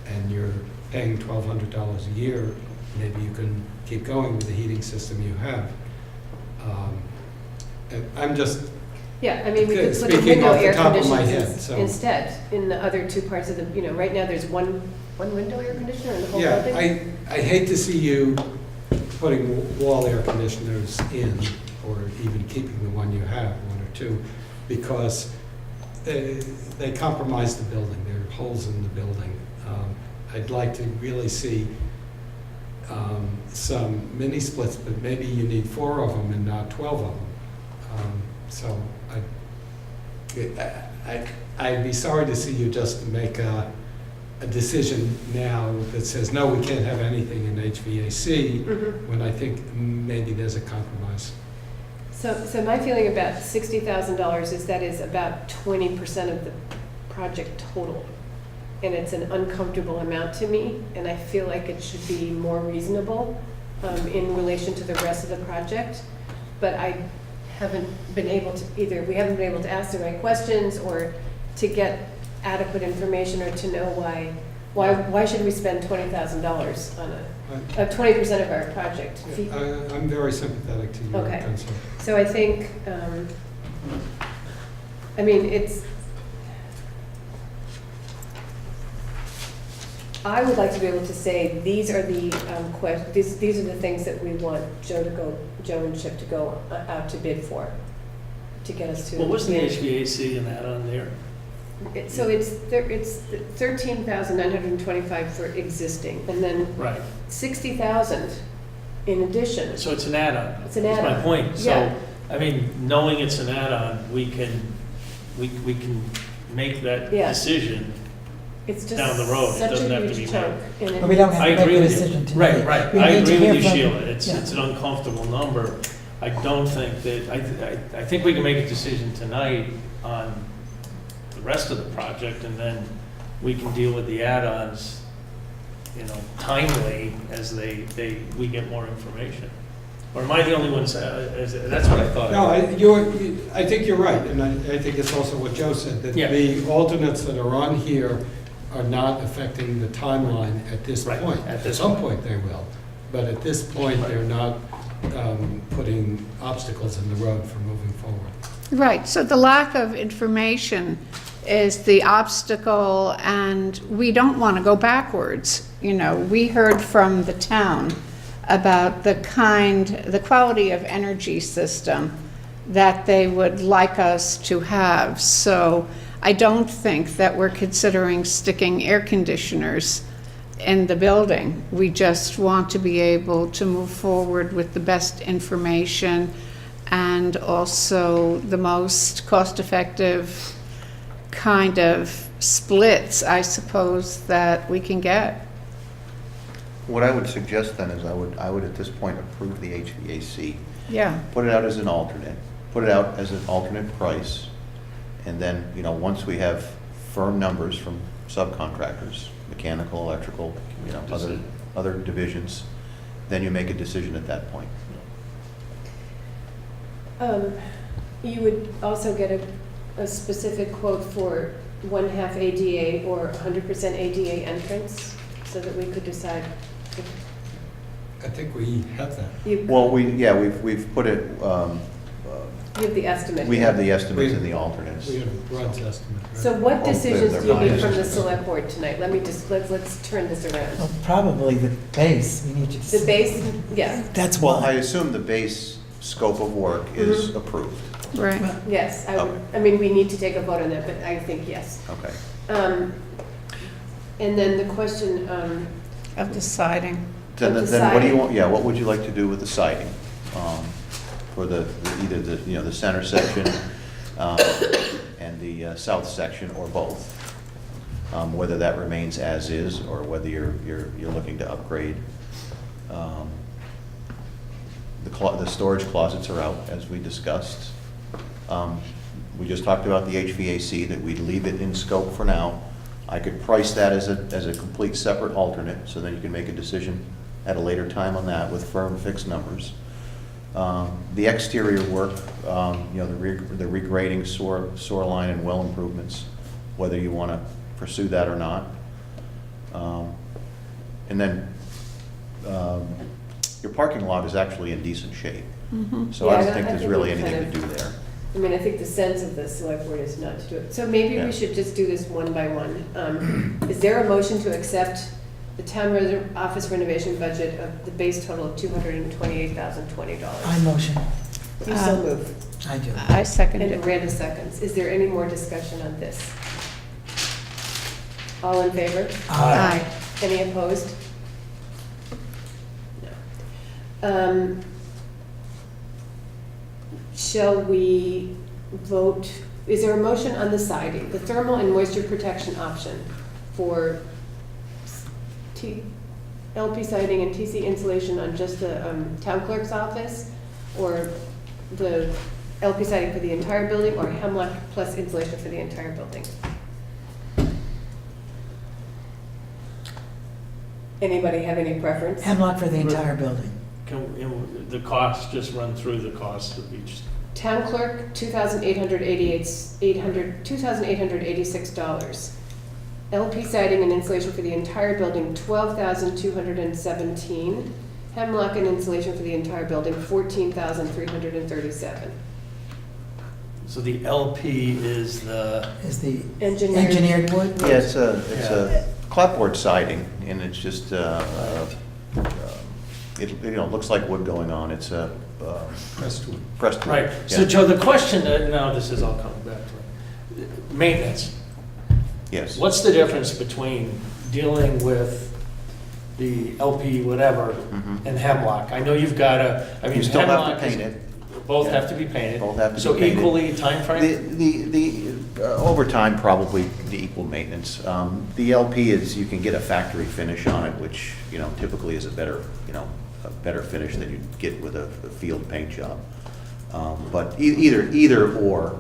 and you're paying $1,200 a year, maybe you can keep going with the heating system you have. And I'm just, yeah, I mean, we could put speaking window off the air top of my conditioners head, so. instead, in the other two parts of the, you know, right now there's one window air conditioner in the whole building. Yeah, I hate to see you putting wall air conditioners in, or even keeping the one you have, one or two, because they compromise the building. There are holes in the building. I'd like to really see some mini splits, but maybe you need 4 of them and not 12 of them. So I'd be sorry to see you just make a decision now that says, no, we can't have anything in HVAC, when I think maybe there's a compromise. So my feeling about $60,000 is that is about 20% of the project total. And it's an uncomfortable amount to me, and I feel like it should be more reasonable in relation to the rest of the project. But I haven't been able to, either we haven't been able to ask the right questions or to get adequate information or to know why should we spend $20,000 on a 20% of our project? I'm very sympathetic to your Okay. concern. So I think, I mean, I would like to be able to say, these are the these are the things that we want Joe and Chip to go out to bid for, to get us to. What was the HVAC and that on there? So it's $13,925 for existing, and then Right. $60,000 in addition. So it's an add-on. It's an That's add-on. my point. So, Yeah. I mean, knowing it's an add-on, we can make that Yeah. decision It's just down the road. It such doesn't a have to huge be chunk. made. and But we don't have I to make agree a with you. decision tonight. Right. We I need to agree hear with you, from- Sheila. It's yeah. an uncomfortable number. I don't think that, I think we can make a decision tonight on the rest of the project, and then we can deal with the add-ons, you know, timely as we get more information. Or am I the only one, that's what I thought. No, I think you're right, and I think it's also what Joe said, that Yeah. the alternates that are on here are not affecting the timeline at this Right, point. at this some point. point they will, but at this point, they're not putting obstacles in the road for moving forward. Right, so the lack of information is the obstacle, and we don't want to go backwards. You know, we heard from the town about the quality of energy system that they would like us to have. So I don't think that we're considering sticking air conditioners in the building. We just want to be able to move forward with the best information and also the most cost-effective kind of splits, I suppose, that we can get. What I would suggest then is I would at this point approve the HVAC. Yeah. Put it out as an alternate, put it out as an alternate price, and then, you know, once we have firm numbers from subcontractors, mechanical, electrical, you know, other divisions, then you make a decision at that point. You would also get a specific quote for 1/2 ADA or 100% ADA entrance, so that we could decide. I think we have that. Well, we've put it, You have the estimate. we have the estimates and the alternates. We have Rod's estimate, right? So what decisions they're do you need fine. from the select board tonight? Let's turn this around. Well, probably the base, we need to. The base, yeah. That's Well, I why. assume the base scope of work is approved. Right. Yes, Okay. I mean, we need to take a vote on that, but I think yes. Okay. And then the question, Of the siding. Then Of the then what do you siding. want, yeah, what would you like to do with the siding? For either the, the center section and the south section, or both? Whether that remains as is, or whether you're looking to upgrade. The storage closets are out, as we discussed. We just talked about the HVAC, that we'd leave it in scope for now. I could price that as a complete separate alternate, so then you can make a decision at a later time on that with firm fixed numbers. The exterior work, the regrading, sewer line and well improvements, whether you want to pursue that or not. And then your parking lot is actually in decent shape. So I don't think there's really anything to do there. I mean, I think the sense of the select board is not to do it. So maybe Yeah. we should just do this one by one. Is there a motion to accept the town office renovation budget of the base total of $228,020? I motion. You so move. I do. I second And it. Miranda seconds. Is there any more discussion on this? All in favor? Aye. Any opposed? No. Shall we vote, is there a motion on the siding, the thermal and moisture protection option for LP siding and TC insulation on just the town clerk's office, or the LP siding for the entire building, or hemlock plus insulation for the entire building? Anybody have any preference? Hemlock for the entire building. Can the costs, just run through the costs of each? Town clerk, $2,886. LP siding and insulation for the entire building, $12,217. Hemlock and insulation for the entire building, $14,337. So the LP is the, Engineered wood? Yeah, it's a clapboard siding, and it's just, it looks like wood going on. It's a pressed wood. Pressed wood. right. So Yeah. Joe, the question, now this is all coming back to it. Maintenance. Yes. What's the difference between dealing with the LP whatever and hemlock? I know you've got to, I mean, You still have to hemlock paint is- it. Both Yeah. have to be painted. Both have to be So painted. equally timeframe? Over time, probably the equal maintenance. The LP is, you can get a factory finish on it, which, typically is a better finish than you'd get with a field paint job. But either or,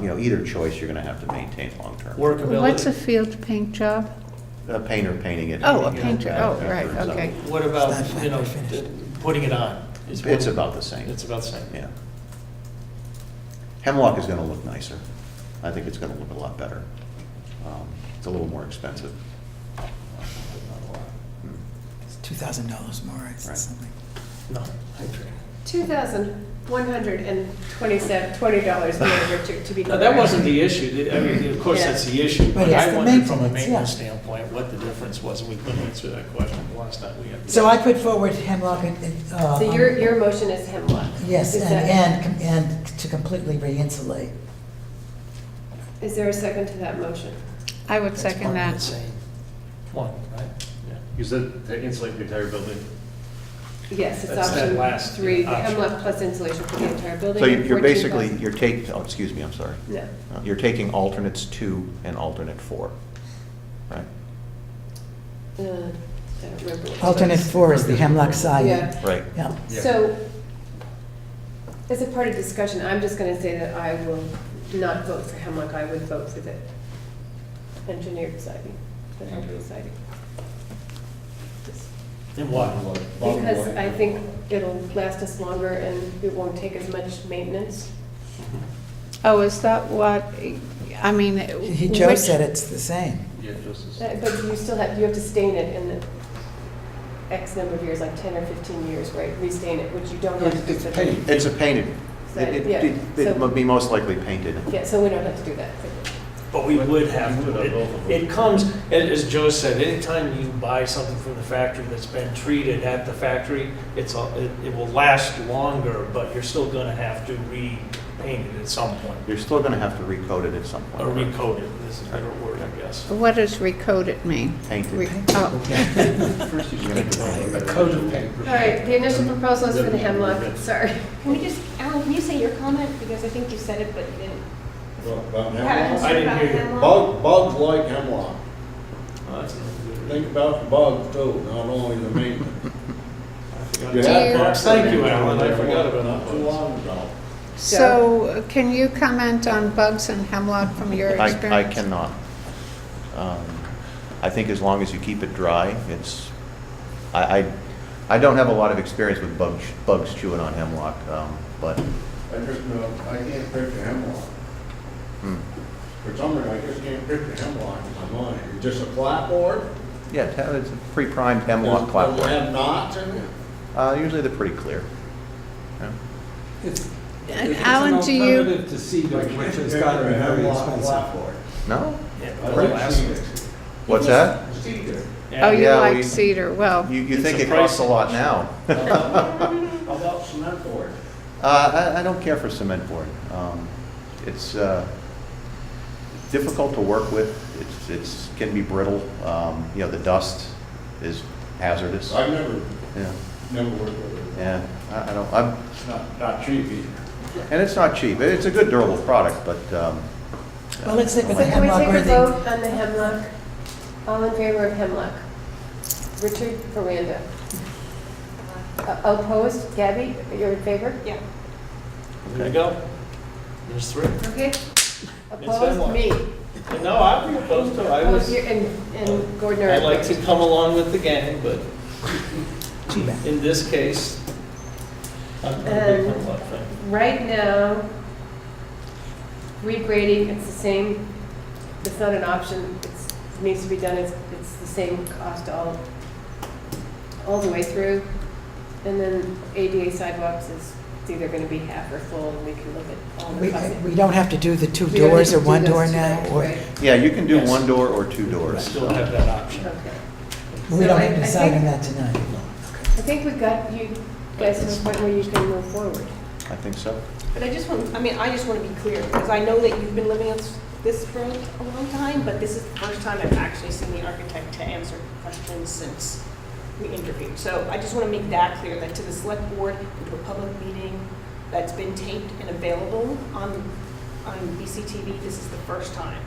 either choice, you're gonna have to maintain long-term. Workability? What's a field paint job? A painter painting it. Oh, a painting it painter. Oh, right, afterwards. okay. What about, It's not factory finished. putting it on? It's about the same. It's about the same. Yeah. Hemlock is gonna look nicer. I think it's gonna look a lot better. It's a little more expensive. Not a lot. It's $2,000 more, it's Right. something. No, I agree. $2,120 in order to be No, correct. that wasn't the issue. I mean, of course, Yeah. that's the issue. But But yes, I the wondered from a maintenance, maintenance yeah. standpoint, what the difference was, and we couldn't answer that question the last time we had. So I put forward hemlock and. So your motion is hemlock? Yes, Is that- and to completely re-insulate. Is there a second to that motion? I would That's second part of that. the same one, right? Yeah. You said to insulate the entire building? Yes, it's That's that option last 3, the option. hemlock plus insulation for the entire building. So and you're basically, 14,000. oh, excuse me, I'm sorry. No. You're taking alternates 2 and alternate 4, right? I don't remember. what it Alternate was. 4 is the hemlock siding. Yeah. Right. Yeah. So, as a part of discussion, I'm just going to say that I will not vote for hemlock. I would vote for the engineered siding, the LP siding. And why? Because I think it'll last us longer and it won't take as much maintenance. Oh, is that what, I mean, Joe which- said it's the same. Yeah, just But you still have, you have to stain it in the X number of years, like 10 or 15 years, right? Restain it, which you don't have to do. for the- It's a painted, So, it yeah, so- would be most likely painted. Yeah, so we don't have to do that. but we would have We would have both of to. them. It comes, as Joe said, anytime you buy something from the factory that's been treated at the factory, it will last longer, but you're still gonna have to repaint it at some point. You're still going to have to recode it at some point. Or recoat it, this is a better word, I guess. What does recoded mean? Paint Re- it. Oh, First, you're going to A coat of paint. All right, the initial proposal is for the hemlock, sorry. Can we just, Alan, can you say your comment, because I think you said it, but you didn't. About Had a hemlock? concern I didn't about hear you. hemlock? Bugs like hemlock. Oh, that's not good. Think about the bugs too, not only the maintenance. You Do had you- bugs Thank you, down Alan. I there forgot about not too bugs. long ago. So can you comment on bugs and hemlock from your experience? I cannot. I think as long as you keep it dry, it's, I don't have a lot of experience with bugs chewing on hemlock, but, I just know, I can't picture hemlock. hmm. For some reason, I just can't picture hemlock in my mind. It's just a clapboard? Yeah, it's a pre-primed hemlock Does it clapboard. have knots in it? Usually they're pretty clear. Yeah. It's Alan, do an you, alternative to cedar, I which can't has picture gotten a very hemlock expensive. clapboard. No? Yeah, I but like last- cedar. What's that? Cedar. oh, you Yeah, like we- cedar, well, You It's think a it costs a price lot now. How about cement board? I don't care for cement board. It's difficult to work with. It's can be brittle. The dust is hazardous. I've Yeah, never worked with it. yeah. I don't. It's not cheap either. And it's not cheap. It's a good durable product, but Well, let's stick So with the can we hemlock take or a the, vote on the hemlock? All in favor of hemlock? Richard, Miranda. Opposed? Gabby, you're in favor? Yeah. There you go. There's three. Okay. hemlock. Opposed? Me. No, I'd be opposed to it. Oh, and Gordon are I'd like to opposed. come along with the gang, but too bad. in this case, I'm a big hemlock fan. Right now, regrading, it's the same, it's not an option, it needs to be done, it's the same cost all the way through. And then ADA sidewalks is, it's either gonna be half or full, and we can look at all the costs. We don't have to do the two We don't doors need or to do one those door tonight, now, or right. yeah, you can do Yes. one door or two We doors. still have that option. Okay. we So don't I have to think- decide on that tonight. I think we got you guys to the point where you can move forward. I think so. But I just want to be clear, because I know that you've been living with this for a long time, but this is the first time I've actually seen the architect to answer questions since we interviewed. So I just want to make that clear, that to the select board, into a public meeting that's been taped and available on BCTV, this is the first time.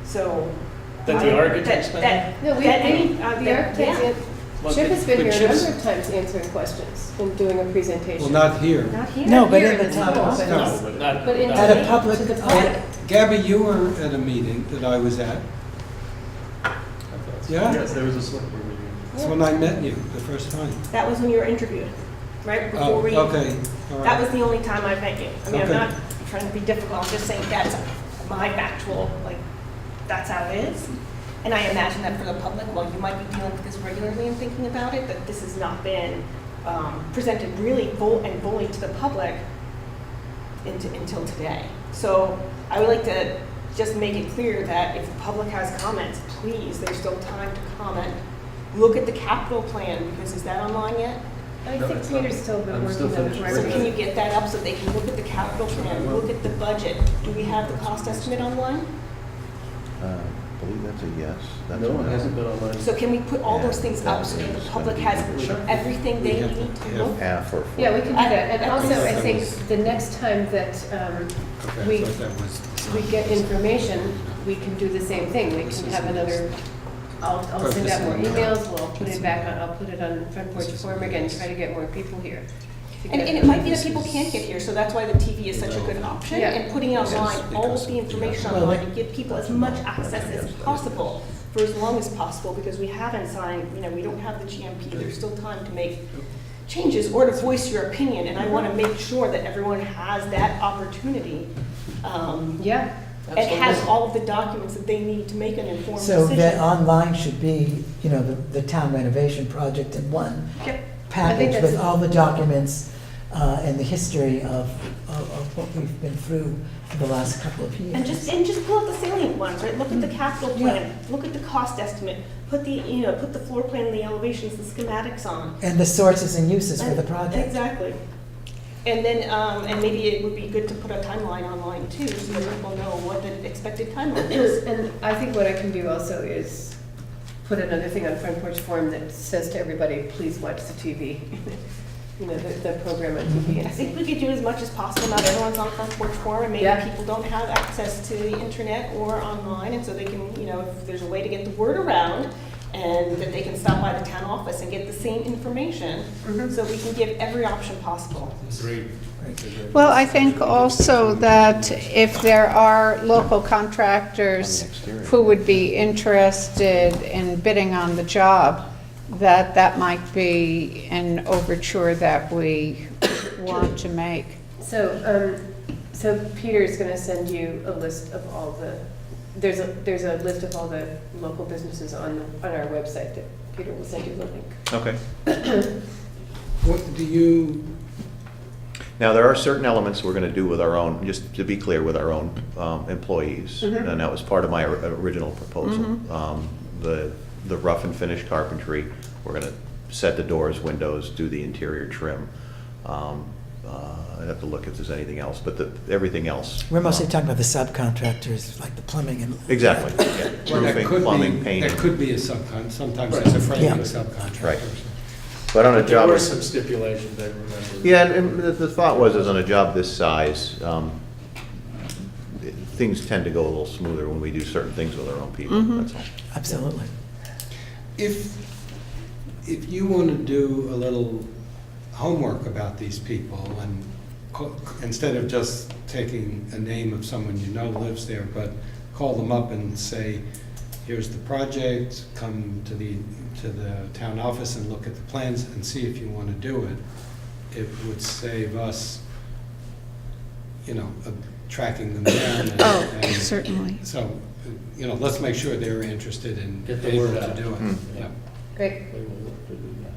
So. That the architect's been that- No, we, that any- the that- architect, yeah. Well, Chip has been but here a Chip's- number of times answering questions and doing a presentation. Well, not here. Not here. No, but Here in the in town town office. No, but not. But in not- At a public, to the public. Gabby, you were at a meeting that I was at. Yeah? Yes, there was a select board meeting. That's when I met you the first time. That was when you were interviewed, right? Oh, Before we. okay, all That right. was the only time I've met you. I mean, I'm Okay. not trying to be difficult, I'm just saying that's my factual, like, that's how it is. And I imagine that for the public, while you might be dealing with this regularly and thinking about it, that this has not been presented really fully to the public until today. So I would like to just make it clear that if the public has comments, please, there's still time to comment. Look at the capital plan, because is that online yet? I No, think it's not. Peter's still been I'm still working on it. finishing. So right? can you get that up so they can look at the capital plan, look at the budget? Do we have the cost estimate online? I believe that's a yes. That's No, a it hasn't been online. So can we put all those things up so that the public has everything they need to look? Yeah, for. Yeah, we can do that. And also, I That think was- the next time that Okay, I we thought that was- we get information, we can do the same thing. We can have another, I'll send out more emails, we'll put it back on, I'll put it on Front Porch Forum again, try to get more people here. to And get- it might be that people can't get here, so that's why the TV is such a good option. Yeah. And putting online all of the information online to give people as much access as possible for as long as possible, because we haven't signed, we don't have the GMP, there's still time to make changes or to voice your opinion, and I want to make sure that everyone has that opportunity. Yeah. And has all of the documents that they need to make an informed So decision. that online should be, the town renovation project in one Yep. package that's- with all the documents and the history of what we've been through for the last couple of years. And just pull out the salient ones, right? Look at the capital plan, look at the cost estimate, put the floor plan and the elevations, the schematics on. And the sources and uses for the project. Exactly. And then, and maybe it would be good to put a timeline online too, so that people know what the expected timeline is. And I think what I can do also is put another thing on Front Porch Forum that says to everybody, please watch the TV. The program on TV. I think we could do as much as possible. Not everyone's on Front Porch Forum, and maybe people don't have access to the internet or online, and so they can, if there's a way to get the word around, and that they can stop by the town office and get the same information, so we can give every option possible. Great. Well, I think also that if there are local contractors who would be interested in bidding on the job, that might be an overture that we want to make. So Peter's going to send you a list of all the. There's a list of all the local businesses on our website that Peter will send you the link. Okay. What do you, Now, there are certain elements we're going to do with our own, just to be clear, with our own employees. And that was part of my original proposal. The rough and finish carpentry, we're going to set the doors, windows, do the interior trim. I'd have to look if there's anything else, but everything else. We're mostly talking about the subcontractors, like the plumbing and. Exactly. Yeah. well, that Roofing, could plumbing, be, painting. that could be a sometimes there's a frame of a subcontractor. Right. But on a There job. were some stipulations, I remember. Yeah, and the thought was, is on a job this size, things tend to go a little smoother when we do certain things with our own people, that's all. Absolutely. If you want to do a little homework about these people and instead of just taking a name of someone you know lives there, but call them up and say, here's the project, come to the town office and look at the plans and see if you want to do it, it would save us, tracking them down. And Certainly. So, let's make sure they're interested in Get the able word to out. do it. Yeah. Great. We will look to do that.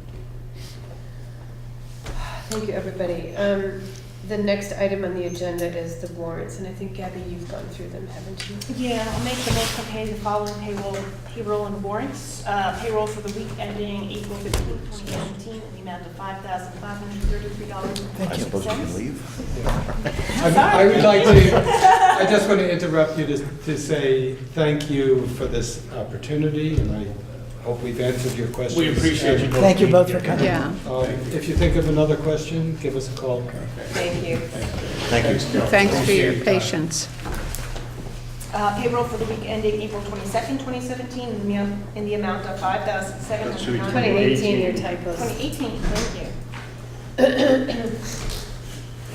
Thank you, everybody. The next item on the agenda is the warrants, and I think, Gabby, you've gone through them, haven't you? Yeah, I'll make the motion to pay the following payroll and warrants. Payroll for the week ending April 15, 2017, in the amount of $5,533. I suppose we can leave? I would like to, I just want to interrupt you to say thank you for this opportunity, and I hope we've answered your questions. We appreciate you both. Thank you both for coming. Yeah. If you think of another question, give us a call. Thank you. Thank you. Thanks for your patience. Payroll for the week ending April 22nd, 2017, in the amount of $5,709. 2018, your typos. 2018, thank you.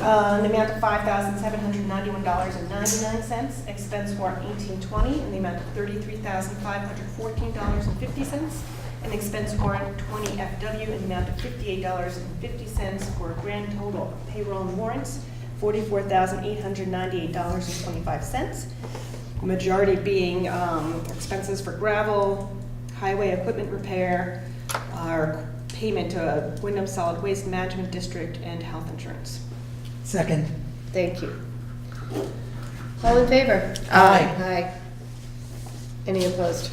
In the amount of $5,791.99. Expense warrant 1820 in the amount of $33,514.50. And expense warrant 20FW in the amount of $58.50 for a grand total of payroll and warrants, $44,898.25. Majority being expenses for gravel, highway equipment repair, our payment to Wyndham Solid Waste Management District, and health insurance. Second. Thank you. All in favor? Aye. Aye. Any opposed?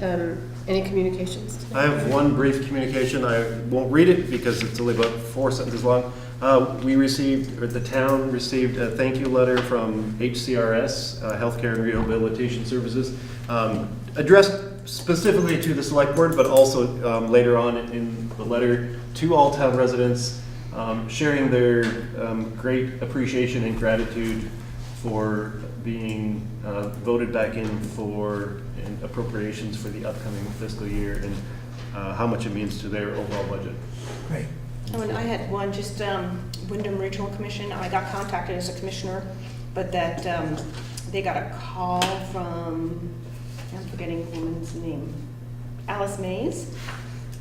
Any communications? I have one brief communication. I won't read it because it's only about 4 sentences long. The town received a thank you letter from HCRS, Healthcare and Rehabilitation Services, addressed specifically to the select board, but also later on in the letter to all town residents, sharing their great appreciation and gratitude for being voted back in for appropriations for the upcoming fiscal year, and how much it means to their overall budget. Great. Oh, and I had one, just Wyndham Regional Commission. I got contacted as a commissioner, but that they got a call from, I'm forgetting the woman's name, Alice Mays,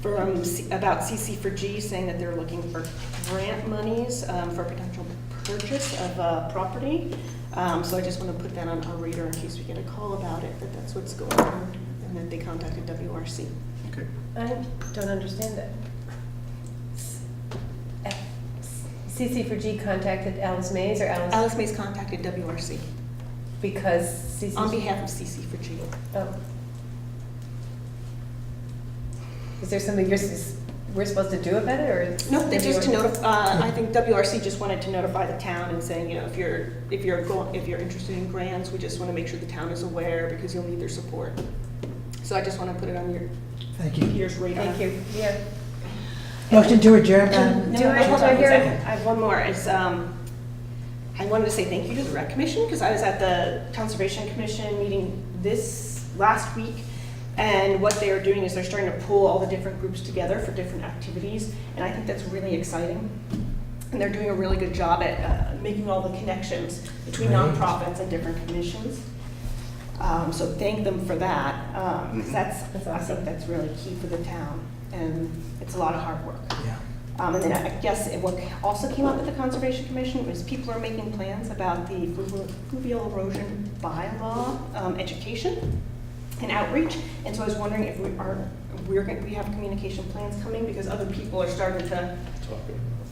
about CC4G, saying that they're looking for grant monies for potential purchase of property. So I just want to put that on our radar in case we get a call about it, that that's what's going on, and that they contacted WRC. Okay. I don't understand that. CC4G contacted Alice Mays or Alice? Alice Mays contacted WRC Because CC. on behalf of CC4G. Oh. Is there something we're supposed to do about it, or? No, they just to notify, I think WRC just wanted to notify the town and saying, you know, if you're interested in grants, we just want to make sure the town is aware because you'll need their support. So I just want to put it on your Thank you. ears radar. Thank you, yeah. Motion to adjourn, No, Madam Do I- hold do I on a hear- second. I have one more. I wanted to say thank you to the Rec Commission because I was at the Conservation Commission meeting this last week. And what they are doing is they're starting to pull all the different groups together for different activities. And I think that's really exciting. And they're doing a really good job at making all the connections between Great. nonprofits and different commissions. So thank them for that. 'Cause I think that's really key for the town. And it's a lot of hard work. Yeah. And then I guess what also came up at the Conservation Commission was people are making plans about the fluvial erosion bylaw education and outreach. And so I was wondering if we have communication plans coming because other people are starting to,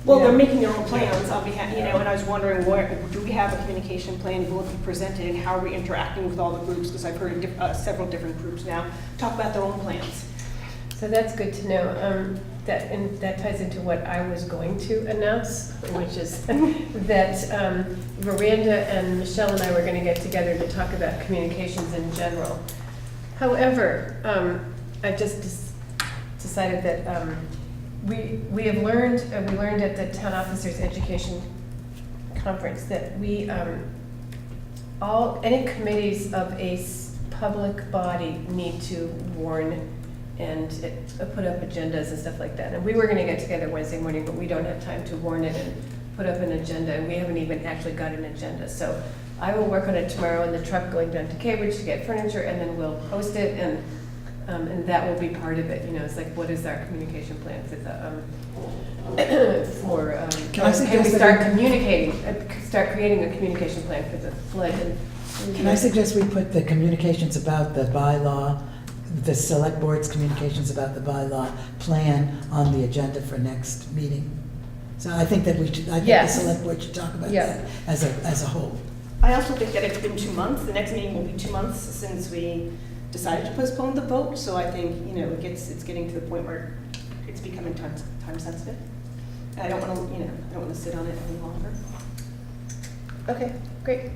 well, they're making their own plans on behalf, you know, and I was wondering do we have a communication plan, will it be presented, and how are we interacting with all the groups? Because I've heard several different groups now talk about their own plans. So that's good to know. And that ties into what I was going to announce, which is that Miranda and Michelle and I were going to get together to talk about communications in general. However, I just decided that we learned at the Town Officers Education Conference that any committees of a public body need to warn and put up agendas and stuff like that. And we were going to get together Wednesday morning, but we don't have time to warn it and put up an agenda, and we haven't even actually got an agenda. So I will work on it tomorrow in the truck going down to Cambridge to get furniture, and then we'll post it, and that will be part of it. You know, it's like, what is our communication plan for the can we start communicating, start creating a communication plan for the flood? Can I suggest we put the communications about the bylaw, the select board's communications about the bylaw plan on the agenda for next meeting? So I think that the select board should talk about that as a whole. I also think that it's been 2 months. The next meeting will be 2 months since we decided to postpone the vote. So I think, you know, it's getting to the point where it's becoming time sensitive. I don't want to sit on it any longer. Okay, great.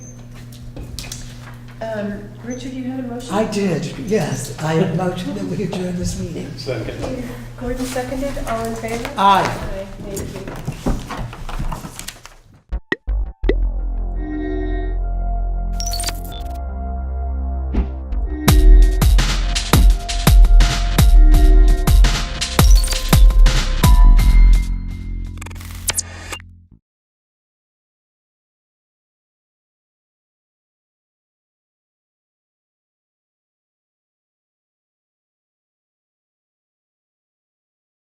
Richard, you had a motion? I did, yes. I have motion that we adjourn this meeting. Gordon seconded. All in favor? Aye.